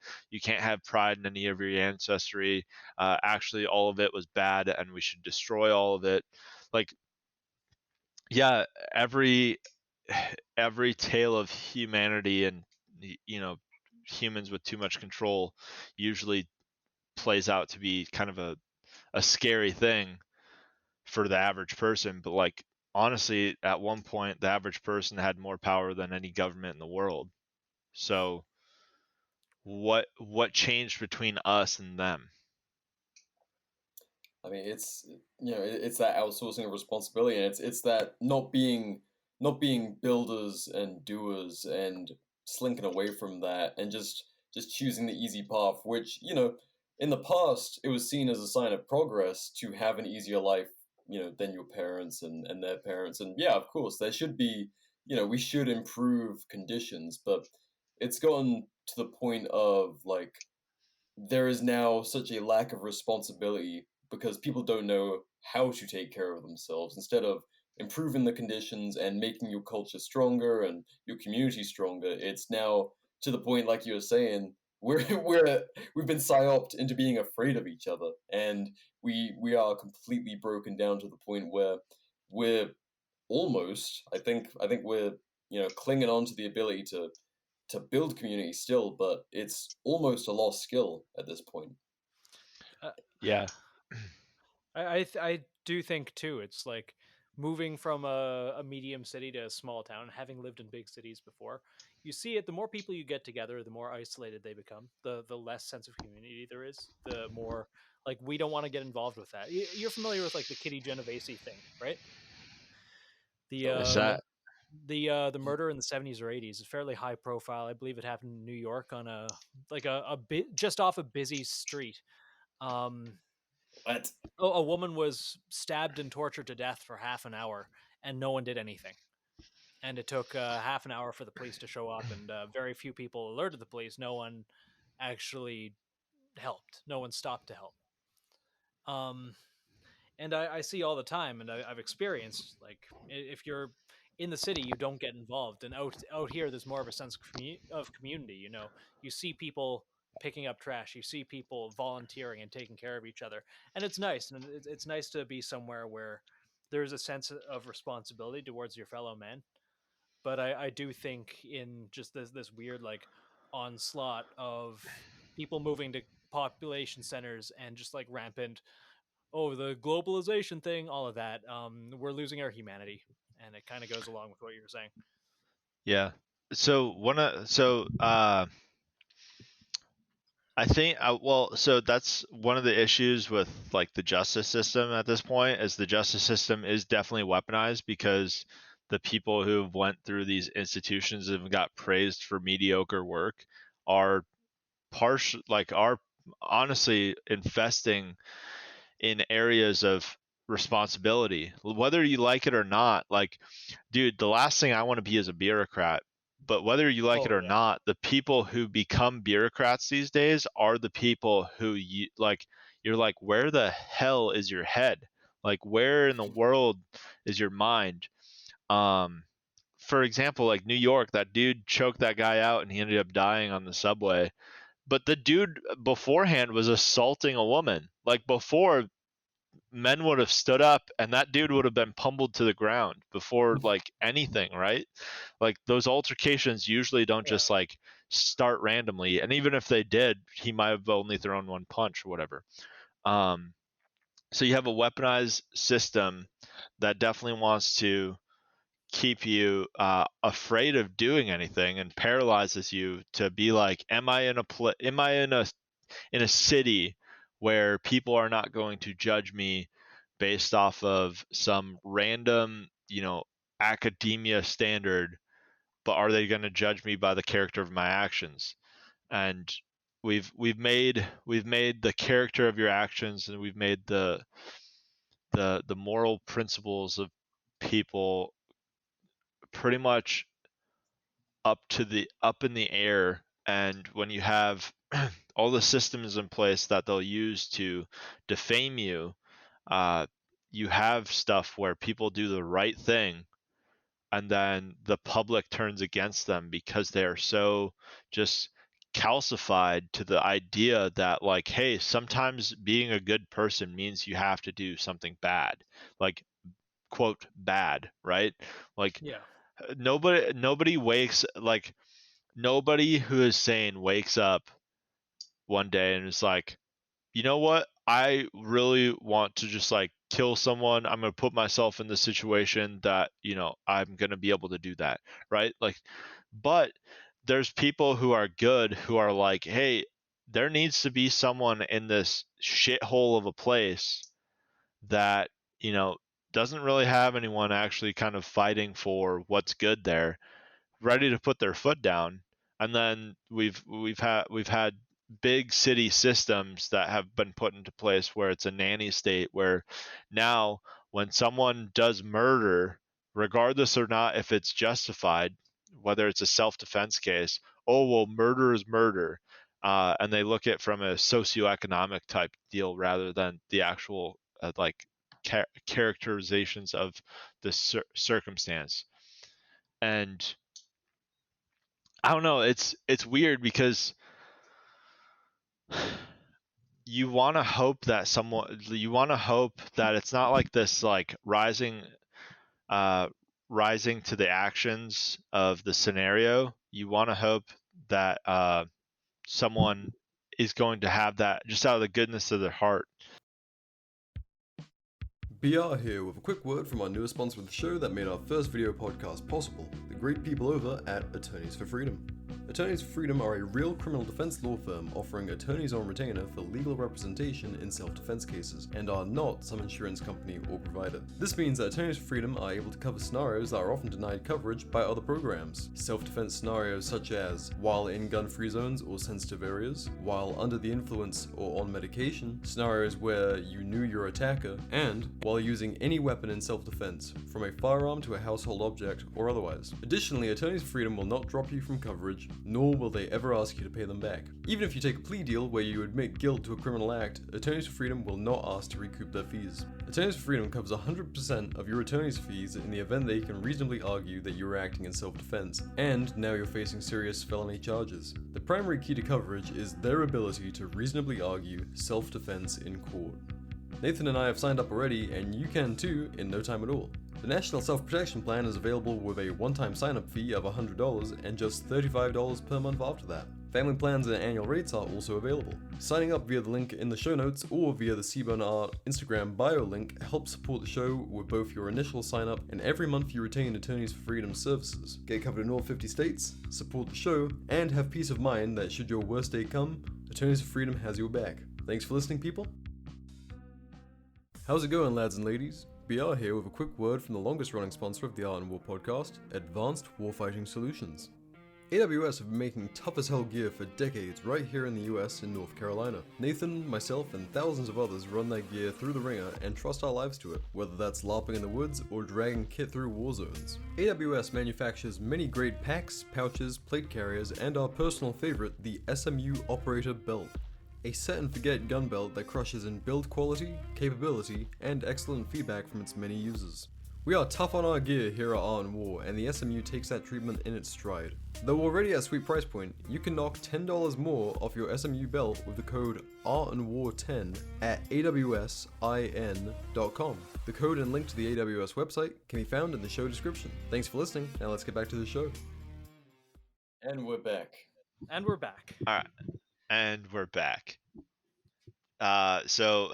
have pride in any of your ancestry. Actually all of it was bad and we should destroy all of it. Like, yeah, every tale of humanity and humans with too much control usually plays out to be kind of a scary thing for the average person. But like, honestly, at one point the average person had more power than any government in the world. So what changed between us and them? I mean, it's that outsourcing of responsibility, and it's that not being builders and doers and slinking away from that and just choosing the easy path, which in the past it was seen as a sign of progress to have an easier life, than your parents and their parents, and yeah, of course there should be, we should improve conditions, but it's gotten to the point of like there is now such a lack of responsibility because people don't know how to take care of themselves. Instead of improving the conditions and making your culture stronger and your community stronger, it's now to the point, like you were saying, we've been psyoped into being afraid of each other, and we are completely broken down to the point where we're almost, I think we're clinging on to the ability to build community still, but it's almost a lost skill at this point. Uh, Yeah. I do think too. It's like moving from a medium city to a small town. Having lived in big cities before, you see it. The more people you get together, the more isolated they become. The less sense of community there is. The more like we don't want to get involved with that. You're familiar with like the Kitty Genovese thing, right? The Oh, What's uh, that? the murder in the 70s or 80s is fairly high profile. I believe it happened in New York on a bit just off a busy street. Um, what? a woman was stabbed and tortured to death for half an hour, and no one did anything. And it took half an hour for the police to show up, and very few people alerted the police. No one actually helped. No one stopped to help. Um, and I see all the time, and I've experienced like if you're in the city, you don't get involved, and out here, there's more of a sense of community. You see people picking up trash, you see people volunteering and taking care of each other, and it's nice. And it's nice to be somewhere where there's a sense of responsibility towards your fellow man. But I do think in just this weird like onslaught of people moving to population centers and just like rampant the globalization thing, all of that, we're losing our humanity, and it kind of goes along with what you were saying. Yeah. I think, well, so that's one of the issues with like the justice system at this point, is the justice system is definitely weaponized because the people who went through these institutions and got praised for mediocre work are are honestly infesting in areas of responsibility, whether you like it or not. Like, dude, the last thing I want to be is a bureaucrat. But whether you like it Oh or yeah. not, the people who become bureaucrats these days are the people who you're like, where the hell is your head? Like, where in the world is your mind? Um, for example, like New York, that dude choked that guy out and he ended up dying on the subway. But the dude beforehand was assaulting a woman. Like, before, men would have stood up and that dude would have been pummeled to the ground before like anything, right? Like those altercations usually don't just like start randomly, and even if they did, he might have only thrown one punch or whatever. So you have a weaponized system that definitely wants to keep you afraid of doing anything and paralyzes you to be like, am I in a city where people are not going to judge me based off of some random, academia standard, but are they going to judge me by the character of my actions? And we've made the character of your actions, and we've made the moral principles of people pretty much up in the air. And when you have all the systems in place that they'll use to defame you, you have stuff where people do the right thing and then the public turns against them because they're so just calcified to the idea that like, hey, sometimes being a good person means you have to do something bad, like quote bad, right? Like nobody wakes, like nobody who is sane wakes up one day and is like, you know what, I really want to just like kill someone. I'm going to put myself in the situation that, I'm going to be able to do that, right? Like, but there's people who are good who are like, hey, there needs to be someone in this shithole of a place that, doesn't really have anyone actually kind of fighting for what's good there, ready to put their foot down. And then we've had big city systems that have been put into place where it's a nanny state, where now when someone does murder, regardless or not if it's justified, whether it's a self-defense case, oh well, murder is murder, and they look at from a socioeconomic type deal rather than the actual characterizations of the circumstance. And I don't know, it's weird because you want to hope that it's not like this, like rising to the actions of the scenario. You want to hope that someone is going to have that just out of the goodness of their heart. BR here with a quick word from our newest sponsor of the show that made our first video podcast possible, the great people over at Attorneys for Freedom. Attorneys for Freedom are a real criminal defense law firm offering attorneys on retainer for legal representation in self-defense cases, and are not some insurance company or provider. This means that Attorneys for Freedom are able to cover scenarios that are often denied coverage by other programs. Self-defense scenarios such as while in gun-free zones or sensitive areas, while under the influence or on medication, scenarios where you knew your attacker, and while using any weapon in self-defense, from a firearm to a household object or otherwise. Additionally, Attorneys for Freedom will not drop you from coverage, nor will they ever ask you to pay them back. Even if you take a plea deal where you admit guilt to a criminal act, Attorneys for Freedom will not ask to recoup their fees. Attorneys for Freedom covers 100% of your attorney's fees in the event they can reasonably argue that you were acting in self-defense, and now you're facing serious felony charges. The primary key to coverage is their ability to reasonably argue self-defense in court. Nathan and I have signed up already, and you can too in no time at all. The National Self-Protection Plan is available with a one-time sign-up fee of $100 and just $35 per month after that. Family plans and annual rates are also available. Signing up via the link in the show notes or via the Seaburn Art Instagram bio link helps support the show with both your initial sign-up and every month you retain Attorneys for Freedom services. Get covered in all 50 states, support the show, and have peace of mind that should your worst day come, Attorneys for Freedom has your back. Thanks for listening, people. How's it going, lads and ladies? BR here with a quick word from the longest running sponsor of the Art and War podcast, Advanced Warfighting Solutions. AWS have been making tough as hell gear for decades right here in the US in North Carolina. Nathan, myself, and thousands of others run that gear through the ringer and trust our lives to it, whether that's LARPing in the woods or dragging kit through war zones. AWS manufactures many great packs, pouches, plate carriers, and our personal favorite, the SMU Operator Belt. A set-and-forget gun belt that crushes in build quality, capability, and excellent feedback from its many users. We are tough on our gear here at Art and War, and the SMU takes that treatment in its stride. Though already at a sweet price point, you can knock $10 more off your SMU belt with the code ARTandWar10 at awsin.com. The code and link to the AWS website can be found in the show description. Thanks for listening, now let's get back to the show. And we're back. And we're back. All right, and we're back. So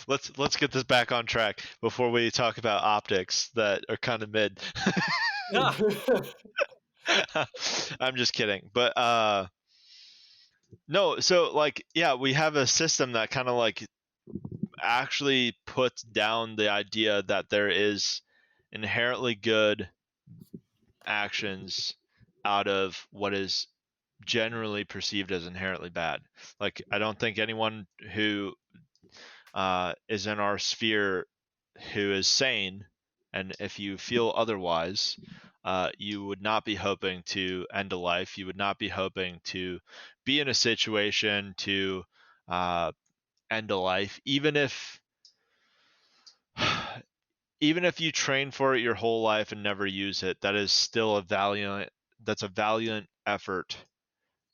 let's get this back on track before we talk about optics that are kind of mid. I'm just kidding, but no. So like, yeah, we have a system that kind of like actually puts down the idea that there is inherently good actions out of what is generally perceived as inherently bad. Like, I don't think anyone who is in our sphere who is sane, and if you feel otherwise, you would not be hoping to end a life. You would not be hoping to be in a situation to end a life, even if you train for it your whole life and never use it. That is still a valiant effort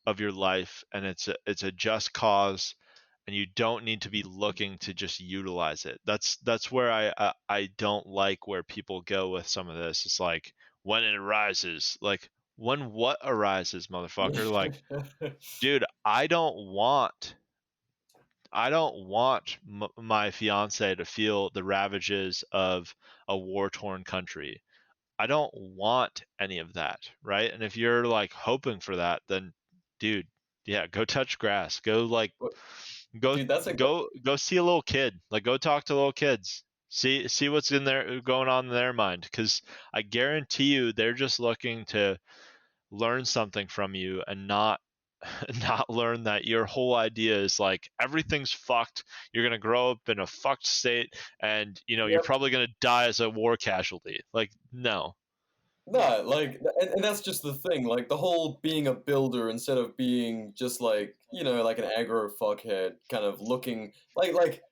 of your life, and it's a just cause, and you don't need to be looking to just utilize it. That's where I don't like where people go with some of this. It's like, when it arises, like, when what arises, motherfucker? Like, dude, I don't want my fiance to feel the ravages of a war-torn country. I don't want any of that, right? And if you're like hoping for that, then dude, yeah, go touch grass. Go like go Dude, that's go see a little kid. Like, go talk to little kids. See what's in there going on in their mind, because I guarantee you they're just looking to learn something from you and not learn that your whole idea is like everything's fucked. You're gonna grow up in a fucked state, and you're probably gonna die as a war casualty. Like, no. No, like, and that's just the thing. Like, the whole being a builder instead of being just like, like an aggro fuckhead, kind of looking like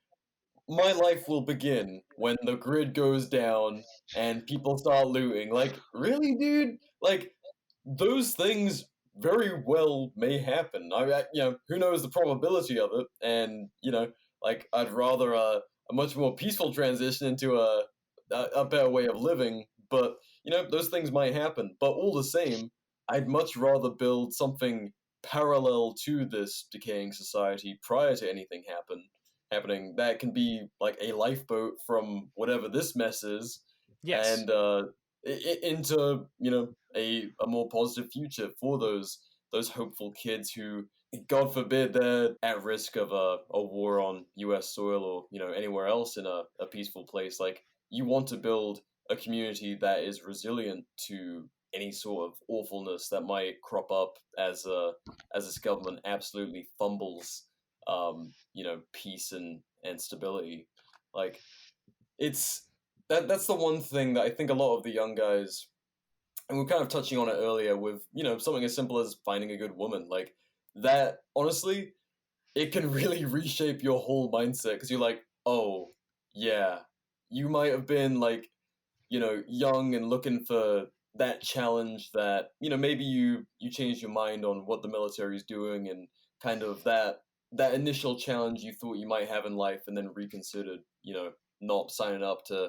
my life will begin when the grid goes down and people start looting. Like, really, dude? Like, those things very well may happen. Who knows the probability of it? And like, I'd rather a much more peaceful transition into a better way of living. But those things might happen. But all the same, I'd much rather build something parallel to this decaying society prior to anything happening that can be like a lifeboat from whatever this mess is. Yes. And into a more positive future for those hopeful kids who, God forbid, they're at risk of a war on U.S. soil or anywhere else in a peaceful place. Like, you want to build a community that is resilient to any sort of awfulness that might crop up as this government absolutely fumbles peace and stability. Like, that's the one thing that I think a lot of the young guys, and we're kind of touching on it earlier with something as simple as finding a good woman, like that. Honestly, it can really reshape your whole mindset, because you're like, oh yeah, you might have been like young and looking for that challenge that maybe you changed your mind on what the military is doing, and kind of that initial challenge you thought you might have in life, and then reconsidered not signing up to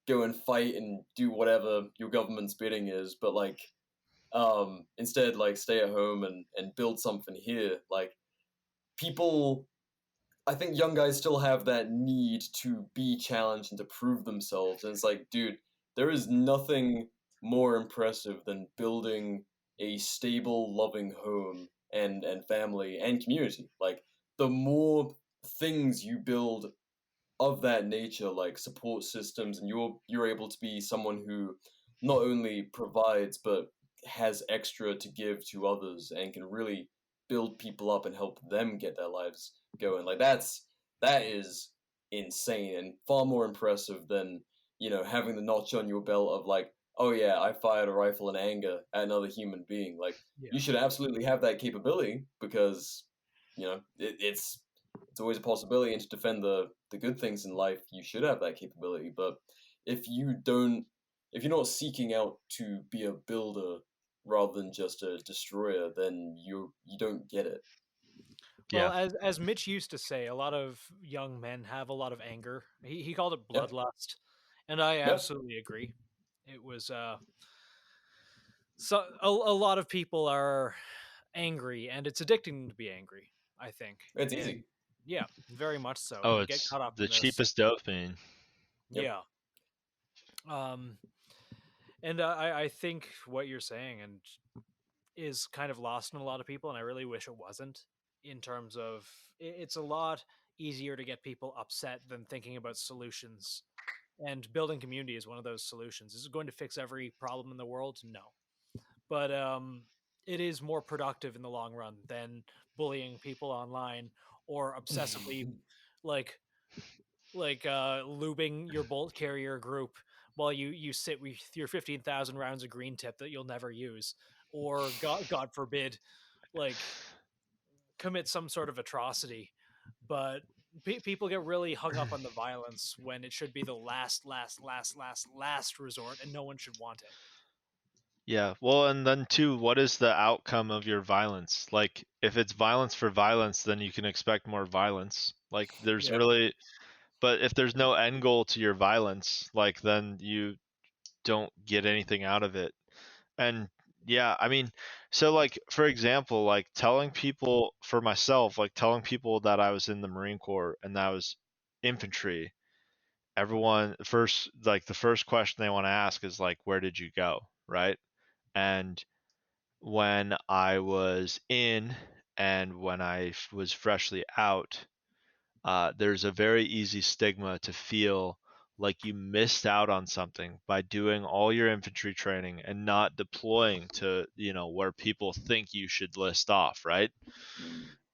go and fight and do whatever your government's bidding is, but like instead, like, stay at home and build something here. Like, people, I think young guys still have that need to be challenged and to prove themselves, and it's like, dude, there is nothing more impressive than building a stable, loving home and family and community. Like, the more things you build of that nature, like support systems, and you're able to be someone who not only provides but has extra to give to others, and can really build people up and help them get their lives going. Like, that is insane, and far more impressive than having the notch on your belt of like, oh yeah, I fired a rifle in anger at another human being. Like, Yeah. you should absolutely have that capability, because it's always a possibility, and to defend the good things in life, you should have that capability. But if you're not seeking out to be a builder rather than just a destroyer, then you don't get it. Well, as Mitch used to say, a lot of young men have a lot of anger. He called it Yep. bloodlust, and I Yep. absolutely agree. It was so a lot of people are angry, and it's addicting to be angry. I think It's And easy. yeah, very much so. Oh, You get it's caught up the in this. cheapest dopamine. Yep. Yeah. And I think what you're saying and is kind of lost in a lot of people, and I really wish it wasn't. In terms of, it's a lot easier to get people upset than thinking about solutions. And building community is one of those solutions. Is it going to fix every problem in the world? No, but it is more productive in the long run than bullying people online or obsessively like lubing your bolt carrier group while you sit with your 15,000 rounds of green tip that you'll never use, or God forbid, like commit some sort of atrocity. But people get really hung up on the violence when it should be the last resort, and no one should want it. Yeah, well, and then too, what is the outcome of your violence? Like, if it's violence for violence, then you can expect more violence. Like, there's Yeah. really, but if there's no end goal to your violence, like, then you don't get anything out of it. And yeah, I mean, so like, for example, like telling people, for myself, like telling people that I was in the Marine Corps and that I was infantry, everyone first, like the first question they want to ask is like, where did you go? Right. And when I was in and when I was freshly out, there's a very easy stigma to feel like you missed out on something by doing all your infantry training and not deploying to, where people think you should list off, right?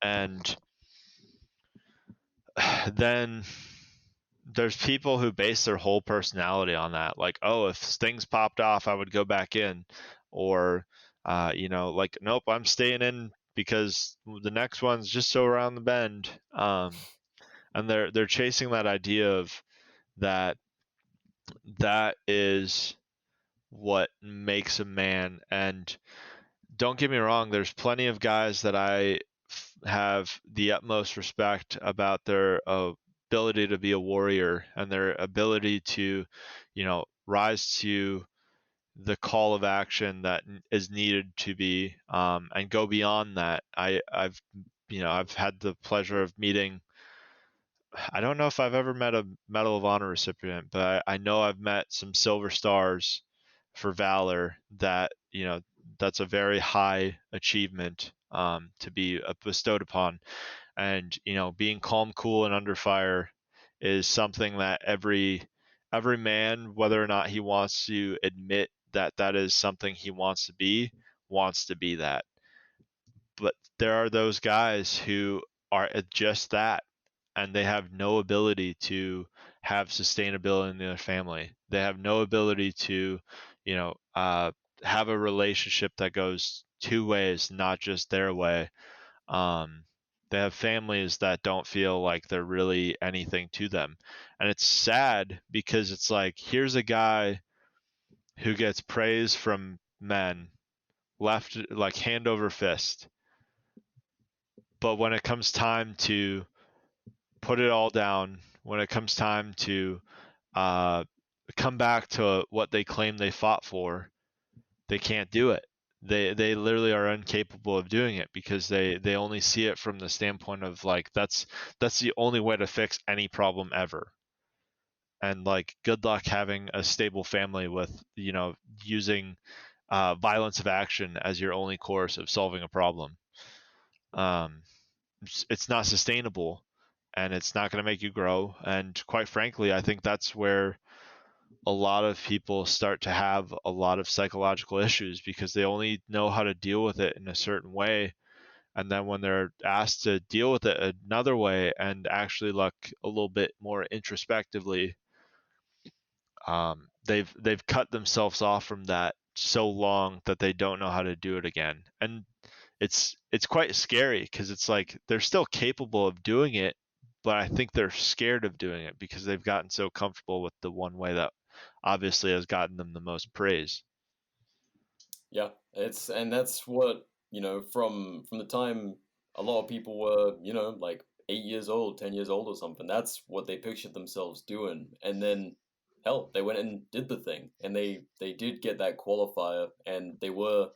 And then there's people who base their whole personality on that. Like, oh, if things popped off, I would go back in. Or, like, nope, I'm staying in because the next one's just so around the bend. And they're chasing that idea of that is what makes a man. And don't get me wrong, there's plenty of guys that I have the utmost respect about their ability to be a warrior and their ability to, rise to the call of action that is needed to be, and go beyond that. I've had the pleasure of meeting. I don't know if I've ever met a Medal of Honor recipient, but I know I've met some Silver Stars for valor. That's a very high achievement, to be bestowed upon. And being calm, cool, and under fire is something that every man, whether or not he wants to admit that that is something he wants to be that. But there are those guys who are just that, and they have no ability to have sustainability in their family. They have no ability to, have a relationship that goes two ways, not just their way. They have families that don't feel like they're really anything to them. And it's sad because it's like, here's a guy who gets praise from men left, like hand over fist. But when it comes time to put it all down, when it comes time to come back to what they claim they fought for, they can't do it. They literally are incapable of doing it because they only see it from the standpoint of like that's the only way to fix any problem ever. And like, good luck having a stable family with using violence of action as your only course of solving a problem. It's not sustainable, and it's not going to make you grow. And quite frankly, I think that's where a lot of people start to have a lot of psychological issues because they only know how to deal with it in a certain way. And then when they're asked to deal with it another way and actually look a little bit more introspectively, they've cut themselves off from that so long that they don't know how to do it again. And it's quite scary because it's like they're still capable of doing it, but I think they're scared of doing it because they've gotten so comfortable with the one way that obviously has gotten them the most praise. Yeah, that's what, from the time a lot of people were, like 8 years old, 10 years old or something. That's what they pictured themselves doing, and then hell, they went and did the thing, and they did get that qualifier, and they were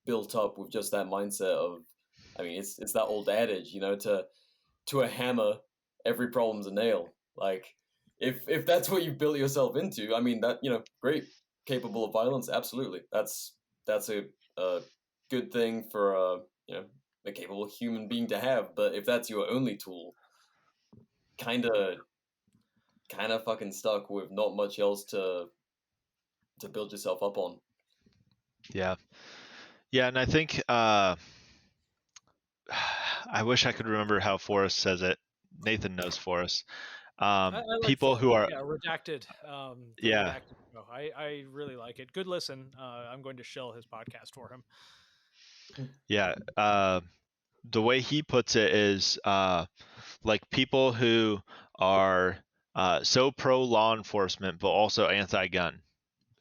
built up with just that mindset of, I mean, it's that old adage, to a hammer, every problem's a nail. Like, if that's what you've built yourself into, I mean, that, great, capable of violence, absolutely. That's a good thing for a capable human being to have. But if that's your only tool, kind of fucking stuck with not much else to build yourself up on. Yeah. Yeah, and I think I wish I could remember how Forrest says it. Nathan knows Forrest. I like People who are Redacted. The yeah. Redacted show. I really like it. Good listen. I'm going to shill his podcast for him. Yeah. The way he puts it is like people who are so pro law enforcement but also anti-gun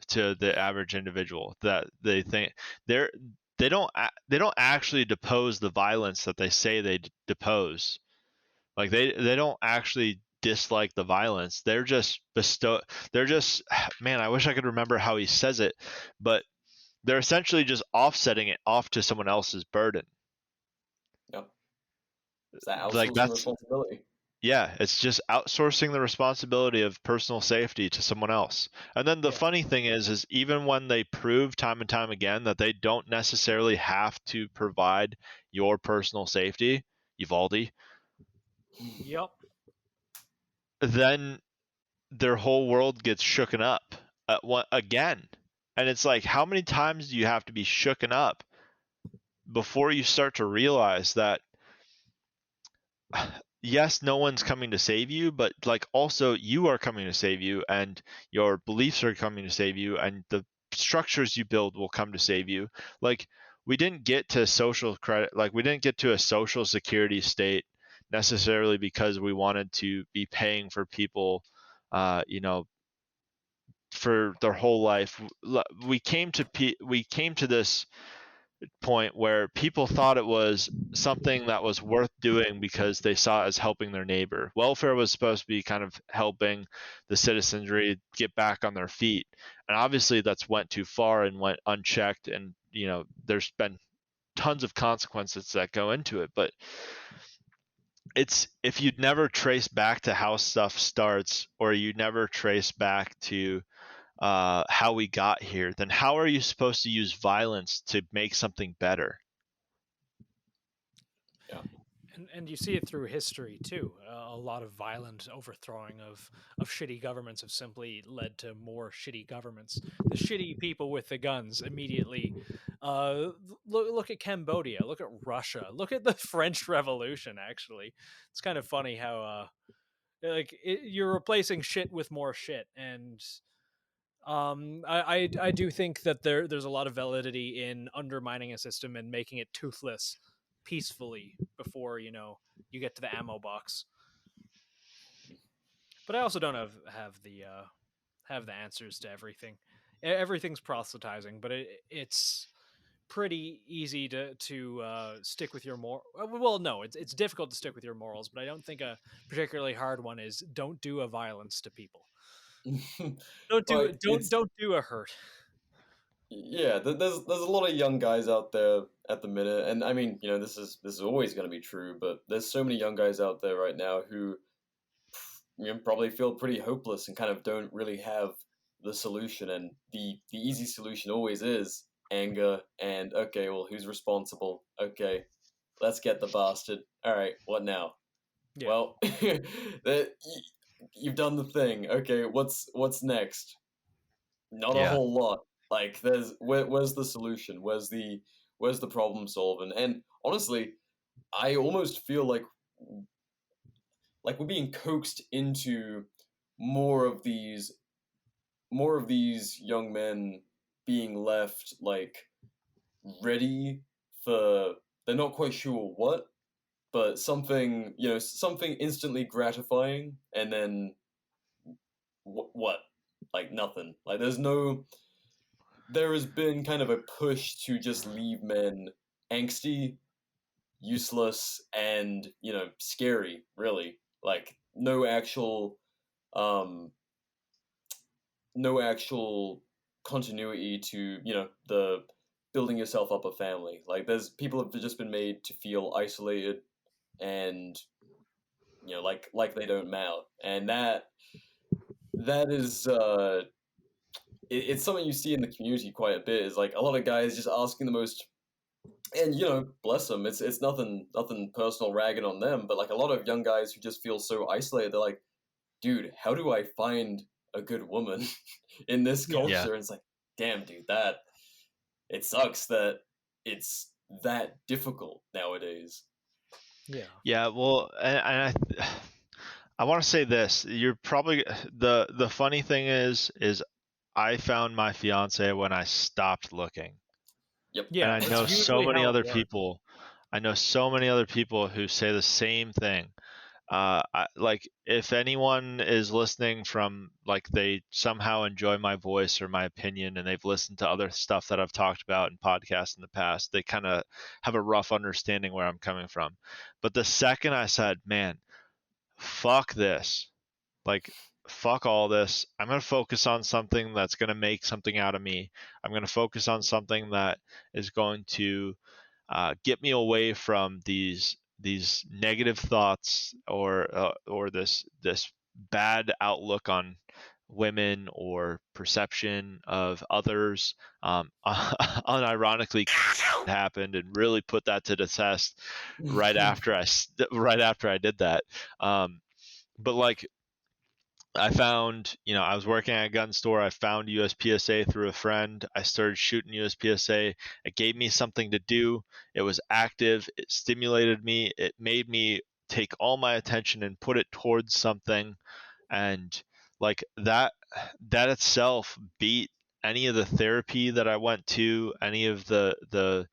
to the average individual that they think they're they don't actually depose the violence that they say they depose. Like they don't actually dislike the violence. They're just man, I wish I could remember how he says it, but they're essentially just offsetting it off to someone else's burden. Yep. It's that Like outsourcing that's responsibility. yeah, it's just outsourcing the responsibility of personal safety to someone else. And then the Yeah. funny thing is even when they prove time and time again that they don't necessarily have to provide your personal safety, Uvalde, Yep. then their whole world gets shooken up again. And it's like, how many times do you have to be shooken up before you start to realize that yes, no one's coming to save you, but like also you are coming to save you, and your beliefs are coming to save you, and the structures you build will come to save you. Like we didn't get to social credit, like we didn't get to a social security state necessarily because we wanted to be paying for people, for their whole life. We came to this point where people thought it was something that was worth doing because they saw it as helping their neighbor. Welfare was supposed to be kind of helping the citizenry get back on their feet. And obviously that's went too far and went unchecked, and there's been tons of consequences that go into it. But it's, if you'd never trace back to how stuff starts, or you never trace back to how we got here, then how are you supposed to use violence to make something better? Yeah. And you see it through history too. A lot of violent overthrowing of shitty governments have simply led to more shitty governments. The shitty people with the guns immediately. Look at Cambodia. Look at Russia. Look at the French Revolution. Actually, it's kind of funny how you're replacing shit with more shit. And I do think that there's a lot of validity in undermining a system and making it toothless peacefully before you get to the ammo box. But I also don't have the answers to everything. Everything's proselytizing, but it's pretty easy to stick with your well, no, it's difficult to stick with your morals, but I don't think a particularly hard one is don't do a violence to people. Don't do a hurt. Yeah, there's a lot of young guys out there at the minute, and I mean, this is always going to be true, but there's so many young guys out there right now who probably feel pretty hopeless and kind of don't really have the solution, and the easy solution always is anger and, okay, well, who's responsible? Okay, let's get the bastard. All right, what now? Yeah. Well, you've done the thing. Okay, what's next? Not a whole lot. Like, where's the solution? Where's the problem solving? And honestly, I almost feel like we're being coaxed into more of these young men being left like ready for, they're not quite sure what, but something instantly gratifying, and then what? like nothing. Like there has been kind of a push to just leave men angsty, useless, and scary. Really, like um, no actual continuity to the building yourself up a family. Like there's people have just been made to feel isolated and like they don't matter, and that is it's something you see in the community quite a bit. Is like a lot of guys just asking the most, and bless them, it's nothing personal ragging on them, but like a lot of young guys who just feel so isolated, they're like, dude, how do I find a good woman in this culture? Yeah. And it's like, damn, dude, that it sucks that it's that difficult nowadays. Yeah, well, and I want to say this. You're probably the funny thing is I found my fiance when I stopped looking. Yep. Yeah, And I that's know so usually many how it other works. people. I know so many other people who say the same thing. Like if anyone is listening from like they somehow enjoy my voice or my opinion and they've listened to other stuff that I've talked about in podcasts in the past, they kind of have a rough understanding where I'm coming from. But the second I said, man, fuck this, like fuck all this, I'm going to focus on something that's going to make something out of me. I'm going to focus on something that is going to get me away from these negative thoughts or this bad outlook on women or perception of others. Unironically happened and really put that to the test right after I did that. But like I found, I was working at a gun store. I found USPSA through a friend. I started shooting USPSA. It gave me something to do. It was active. It stimulated me. It made me take all my attention and put it towards something. And like that itself beat any of the therapy that I went to, any of the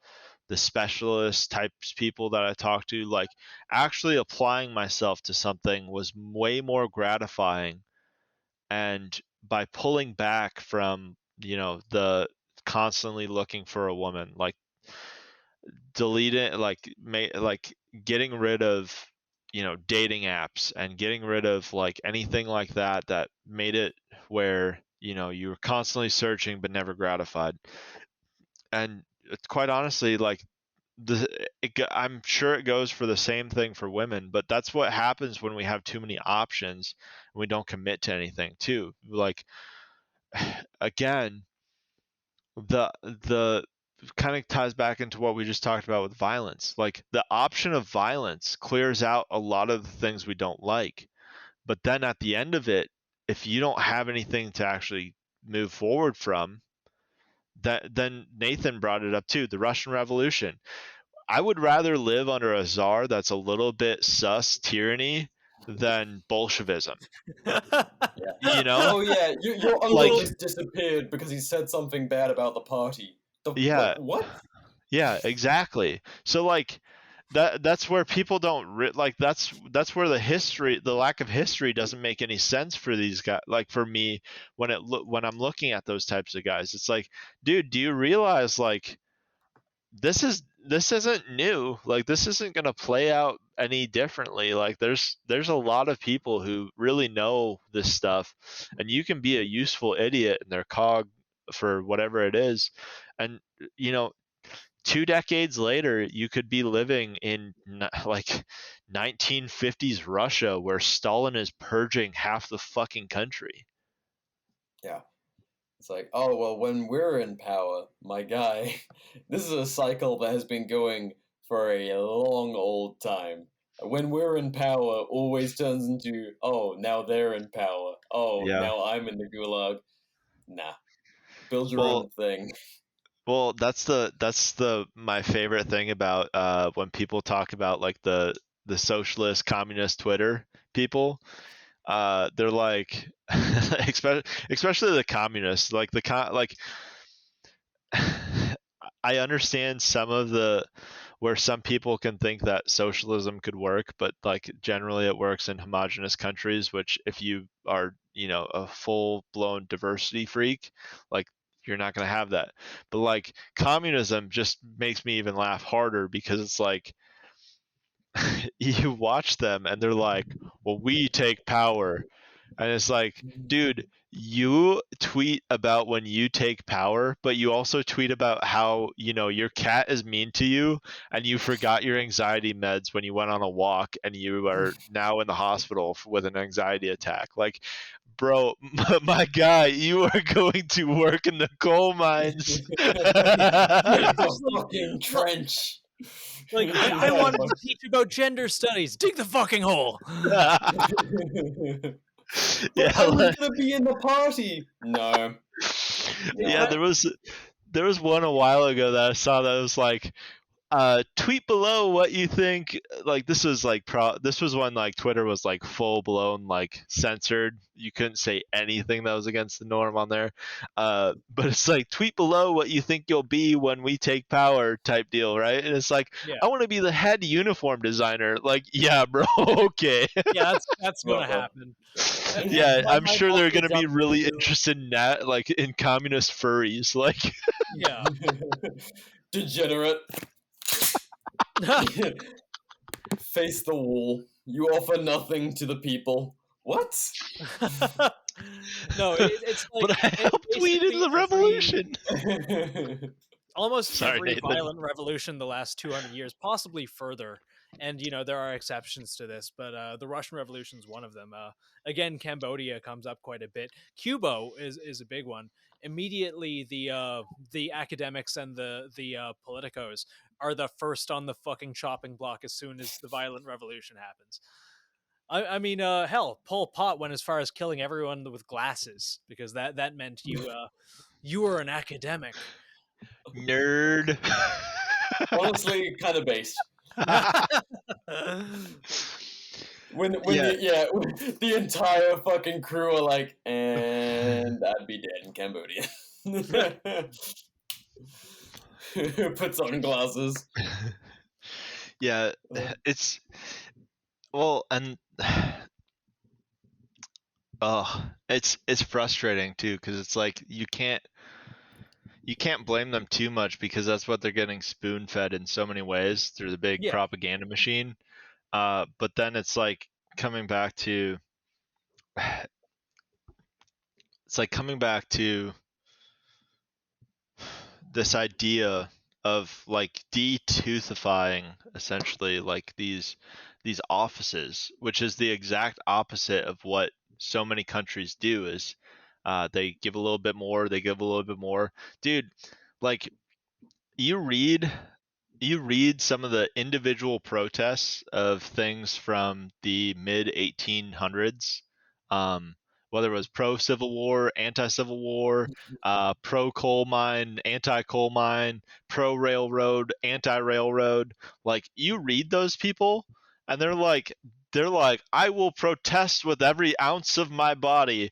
specialist types people that I talked to. Like actually applying myself to something was way more gratifying, and by pulling back from the constantly looking for a woman, like deleting, like getting rid of dating apps and getting rid of like anything like that made it where you were constantly searching but never gratified. And quite honestly, like I'm sure it goes for the same thing for women, but that's what happens when we have too many options and we don't commit to anything too. Like again, the kind of ties back into what we just talked about with violence. Like the option of violence clears out a lot of the things we don't like, but then at the end of it, if you don't have anything to actually move forward from, that then Nathan brought it up too, the Russian Revolution. I would rather live under a czar that's a little bit sus tyranny than Bolshevism. You know? Oh yeah, your uncle Like, just disappeared because he said something bad about the party. yeah, What? yeah, exactly. So like that's where people don't like that's where the lack of history doesn't make any sense for these guys. Like for me, when I'm looking at those types of guys, it's like, dude, do you realize like this isn't new. Like this isn't going to play out any differently. Like there's a lot of people who really know this stuff, and you can be a useful idiot in their cog for whatever it is. And 2 decades later, you could be living in like 1950s Russia where Stalin is purging half the fucking country. Yeah. It's like, oh, well, when we're in power, my guy, this is a cycle that has been going for a long old time. When we're in power, always turns into, oh, now they're in power. Oh, Yeah. now I'm in the gulag. Nah. Build your Well, own thing. Well, that's the my favorite thing about when people talk about like the socialist communist Twitter people. They're like, especially the communists, like like I understand some of the where some people can think that socialism could work, but like generally it works in homogenous countries, which if you are a full-blown diversity freak, like you're not going to have that. But like communism just makes me even laugh harder, because it's like you watch them and they're like, well, we take power. And it's like, dude, you tweet about when you take power, but you also tweet about how, your cat is mean to you and you forgot your anxiety meds when you went on a walk and you are now in the hospital with an anxiety attack. Like, bro, my guy, you are going to work in the coal mines. The fucking trench. Like, I wanted to teach about gender studies. Dig the fucking hole. But I was gonna be in the party. No. Yeah, there was one a while ago that I saw that was like, tweet below what you think. Like, this was like this was when like Twitter was like full blown like censored. You couldn't say anything that was against the norm on there. But it's like, tweet below what you think you'll be when we take power type deal, right? And it's like, Yeah. I want to be the head uniform designer. Like, yeah, bro, okay. Yeah, that's gonna happen. Yeah, I'm My sure they're boss gonna was be up really to- interested in that, like in communist furries, like. Yeah. Degenerate. Face the wall. You offer nothing to the people. What? No, it's like, But I helped lead in the revolution. Almost Sorry, every Nathan. violent revolution the last 200 years, possibly further. And, there are exceptions to this, but the Russian Revolution is one of them. Again, Cambodia comes up quite a bit. Cuba is a big one. Immediately, the academics and the politicos are the first on the fucking chopping block as soon as the violent revolution happens. I mean, hell, Pol Pot went as far as killing everyone with glasses, because that meant you were an academic. Nerd. Honestly, kind of based. When Yeah. when the entire fucking crew are like, and I'd be dead in Cambodia. Puts on glasses. Yeah, it's and it's frustrating too, because it's like you can't blame them too much, because that's what they're getting spoon fed in so many ways through the big Yeah. propaganda machine. But then it's like coming back to this idea of like de-toothifying essentially like these offices, which is the exact opposite of what so many countries do. Is they give a little bit more, they give a little bit more. Dude, like, you read some of the individual protests of things from the mid 1800s, whether it was pro Civil War, anti Civil War, pro coal mine, anti coal mine, pro railroad, anti railroad. Like, you read those people, and they're like, I will protest with every ounce of my body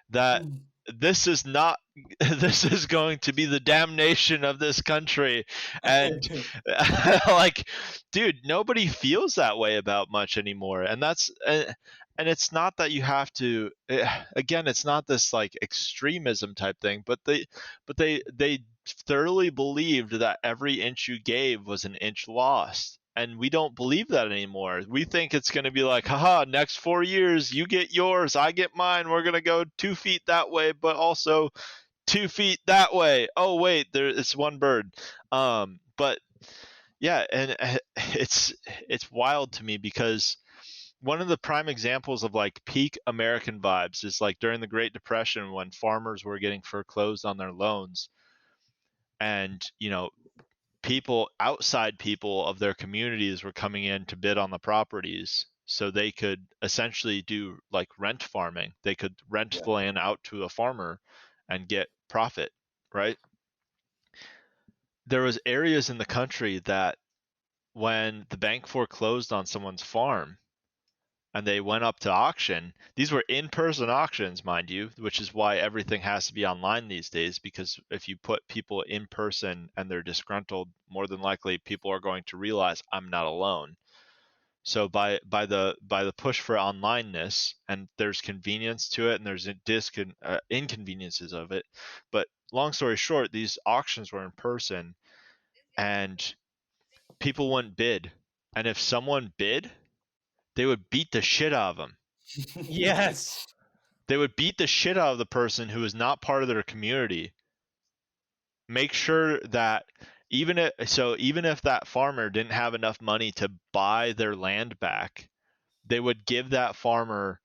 that this is not this is going to be the damnation of this country. And like, dude, nobody feels that way about much anymore. And it's not that you have to, again, it's not this like extremism type thing, but they thoroughly believed that every inch you gave was an inch lost. And we don't believe that anymore. We think it's going to be like, haha, next 4 years, you get yours, I get mine. We're going to go 2 feet that way, but also 2 feet that way. Oh, wait, it's one bird. But yeah, and it's wild to me, because one of the prime examples of like peak American vibes is like during the Great Depression, when farmers were getting foreclosed on their loans, and outside people of their communities were coming in to bid on the properties, so they could essentially do like rent farming. They could rent the land out to a farmer and get profit, right? There was areas in the country that when the bank foreclosed on someone's farm and they went up to auction, these were in-person auctions, mind you, which is why everything has to be online these days, because if you put people in person and they're disgruntled, more than likely people are going to realize I'm not alone. So by the push for onlineness, and there's convenience to it, and there's inconveniences of it. But long story short, these auctions were in person, and people wouldn't bid. And if someone bid, they would beat the shit out of them. Yes. They would beat the shit out of the person who is not part of their community. Make sure that even if that farmer didn't have enough money to buy their land back, they would give that farmer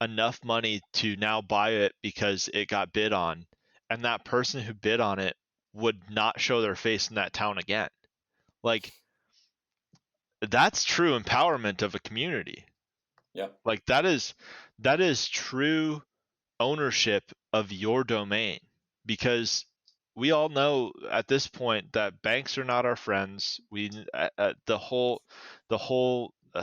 enough money to now buy it because it got bid on, and that person who bid on it would not show their face in that town again. Like, that's true empowerment of a community. Yeah. Like, that is true ownership of your domain, because we all know at this point that banks are not our friends. The whole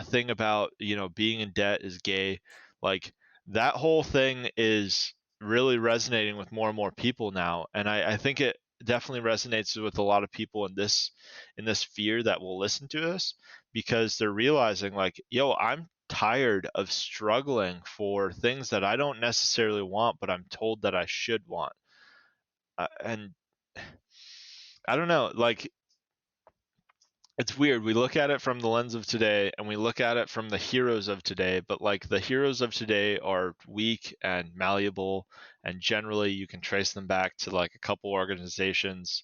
thing about being in debt is gay. Like, that whole thing is really resonating with more and more people now, and I think it definitely resonates with a lot of people in this sphere that will listen to us, because they're realizing, like, yo, I'm tired of struggling for things that I don't necessarily want, but I'm told that I should want. And I don't know, like, it's weird. We look at it from the lens of today, and we look at it from the heroes of today, but like, the heroes of today are weak and malleable, and generally you can trace them back to like a couple organizations,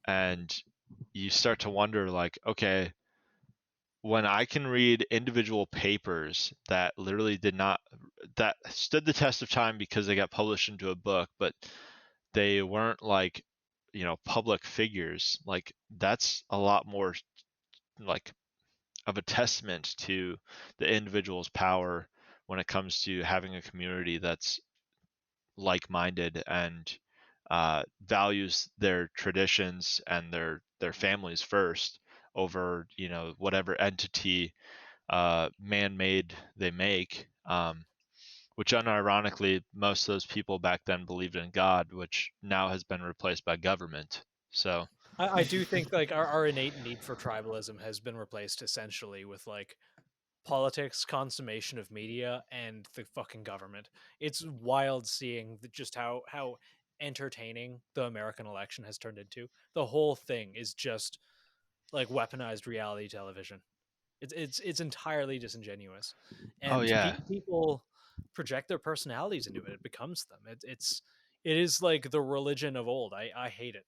and you start to wonder, like, okay, when I can read individual papers that literally that stood the test of time because they got published into a book, but they weren't like, public figures, like, that's a lot more like of a testament to the individual's power when it comes to having a community that's like-minded and values their traditions and their families first over whatever entity man-made they make, which unironically most of those people back then believed in God, which now has been replaced by government. So I do think like our innate need for tribalism has been replaced essentially with like politics, consummation of media, and the fucking government. It's wild seeing just how entertaining the American election has turned into. The whole thing is just like weaponized reality television. It's entirely disingenuous, oh and yeah. people project their personalities into it. It becomes them. It is like the religion of old. I hate it.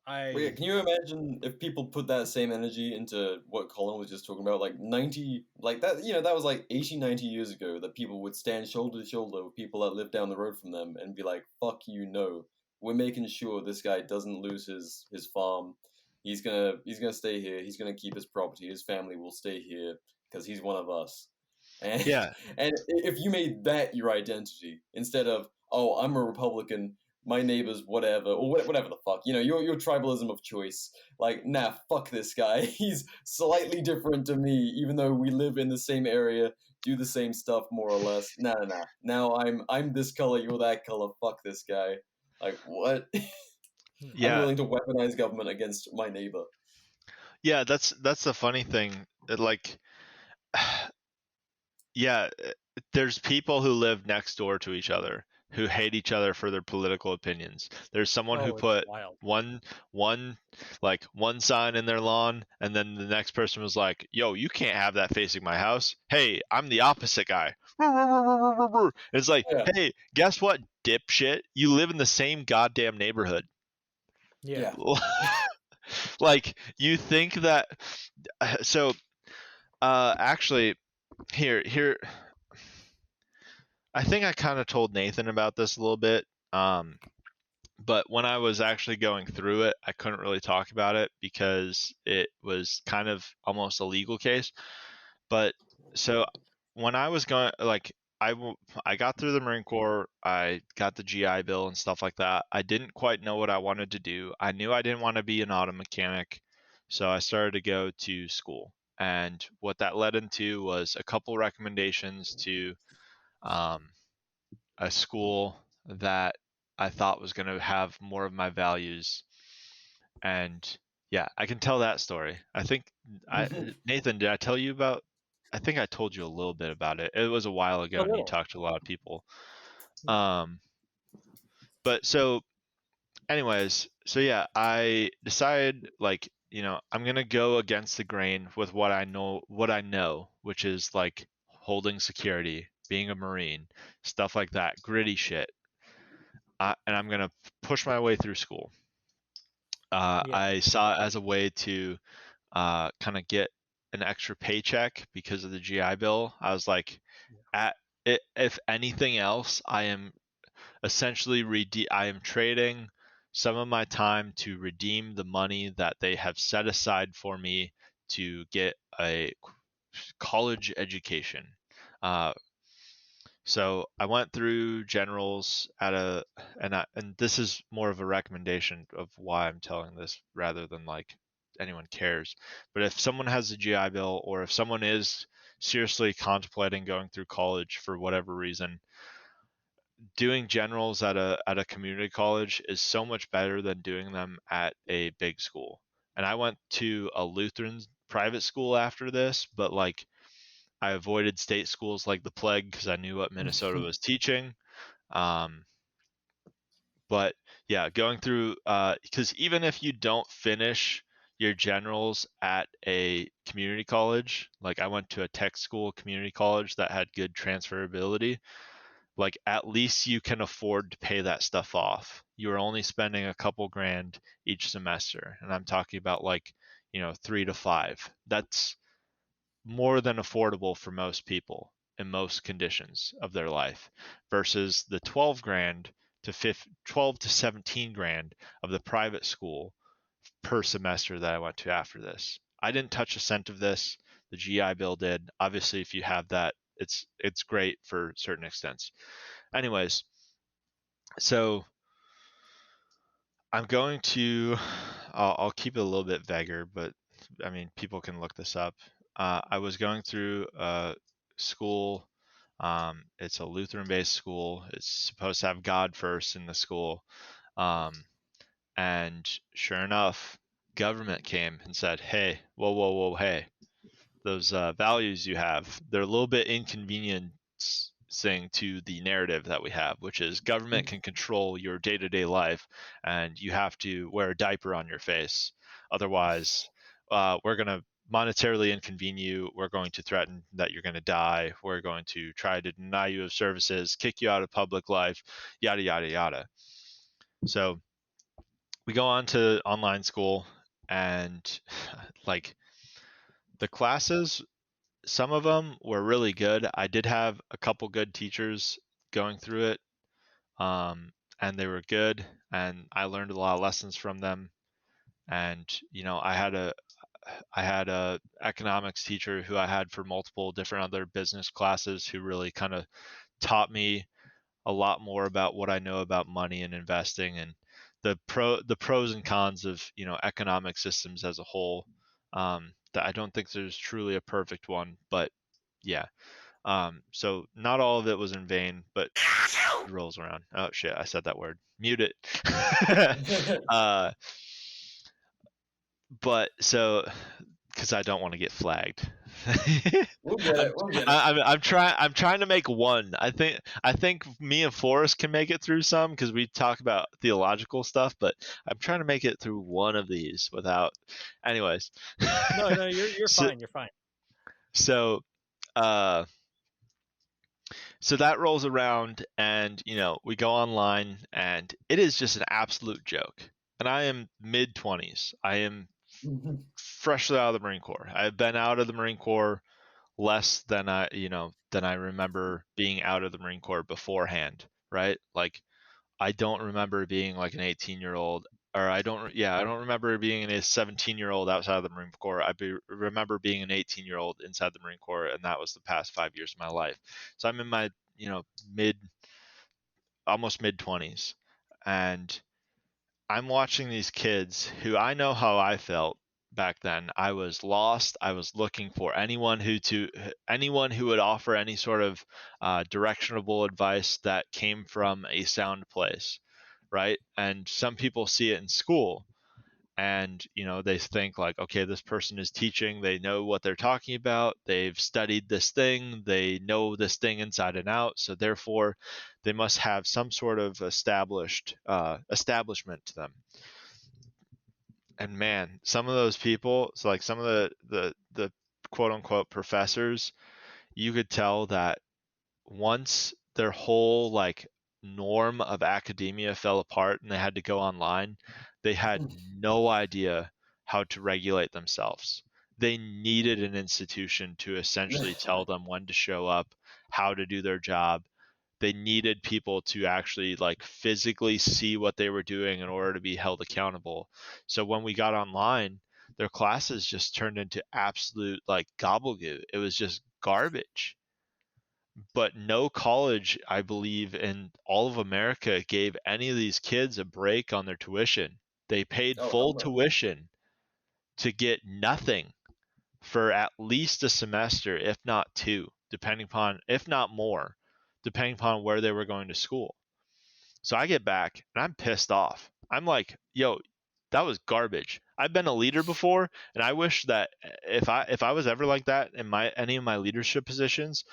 Well, yeah, can you imagine if people put that same energy into what Colin was just talking about, like 90, like that, that was like 80, 90 years ago, that people would stand shoulder to shoulder with people that lived down the road from them and be like, fuck you, no. We're making sure this guy doesn't lose his farm. He's gonna stay here. He's gonna keep his property. His family will stay here because he's one of us. And Yeah. and if you made that your identity instead of, oh, I'm a Republican, my neighbor's whatever, or whatever the fuck, your tribalism of choice. Like, nah, fuck this guy. He's slightly different to me, even though we live in the same area, do the same stuff more or less. Nah, nah, nah. Now I'm this color, you're that color. Fuck this guy. Like, what? I'm Yeah. willing to weaponize government against my neighbor. Yeah, that's the funny thing. Like, yeah, there's people who live next door to each other who hate each other for their political opinions. There's someone who it's put wild. one sign in their lawn, and then the next person was like, "Yo, you can't have that facing my house. Hey, I'm the opposite guy." It's like, Yeah. hey, guess what, dipshit? You live in the same goddamn neighborhood. Yeah. Like, you think that so actually here I think I kind of told Nathan about this a little bit, but when I was actually going through it, I couldn't really talk about it because it was kind of almost a legal case. But so when I was going, like, I got through the Marine Corps, I got the GI Bill and stuff like that. I didn't quite know what I wanted to do. I knew I didn't want to be an auto mechanic, so I started to go to school. And what that led into was a couple recommendations to um, a school that I thought was going to have more of my values. And yeah, I can tell that story. I think Nathan, did I tell you about? I think I told you a little bit about it. It was a while ago, and you talked to a lot of people. But so, anyways, so yeah, I decided like, I'm gonna go against the grain with what I know, which is like holding security, being a Marine, stuff like that, gritty shit. And I'm gonna push my way through school. I saw it as a way to kind of get an extra paycheck because of the GI Bill. I was like, if anything else, I am essentially I am trading some of my time to redeem the money that they have set aside for me to get a college education. So I went through generals and this is more of a recommendation of why I'm telling this rather than like anyone cares. But if someone has a GI Bill, or if someone is seriously contemplating going through college for whatever reason, doing generals at a community college is so much better than doing them at a big school. And I went to a Lutheran private school after this, but like I avoided state schools like the plague because I knew what Minnesota was teaching. But yeah, going through because even if you don't finish your generals at a community college, like I went to a tech school community college that had good transferability, like at least you can afford to pay that stuff off. You're only spending a couple grand each semester, and I'm talking about like 3 to 5. That's more than affordable for most people in most conditions of their life, versus the 12 grand to 12 to 17 grand of the private school per semester that I went to after this. I didn't touch a cent of this. The GI Bill did. Obviously, if you have that, it's great for certain extents. Anyways, so I'm going to I'll keep it a little bit vaguer, but I mean people can look this up. I was going through school. It's a Lutheran-based school. It's supposed to have God first in the school. And sure enough, government came and said, "Hey, whoa, hey, those values you have, they're a little bit inconveniencing to the narrative that we have, which is government can control your day-to-day life, and you have to wear a diaper on your face. Otherwise, we're going to monetarily inconvene you. We're going to threaten that you're going to die. We're going to try to deny you of services, kick you out of public life, yada, yada, yada." So we go on to online school, and like the classes, some of them were really good. I did have a couple good teachers going through it, and they were good, and I learned a lot of lessons from them. And I had a economics teacher who I had for multiple different other business classes who really kind of taught me a lot more about what I know about money and investing, and the pros and cons of economic systems as a whole. That I don't think there's truly a perfect one, but yeah. So not all of it was in vain, but it rolls around. Oh shit, I said that word. Mute it. But so, because I don't want to get flagged. We'll get it. We'll get it. I'm trying to make one. I think me and Forrest can make it through some because we talk about theological stuff, but I'm trying to make it through one of these without. Anyways. No, you're fine. You're fine. So, so that rolls around, and we go online, and it is just an absolute joke. And I am mid-20s. I am freshly out of the Marine Corps. I've been out of the Marine Corps less than I remember being out of the Marine Corps beforehand, right? Like I don't remember being like an 18-year-old, or I don't remember being a 17-year-old outside of the Marine Corps. Remember being an 18-year-old inside the Marine Corps, and that was the past 5 years of my life. So I'm in my almost mid-20s, and I'm watching these kids who I know how I felt back then. I was lost. I was looking for anyone who would offer any sort of directionable advice that came from a sound place, right? And some people see it in school, and they think like, okay, this person is teaching, they know what they're talking about, they've studied this thing, they know this thing inside and out, so therefore they must have some sort of establishment to them. And man, some of those people, so like some of the quote unquote professors, you could tell that once their whole like norm of academia fell apart and they had to go online, they had no idea how to regulate themselves. They needed an institution to essentially tell them when to show up, how to do their job. They needed people to actually like physically see what they were doing in order to be held accountable. So when we got online, their classes just turned into absolute like gobbledygook. It was just garbage. But no college, I believe, in all of America gave any of these kids a break on their tuition. They paid Oh, full hell no. tuition to get nothing for at least a semester, if not two, depending upon, if not more, depending upon where they were going to school. So I get back and I'm pissed off. I'm like, yo, that was garbage. I've been a leader before, and I wish that if I was ever like that in any of my leadership positions,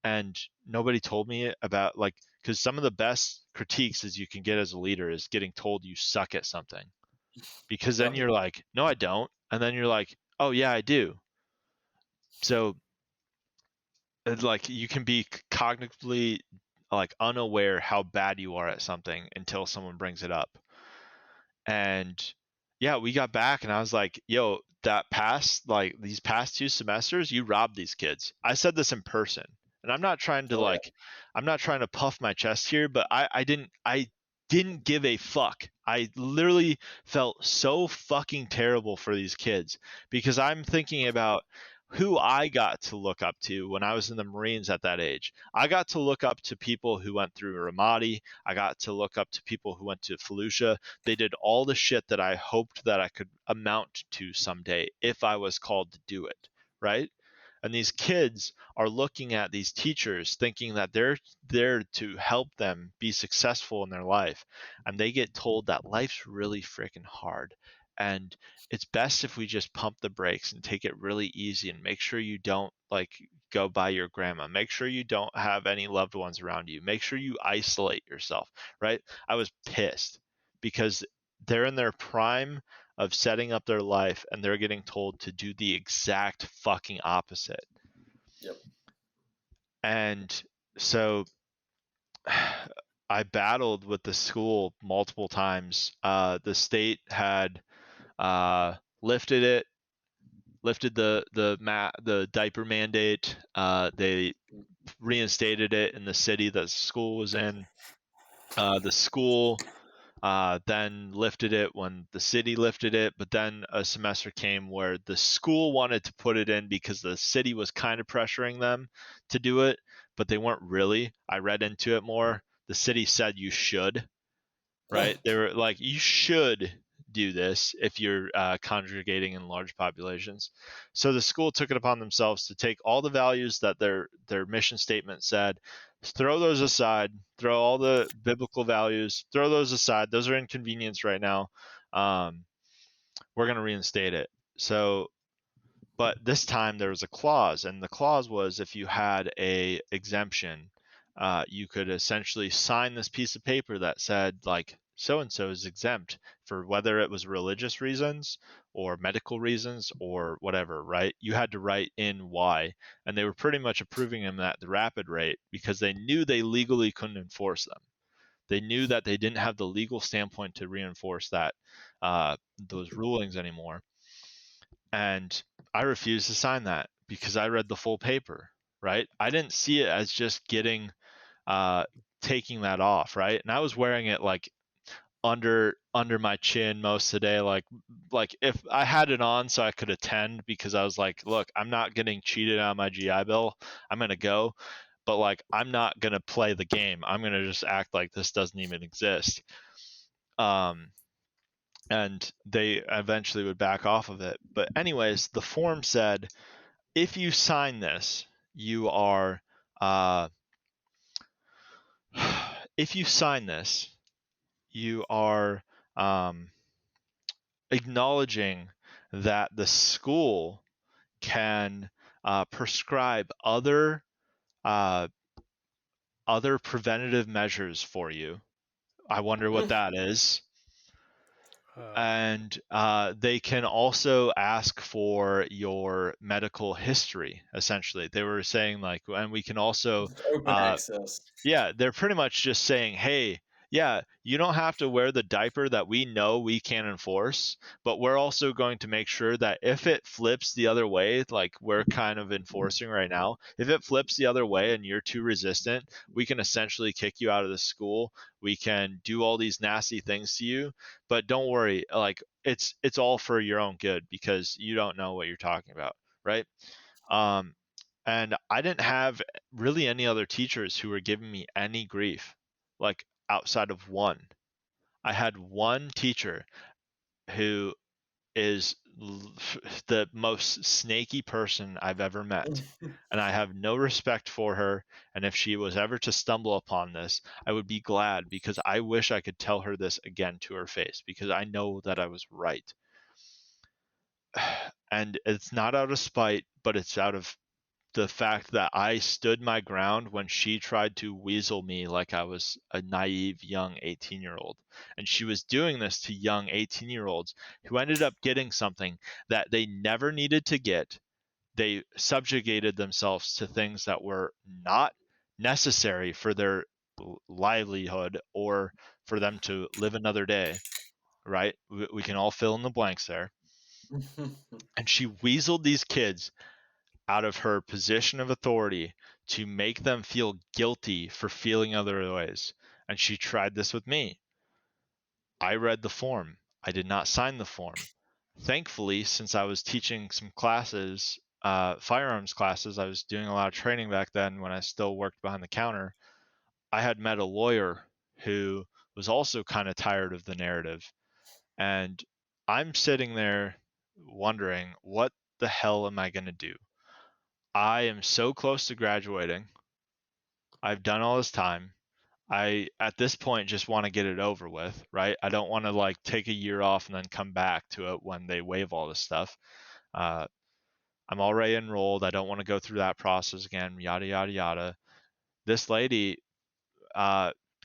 and nobody told me about like, because some of the best critiques as you can get as a leader is getting told you suck at something, because then Yep. you're like, no, I don't, and then you're like, oh yeah, I do. So like you can be cognitively like unaware how bad you are at something until someone brings it up. And yeah, we got back and I was like, yo, these past 2 semesters, you robbed these kids. I said this in person. And I'm not trying to Oh, yeah. I'm not trying to puff my chest here, but I didn't give a fuck. I literally felt so fucking terrible for these kids, because I'm thinking about who I got to look up to when I was in the Marines at that age. I got to look up to people who went through Ramadi. I got to look up to people who went to Fallujah. They did all the shit that I hoped that I could amount to someday if I was called to do it, right? And these kids are looking at these teachers thinking that they're there to help them be successful in their life. And they get told that life's really freaking hard. And it's best if we just pump the brakes and take it really easy and make sure you don't like go by your grandma. Make sure you don't have any loved ones around you. Make sure you isolate yourself, right? I was pissed because they're in their prime of setting up their life and they're getting told to do the exact fucking opposite. Yep. And so I battled with the school multiple times. The state had lifted the diaper mandate. They reinstated it in the city that the school was in. The school then lifted it when the city lifted it, but then a semester came where the school wanted to put it in because the city was kind of pressuring them to do it, but they weren't really. I read into it more. The city said you should, right? They were like, you should do this if you're congregating in large populations. So the school took it upon themselves to take all the values that their mission statement said, throw those aside, throw all the biblical values, throw those aside. Those are inconvenience right now. We're going to reinstate it. So, but this time there was a clause, and the clause was if you had a exemption, you could essentially sign this piece of paper that said like so and so is exempt for whether it was religious reasons or medical reasons or whatever, right? You had to write in why, and they were pretty much approving them at the rapid rate because they knew they legally couldn't enforce them. They knew that they didn't have the legal standpoint to reinforce that those rulings anymore. And I refused to sign that because I read the full paper, right? I didn't see it as just taking that off, right? And I was wearing it like under my chin most of the day, like if I had it on so I could attend, because I was like, look, I'm not getting cheated out of my GI Bill. I'm gonna go, but like I'm not gonna play the game. I'm gonna just act like this doesn't even exist. And they eventually would back off of it. But anyways, the form said, if you sign this, you are if you sign this, you are acknowledging that the school can prescribe other preventative measures for you. I wonder what that is. And they can also ask for your medical history. Essentially, they were saying like, and we can also Open access. yeah, they're pretty much just saying, hey, yeah, you don't have to wear the diaper that we know we can enforce, but we're also going to make sure that if it flips the other way, like we're kind of enforcing right now, if it flips the other way and you're too resistant, we can essentially kick you out of the school. We can do all these nasty things to you, but don't worry, like it's all for your own good because you don't know what you're talking about, right? Um, and I didn't have really any other teachers who were giving me any grief, like outside of one. I had one teacher who is the most snaky person I've ever met. And I have no respect for her. And if she was ever to stumble upon this, I would be glad because I wish I could tell her this again to her face because I know that I was right. And it's not out of spite, but it's out of the fact that I stood my ground when she tried to weasel me like I was a naive young 18-year-old. And she was doing this to young 18-year-olds who ended up getting something that they never needed to get. They subjugated themselves to things that were not necessary for their livelihood or for them to live another day, right? We can all fill in the blanks there. And she weaseled these kids out of her position of authority to make them feel guilty for feeling other ways. And she tried this with me. I read the form. I did not sign the form. Thankfully, since I was teaching some classes, firearms classes, I was doing a lot of training back then when I still worked behind the counter. I had met a lawyer who was also kind of tired of the narrative. And I'm sitting there wondering, what the hell am I going to do? I am so close to graduating. I've done all this time. I, at this point, just want to get it over with, right? I don't want to like take a year off and then come back to it when they waive all this stuff. I'm already enrolled. I don't want to go through that process again, yada, yada, yada. This lady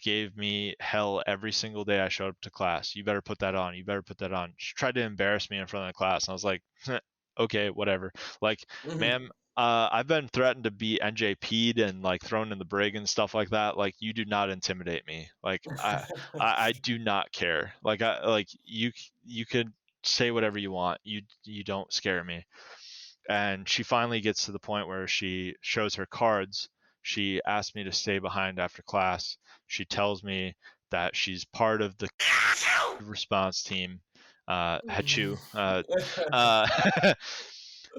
gave me hell every single day I showed up to class. You better put that on. You better put that on. She tried to embarrass me in front of the class. And I was like, okay, whatever. Like, ma'am, I've been threatened to be NJP'd and like thrown in the brig and stuff like that. Like, you do not intimidate me. Like, I do not care. Like, you could say whatever you want. You don't scare me. And she finally gets to the point where she shows her cards. She asks me to stay behind after class. She tells me that she's part of the response team. Hachu.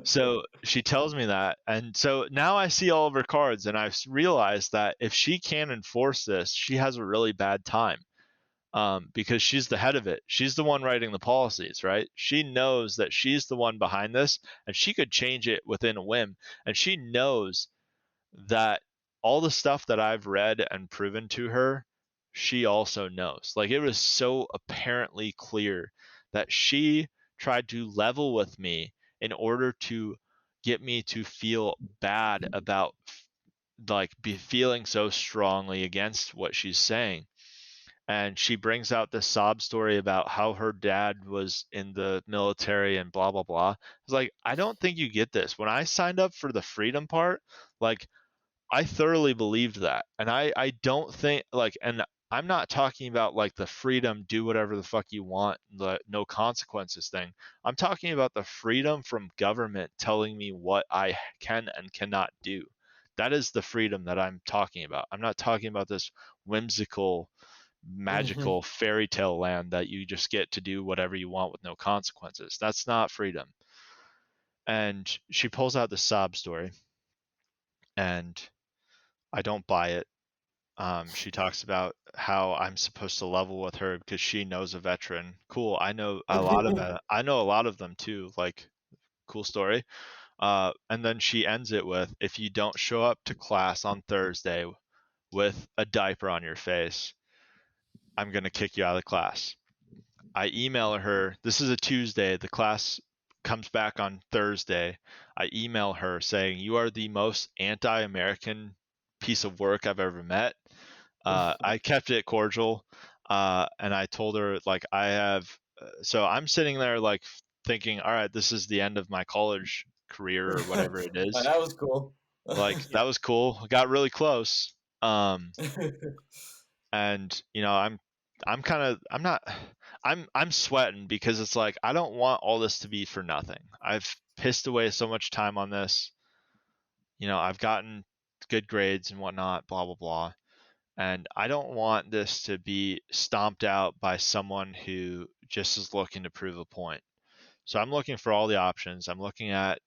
So she tells me that. And so now I see all of her cards and I've realized that if she can't enforce this, she has a really bad time. Because she's the head of it. She's the one writing the policies, right? She knows that she's the one behind this and she could change it within a whim. And she knows that all the stuff that I've read and proven to her, she also knows. Like, it was so apparently clear that she tried to level with me in order to get me to feel bad about like be feeling so strongly against what she's saying. And she brings out this sob story about how her dad was in the military and blah blah blah. It's like, I don't think you get this. When I signed up for the freedom part, like, I thoroughly believed that. And I don't think like, and I'm not talking about like the freedom, do whatever the fuck you want, the no consequences thing. I'm talking about the freedom from government telling me what I can and cannot do. That is the freedom that I'm talking about. I'm not talking about this whimsical, magical fairy tale land that you just get to do whatever you want with no consequences. That's not freedom. And she pulls out the sob story, and I don't buy it. She talks about how I'm supposed to level with her because she knows a veteran. Cool. I know a lot of that. I know a lot of them too. Like, cool story. And then she ends it with, if you don't show up to class on Thursday with a diaper on your face, I'm going to kick you out of the class. I email her. This is a Tuesday. The class comes back on Thursday. I email her saying, "You are the most anti-American piece of work I've ever met." I kept it cordial, and I told her like I have. So I'm sitting there like thinking, all right, this is the end of my college career or whatever it is. That was cool. Like that was cool. Got really close. And I'm sweating because it's like I don't want all this to be for nothing. I've pissed away so much time on this. I've gotten good grades and whatnot, blah blah blah. And I don't want this to be stomped out by someone who just is looking to prove a point. So I'm looking for all the options. I'm looking at,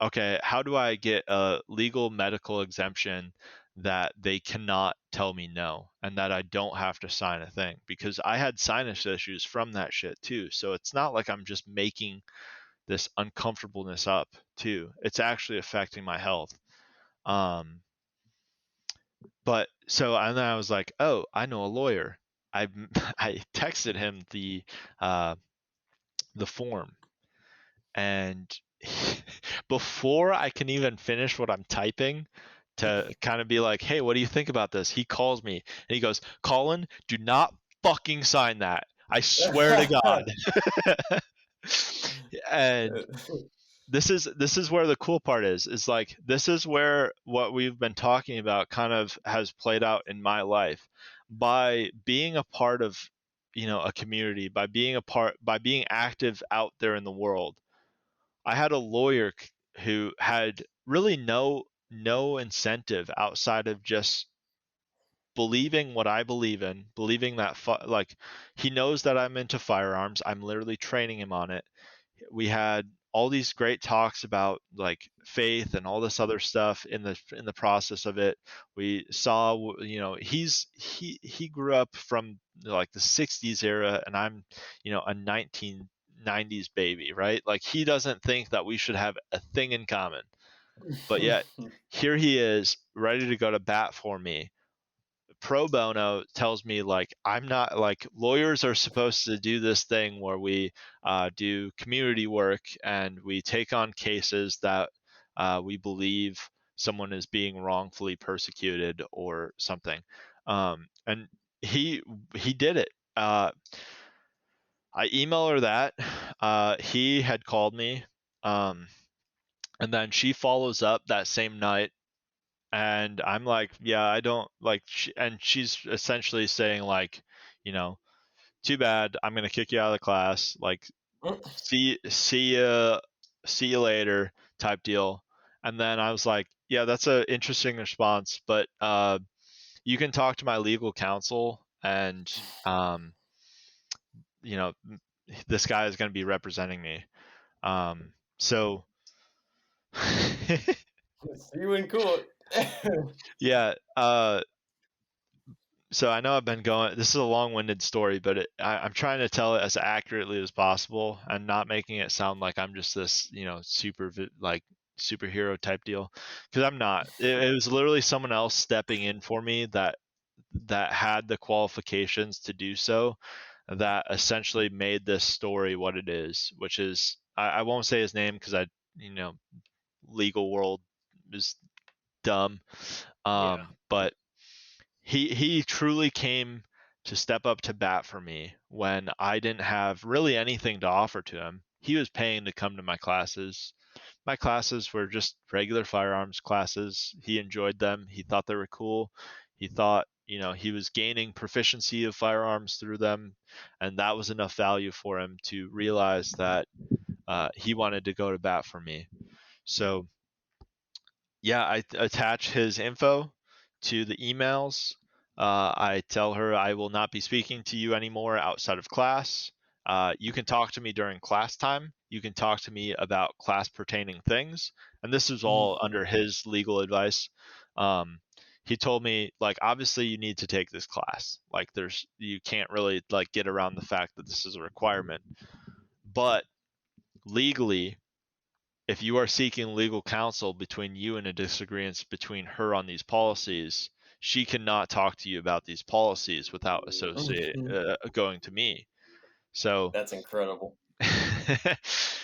okay, how do I get a legal medical exemption that they cannot tell me no and that I don't have to sign a thing? Because I had sinus issues from that shit too. So it's not like I'm just making this uncomfortableness up too. It's actually affecting my health. But so, and then I was like, oh, I know a lawyer. I I texted him the form, and before I can even finish what I'm typing to kind of be like, hey, what do you think about this? He calls me and he goes, Collin, do not fucking sign that. I swear to God. And this is where the cool part is like this is where what we've been talking about kind of has played out in my life by being a part of a community, by being active out there in the world. I had a lawyer who had really no incentive outside of just believing what I believe in, believing that like he knows that I'm into firearms. I'm literally training him on it. We had all these great talks about like faith and all this other stuff in the process of it. We saw, he grew up from like the 60s era and I'm, a 1990s baby, right? Like he doesn't think that we should have a thing in common. But yet here he is ready to go to bat for me. Pro bono tells me like I'm not like lawyers are supposed to do this thing where we do community work and we take on cases that we believe someone is being wrongfully persecuted or something. And he did it. I email her that he had called me, and then she follows up that same night. And I'm like, yeah, I don't like, and she's essentially saying like, too bad, I'm gonna kick you out of the class. Like, see you later, type deal. And then I was like, yeah, that's an interesting response, but you can talk to my legal counsel, and this guy is gonna be representing me. So. See you in court. Yeah. So I know I've been going. This is a long-winded story, but I'm trying to tell it as accurately as possible and not making it sound like I'm just this, superhero type deal, because I'm not. It was literally someone else stepping in for me that had the qualifications to do so, that essentially made this story what it is, which is I won't say his name because legal world is dumb. But he truly came to step up to bat for me when I didn't have really anything to offer to him. He was paying to come to my classes. My classes were just regular firearms classes. He enjoyed them. He thought they were cool. He thought, he was gaining proficiency of firearms through them, and that was enough value for him to realize that he wanted to go to bat for me. So yeah, I attach his info to the emails. I tell her I will not be speaking to you anymore outside of class. You can talk to me during class time. You can talk to me about class pertaining things. And this is all under his legal advice. He told me, like, obviously you need to take this class. Like, you can't really like get around the fact that this is a requirement. But legally, if you are seeking legal counsel between you and a disagreement between her on these policies, she cannot talk to you about these policies without going to me. So That's incredible.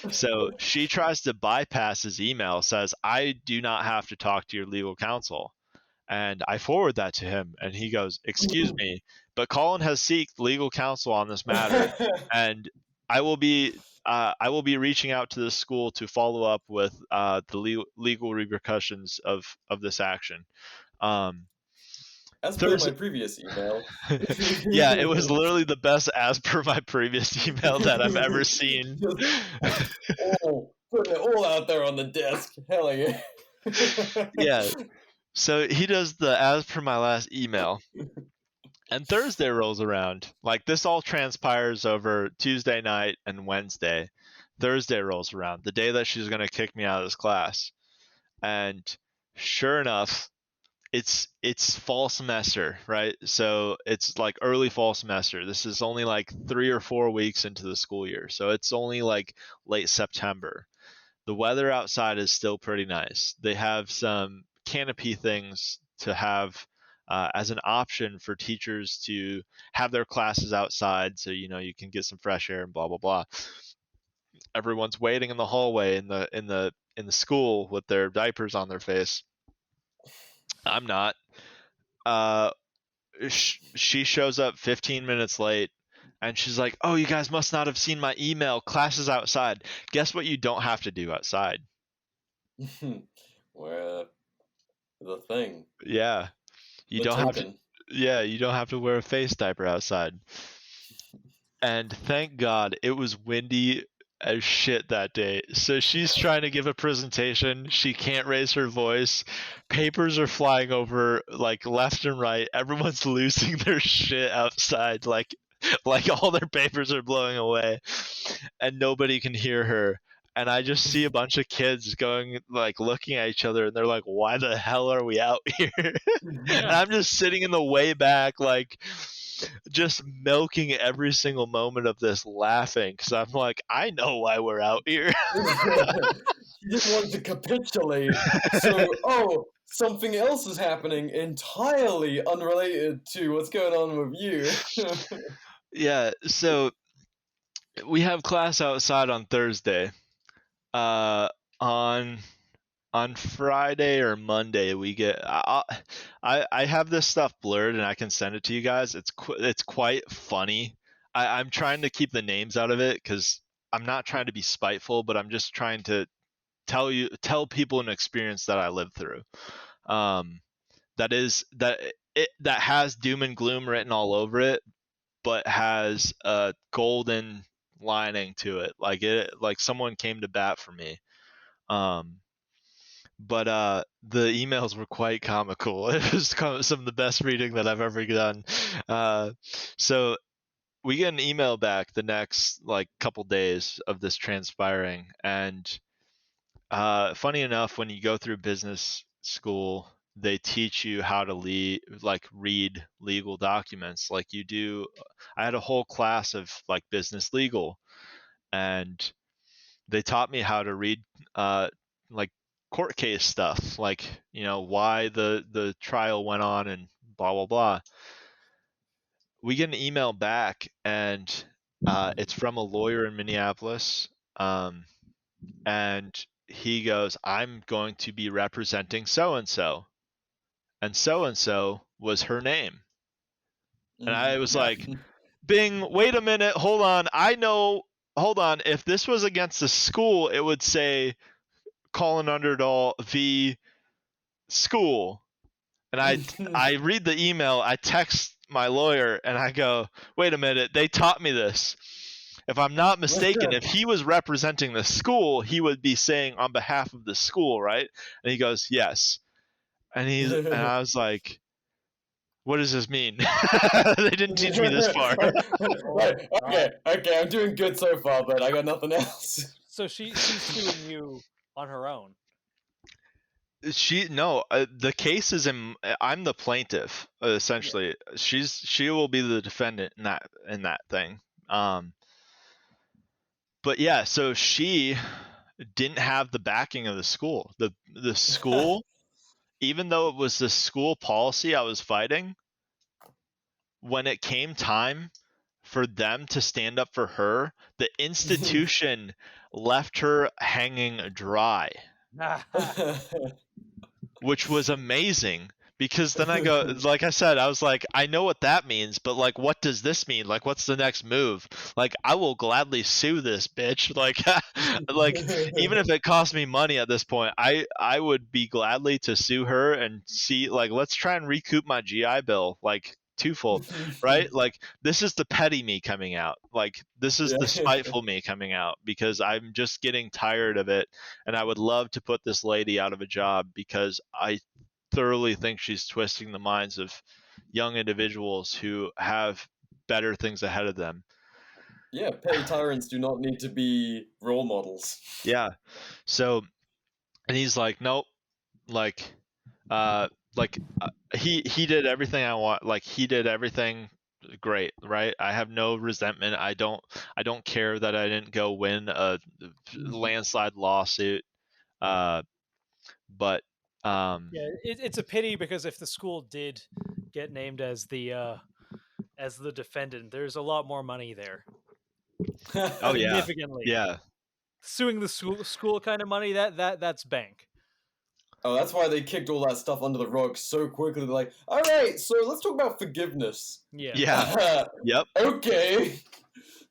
so she tries to bypass his email, says, I do not have to talk to your legal counsel. And I forward that to him, and he goes, excuse me, but Collin has sought legal counsel on this matter, and I will be reaching out to the school to follow up with the legal repercussions of this action. As per my previous email. Yeah, it was literally the best as per my previous email that I've ever seen. Putting it all out there on the desk. Hell yeah. Yeah. So he does the as per my last email. And Thursday rolls around. Like, this all transpires over Tuesday night and Wednesday. Thursday rolls around, the day that she's going to kick me out of this class. And sure enough, it's fall semester, right? So it's like early fall semester. This is only like 3 or 4 weeks into the school year. So it's only like late September. The weather outside is still pretty nice. They have some canopy things to have as an option for teachers to have their classes outside, so you can get some fresh air and blah blah blah. Everyone's waiting in the hallway in the school with their diapers on their face. I'm not. She shows up 15 minutes late, and she's like, oh, you guys must not have seen my email. Class is outside. Guess what you don't have to do outside? Wear the thing. Yeah. You don't have to wear a face diaper outside. And thank God it was windy as shit that day. So she's trying to give a presentation. She can't raise her voice. Papers are flying over like left and right. Everyone's losing their shit outside. Like all their papers are blowing away, and nobody can hear her. And I just see a bunch of kids going, like, looking at each other, and they're like, why the hell are we out here? And I'm just sitting in the way back, like, just milking every single moment of this, laughing, because I'm like, I know why we're out here. You just wanted to capitulate. So, something else is happening entirely unrelated to what's going on with you. Yeah, so we have class outside on Thursday. On Friday or Monday we get I have this stuff blurred and I can send it to you guys. It's quite funny. I'm trying to keep the names out of it because I'm not trying to be spiteful, but I'm just trying to tell people an experience that I lived through. That has doom and gloom written all over it, but has a golden lining to it. Like someone came to bat for me. But the emails were quite comical. It was some of the best reading that I've ever done. So we get an email back the next like couple days of this transpiring, and funny enough, when you go through business school, they teach you how to read legal documents. Like you do. I had a whole class of like business legal, and they taught me how to read like court case stuff, like why the trial went on and blah blah blah. We get an email back, and it's from a lawyer in Minneapolis, and he goes, I'm going to be representing so and so was her name. And I was like, bing, wait a minute, hold on, if this was against the school, it would say Collin Underdahl v. School. And I read the email, I text my lawyer, and I go, wait a minute, they taught me this. If I'm not mistaken, if he was representing the school, he would be saying on behalf of the school, right? And he goes, yes. And I was like, what does this mean? They didn't teach me this far. Right. Okay, I'm doing good so far, but I got nothing else. So she's suing you on her own. The case is I'm the plaintiff, essentially. Yeah. She will be the defendant in that thing. But yeah, so she didn't have the backing of the school. The school, even though it was the school policy I was fighting, when it came time for them to stand up for her, the institution left her hanging dry, which was amazing. Because then I go, like I said, I was like, I know what that means, but like, what does this mean? Like, what's the next move? Like, I will gladly sue this bitch. Like, like even if it costs me money at this point, I would be gladly to sue her and see, like, let's try and recoup my GI Bill, like twofold, right? Like, this is the petty me coming out. Like, this is the spiteful me coming out because I'm just getting tired of it, and I would love to put this lady out of a job because I thoroughly think she's twisting the minds of young individuals who have better things ahead of them. Yeah, petty tyrants do not need to be role models. Yeah. So, and he's like, nope, like, he did everything I want. Like, he did everything great, right? I have no resentment. I don't care that I didn't go win a landslide lawsuit. But Yeah, it's a pity because if the school did get named as the defendant, there's a lot more money there. oh yeah, Significantly. yeah. Suing the school kind of money, that's bank. Oh, that's why they kicked all that stuff under the rug so quickly. They're like, all right, so let's talk about forgiveness. Yeah. Yep. Okay.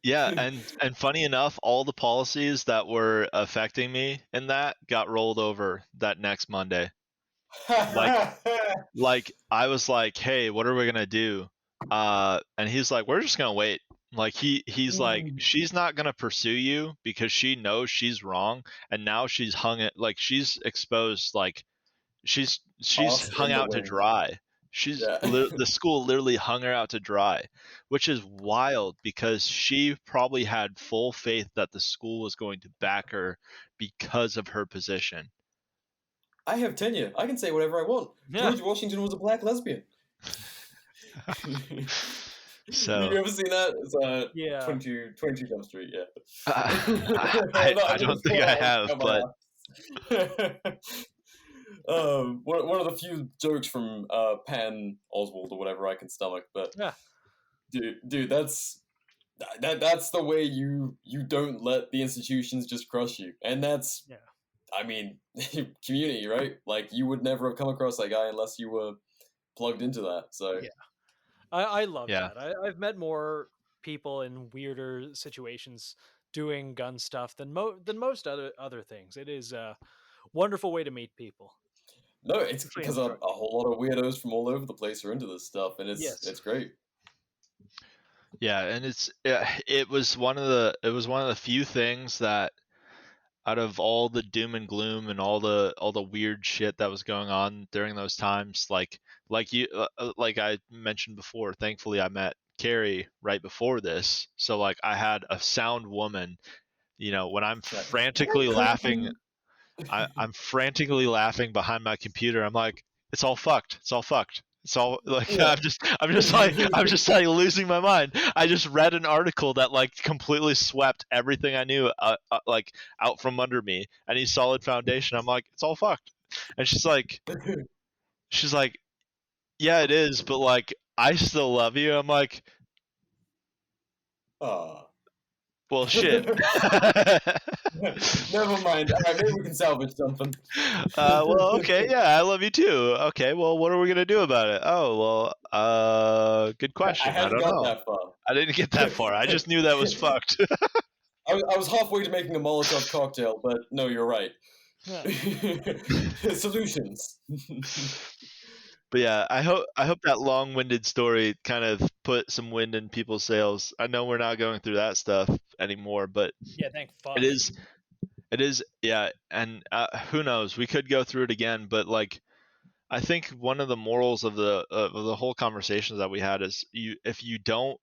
Yeah, and funny enough, all the policies that were affecting me in that got rolled over that next Monday. Like I was like, hey, what are we gonna do? And he's like, we're just gonna wait. Like he's like, she's not gonna pursue you because she knows she's wrong, and now she's hung it, like she's exposed, like she's Lost hung in the out to wind. dry. The school literally hung her out to dry, which is wild because she probably had full faith that the school was going to back her because of her position. I have tenure. I can say whatever I want. Yeah. George Washington was a black lesbian. So you ever seen that? It's Yeah. 22 Jump Street, yeah. I don't think I have, but one of the few jokes from Patton Oswalt or whatever I can stomach, but yeah, dude, that's the way you don't let the institutions just crush you, and that's I mean, community, right? Like you would never have come across that guy unless you were plugged into that. So yeah, I love that. I've met more people in weirder situations doing gun stuff than most other things. It is a wonderful way to meet people. No, it's because a whole lot of weirdos from all over the place are into this stuff, and it's great. Yeah, and it was one of the few things that, out of all the doom and gloom and all the weird shit that was going on during those times, like I mentioned before, thankfully I met Carrie right before this, so like I had a sound woman, when I'm frantically laughing. I'm frantically laughing behind my computer. I'm like, it's all fucked. It's all fucked. It's all like I'm just like losing my mind. I just read an article that like completely swept everything I knew like out from under me. Any solid foundation. I'm like, it's all fucked. And she's like, yeah, it is, but like I still love you. I'm like, well, shit. Never mind. All right, maybe we can salvage something. Well, okay, yeah, I love you too. Okay, well, what are we gonna do about it? Oh, well, good question. I don't know. That far. I didn't get that far. I just knew that was fucked. I was halfway to making a Molotov cocktail, but no, you're right. Solutions. But yeah, I hope that long-winded story kind of put some wind in people's sails. I know we're not going through that stuff anymore, but yeah, thank fuck. It is, yeah, and who knows? We could go through it again, but like, I think one of the morals of the whole conversations that we had is if you don't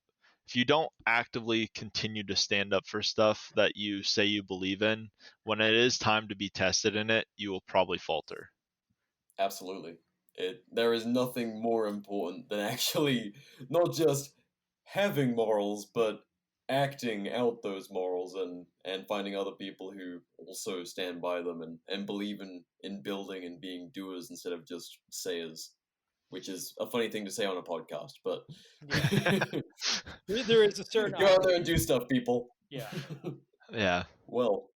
actively continue to stand up for stuff that you say you believe in, when it is time to be tested in it, you will probably falter. Absolutely. There is nothing more important than actually not just having morals, but acting out those morals and finding other people who also stand by them and believe in building and being doers instead of just sayers. which is a funny thing to say on a podcast, but There is a certain go out there and do stuff, people. Yeah. Yeah. Well,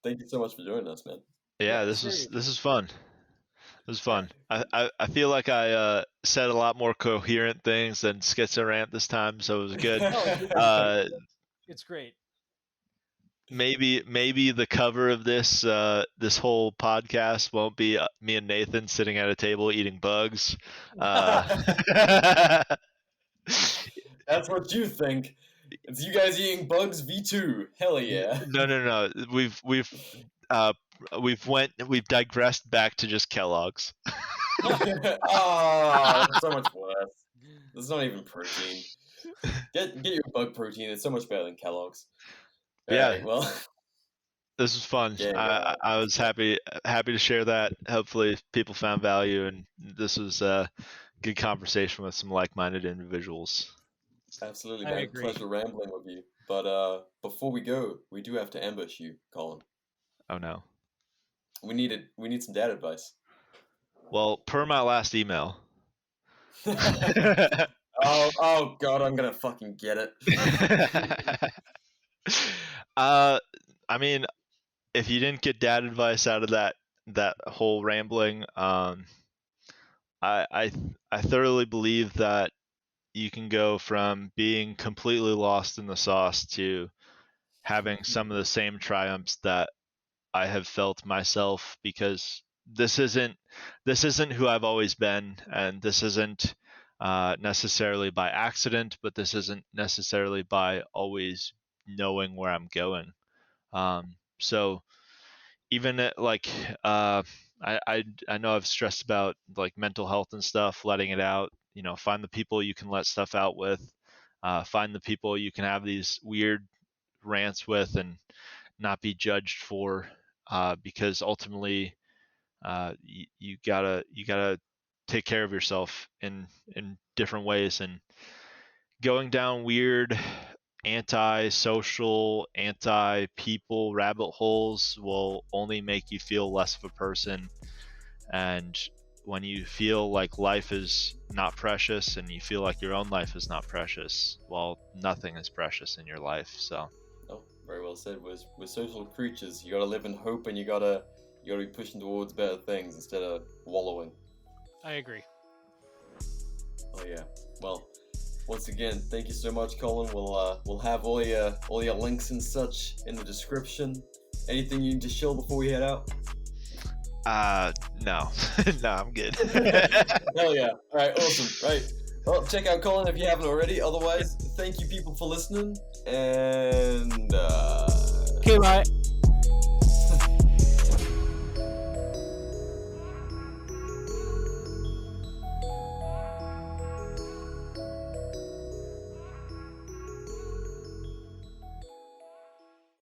thank you so much for joining us, man. Yeah, Yeah, this sure. is fun. It was fun. I feel like I said a lot more coherent things than Schizorant this time, so it was good. It's great. Maybe the cover of this this whole podcast won't be me and Nathan sitting at a table eating bugs. That's what you think. It's you guys eating bugs V2. Hell yeah. No. We've digressed back to just Kellogg's. Oh, so much worse. There's not even protein. Get your bug protein. It's so much better than Kellogg's. Yeah. Alright, well, This was fun. Yeah, I was happy to share that. Hopefully people found value, and this was a good conversation with some like-minded individuals. absolutely, I man. agree. Pleasure rambling with you. But before we go, we do have to ambush you, Colin. Oh no. We need some dad advice. Well, per my last email. Oh god, I'm gonna fucking get it. I mean, if you didn't get dad advice out of that whole rambling, I thoroughly believe that you can go from being completely lost in the sauce to having some of the same triumphs that I have felt myself, because this isn't who I've always been, and this isn't necessarily by accident, but this isn't necessarily by always knowing where I'm going. So even like I know I've stressed about like mental health and stuff, letting it out. You know, find the people you can let stuff out with. Find the people you can have these weird rants with and not be judged for, because ultimately you gotta take care of yourself in different ways, and going down weird anti-social, anti-people rabbit holes will only make you feel less of a person. And when you feel like life is not precious and you feel like your own life is not precious, well, nothing is precious in your life. So Oh, very well said. We're social creatures. You gotta live in hope, and you gotta be pushing towards better things instead of wallowing. I agree. Oh yeah. Well, once again, thank you so much, Colin. We'll have all your links and such in the description. Anything you need to show before we head out? no. No, I'm good. Hell yeah. Alright, awesome. Right. Well, check out Colin if you haven't already. Otherwise, thank you people for listening, and Okay, bye.